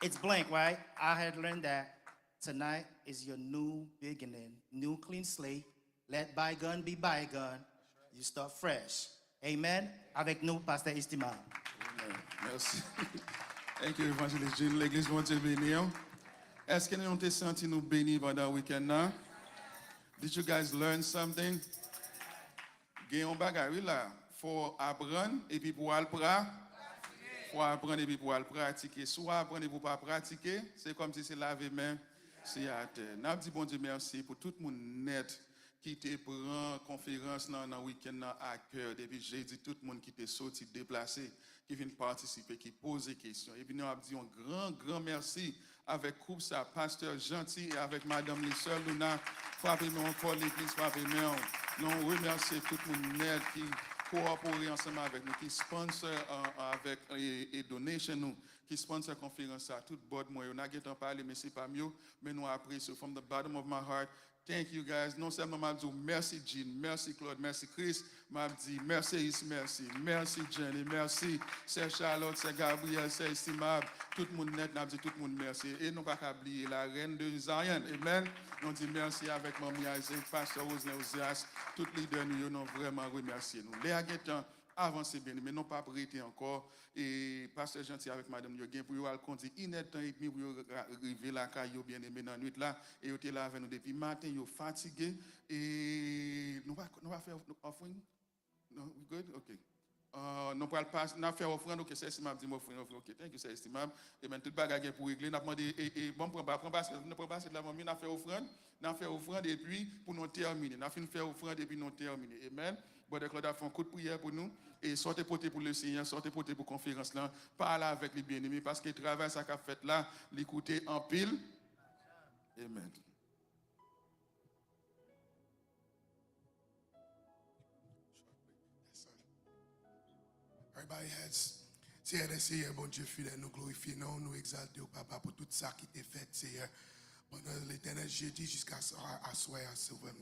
G: It's blank, right? I had learned that tonight is your new beginning, new clean slate. Let bygone be bygone. You start fresh. Amen. Avec nous, Pasteur Estimable.
C: Merci. Thank you, Evangelist Gilles. L'Église va te bénir. Est-ce que nous avons senti nous bénis pendant le week-end là? Did you guys learn something? Gagne un bagage là. Faut apprendre et puis pour apprendre. Faut apprendre et puis pour pratiquer. Soit apprendre et pour pas pratiquer, c'est comme si c'est laver main, c'est à terre. N'a dit bon Dieu merci pour tout le monde net qui te prend conférence dans le week-end à cœur. Depuis jeudi, tout le monde qui t'est sorti déplacé, qui vient participer, qui pose des questions. Et puis nous avons dit un grand merci avec groupe ça, pasteur gentil et avec madame les sœurs Luna. Frappez-nous encore l'église, frappez-nous. Nous remercions tout le monde net qui coopère ensemble avec nous, qui sponsor avec et donation nous, qui sponsor conférence à tout bord moi. On a guetté parler mais c'est pas mieux, mais nous apprécions from the bottom of my heart. Thank you guys. Non seulement m'a dit merci Jean, merci Claude, merci Chris, m'a dit merci Is, merci Jenny, merci c'est Charlotte, c'est Gabriel, c'est estimable, tout le monde net, n'a dit tout le monde merci. Et nous pas oublier la reine de Zion. Amen. Nous dit merci avec Mamie Isaac, pasteur Osner Ozias, tout les leaders nous nous vraiment remercier nous. Les agents avancez bien, mais non pas prêter encore. Et pasteur gentil avec madame Yoguin pour aller conduire une heure et demie pour arriver là, car yo bien aimé dans la nuit là. Et yo était là avec nous depuis matin, yo fatigué. Et nous va faire offering? No, we good? Okay. Nous va passer, nous faire offrande, ok, c'est estimable, dis-moi offrande, ok, thank you, c'est estimable. Et maintenant, tout bagage pour régler, nous avons demandé, et bon, prends pas de la mamie, nous fait offrande, et puis, pour nous terminer. Nous avons fait offrande, et puis nous terminer. Amen. Bon, Claude a fait un coup de prière pour nous, et sortez porter pour le Seigneur, sortez porter pour la conférence là, parlez avec les bien-aimés, parce que le travail, ça qu'a fait là, l'écouter en pile. Amen.
H: Everybody has, Seigneur, Seigneur, bon Dieu fidèle, nous glorifions, nous exaltons, Papa, pour tout ça qui t'est fait, Seigneur, pendant l'éternel jeudi jusqu'à soir, à ce moment.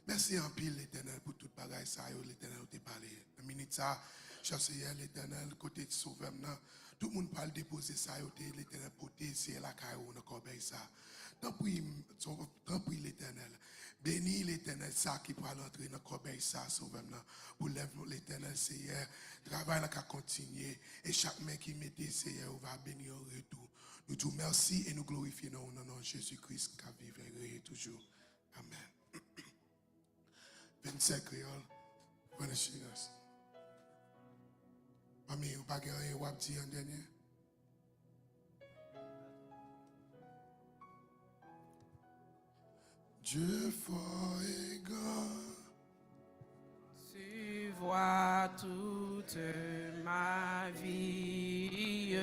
H: Merci en pile, l'éternel, pour toute bagaille, ça, l'éternel, t'es parlé. La minute ça, cher Seigneur, l'éternel, côté de sauveur, tout le monde parle déposer ça, l'éternel, porter, c'est la caille, on a corbeille ça. Tant pis, l'éternel. Bénis l'éternel, ça qui pourra entrer dans le corbeille, ça, sauveur, pour lève l'éternel, Seigneur. Travail là, continuer. Et chaque main qui met des Seigneur, on va bénir au retour. Nous disons merci et nous glorifions au nom de Jésus-Christ qui vivra toujours. Amen. 25 créoles, venez us. Mamie, vous pas gagner un wap en dernier? Dieu fort et grand.
A: Tu vois toute ma vie,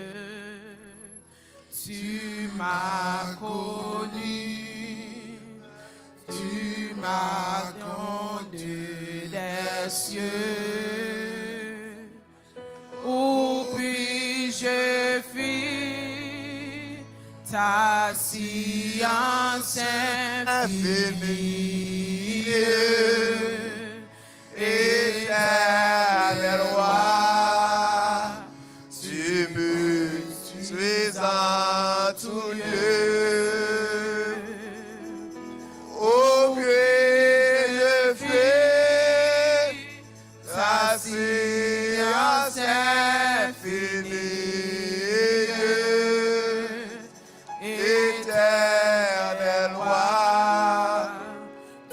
A: tu m'as connu, tu m'as donné des cieux, où puis-je fuir ta science infinie.
I: Éternel roi, tu me suis en tout lieu. Au pied je fais ta science infinie. Éternel roi,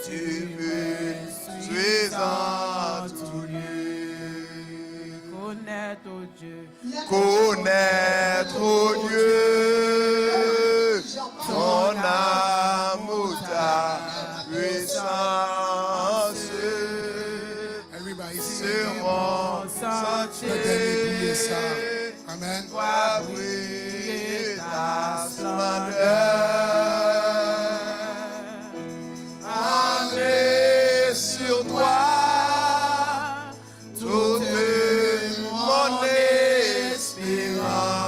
I: tu me suis en tout lieu.
A: Connaître, oh Dieu,
I: Connaître, oh Dieu, ton amour, ta puissance
H: Everybody
I: sur mon sentier.
H: Amen.
I: Vois briller ta splendeur. André sur toi, toute mon espérance.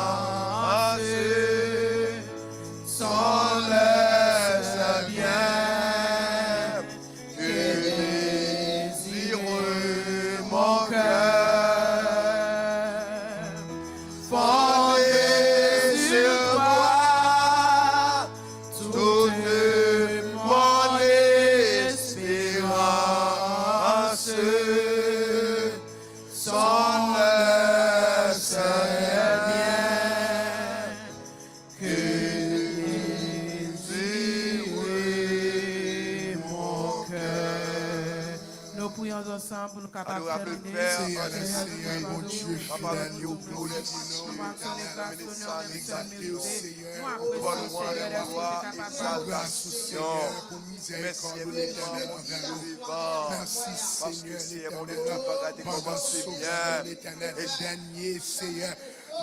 A: ensemble pour nous capables
I: nous rappeler
A: terminer.
I: Père,
H: Seigneur, Seigneur, mon Dieu,
I: Papa,
H: fidèle,
I: nous
H: nous
I: nous
H: glorifions,
A: Nous accordons grâce, honneur,
H: exalté au Seigneur,
A: nous apprécions,
I: Bonne louange,
A: Seigneur, est-ce que tu es
I: gloire,
A: capable de
H: pour grâce au Seigneur, pour
I: Merci
H: miséricorde de
I: infiniment,
H: l'éternel
I: mon
H: envers
I: Dieu
H: nous.
I: vivant.
H: Merci
I: Parce que
H: Seigneur
I: c'est mon Dieu,
H: l'éternel,
I: pas
H: pendant
I: commencer
H: sauveur
I: bien.
H: l'éternel,
I: Et
H: dernier Seigneur,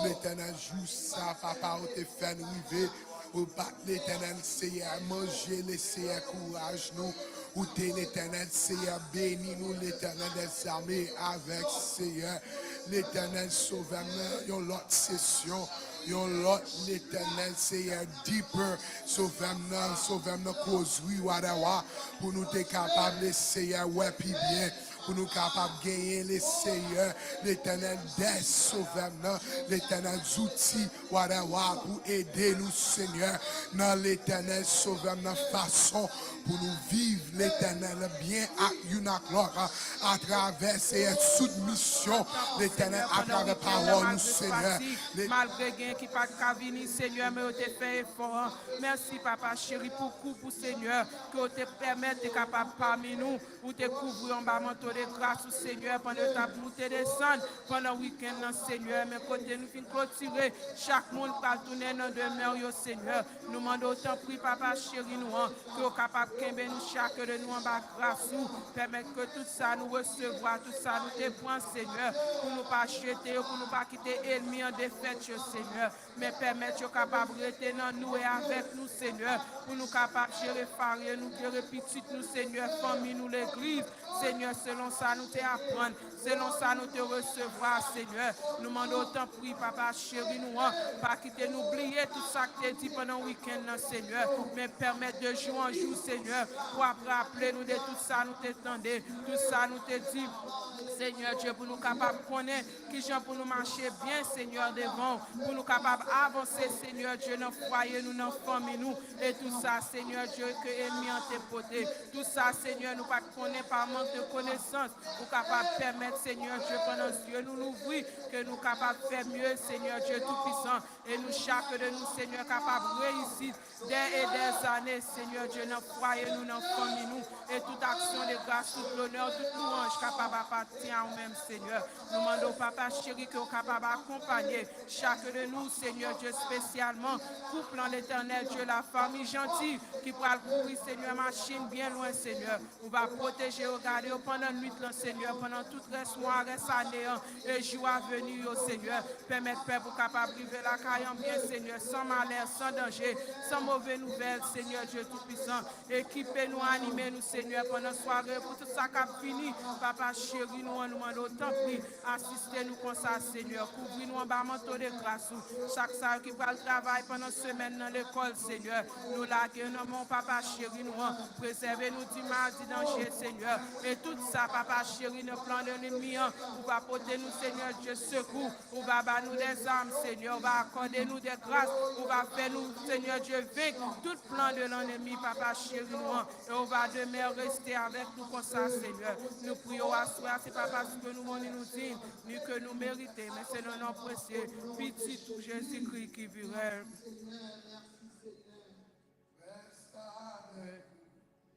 H: l'éternel joue ça, papa, au te fait nous vivre, au battre l'éternel Seigneur, manger les Seigneur, courage nous, ou t'es l'éternel Seigneur, bénis nous l'éternel des armées avec Seigneur, l'éternel sauveur, yon l'autre session, yon l'autre l'éternel Seigneur, deeper, sauveur, cause oui, whatever, pour nous t'es capable, les Seigneur, ouais, puis bien, pour nous capables de gagner les Seigneurs, l'éternel des sauveurs, l'éternel outils, whatever, pour aider nous, Seigneur, dans l'éternel sauveur, dans façon pour nous vivre l'éternel bien à une à travers ces soumission, l'éternel à travers parole, nous, Seigneur.
A: Malgré gain qui pas de venir, Seigneur, mais on te fait effort. Merci, papa chéri, pour Seigneur, que on te permette de capable parmi nous, ou te couvrir en bas manteau de grâce, Seigneur, pendant que tu monté descendre, pendant le week-end, Seigneur, mais côté nous fin clôturer, chaque monde va tourner dans demeure, Seigneur. Nous demandons autant prix, papa chéri, nous, que nous capable de nous chaque de nous en bas grâce, permettre que tout ça nous recevoir, tout ça nous te prend, Seigneur, pour nous pas jeter, pour nous pas quitter ennemi en défaite, Seigneur, mais permettre que capable de rester dans nous et avec nous, Seigneur, pour nous capables de gérer farine, nous gérer petite nous, Seigneur, famille, nous, l'église, Seigneur, selon ça nous te apprendre, selon ça nous te recevoir, Seigneur. Nous demandons autant prix, papa chéri, nous, pas quitter, nous oublier tout ça que tu as dit pendant le week-end, Seigneur, mais permettre de jour en jour, Seigneur, pour rappeler nous de tout ça nous t'étendait, tout ça nous te dit, Seigneur Dieu, pour nous capables de connaître, qui gens pour nous marcher bien, Seigneur, devant, pour nous capables d'avancer, Seigneur Dieu, dans le foyer, nous, dans la famille, nous, et tout ça, Seigneur Dieu, que l'ennemi en tes potés, tout ça, Seigneur, nous pas connaître par manque de connaissance, pour capable de permettre, Seigneur Dieu, pendant Dieu, nous l'ouvrir, que nous capables de faire mieux, Seigneur Dieu Tout-Puissant, et nous, chaque de nous, Seigneur, capables de réussir des et des années, Seigneur Dieu, dans le foyer, nous, dans la famille, nous, et toute action de grâce, tout l'honneur, toute louange, capable d'appartenir à nous-mêmes, Seigneur. Nous demandons, papa chéri, que nous capable d'accompagner chaque de nous, Seigneur Dieu, spécialement, couple en l'éternel Dieu, la famille gentille, qui pourra courir, Seigneur, machine bien loin, Seigneur. On va protéger, regarder pendant la nuit, Seigneur, pendant tout reste mois, reste année, et jour à venir, Seigneur. Permettre, Père, pour capable de vivre la caille bien, Seigneur, sans malheur, sans danger, sans mauvaise nouvelle, Seigneur Dieu Tout-Puissant. Équipez-nous, animez-nous, Seigneur, pendant la soirée, pour tout ça qui a fini. Papa chéri, nous demandons autant prix. Assistez-nous comme ça, Seigneur. Couvrez-nous en bas manteau de grâce. Chaque salle qui va le travail pendant la semaine dans l'école, Seigneur. Nous laguons, mon papa chéri, nous préservez-nous du mal, du danger, Seigneur. Et tout ça, papa chéri, nos plans de l'ennemi, on va porter nous, Seigneur Dieu, secours. On va battre nous des armes, Seigneur. On va accorder nous des grâces. On va faire nous, Seigneur Dieu, vaincre tout plan de l'ennemi, papa chéri, nous. Et on va demeurer rester avec nous comme ça, Seigneur. Nous prions à soi, c'est pas parce que nous nous disons, ni que nous méritons, mais c'est le nom précieux, petit tout Jésus-Christ qui vivrait.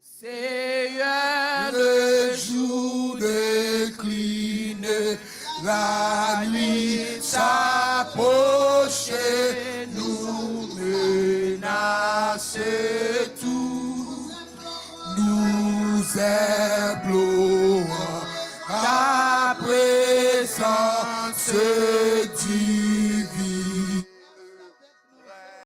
A: Seigneur,
H: Le jour décliné, la nuit s'approchait, nous menaçait tout, nous implorons ta présence.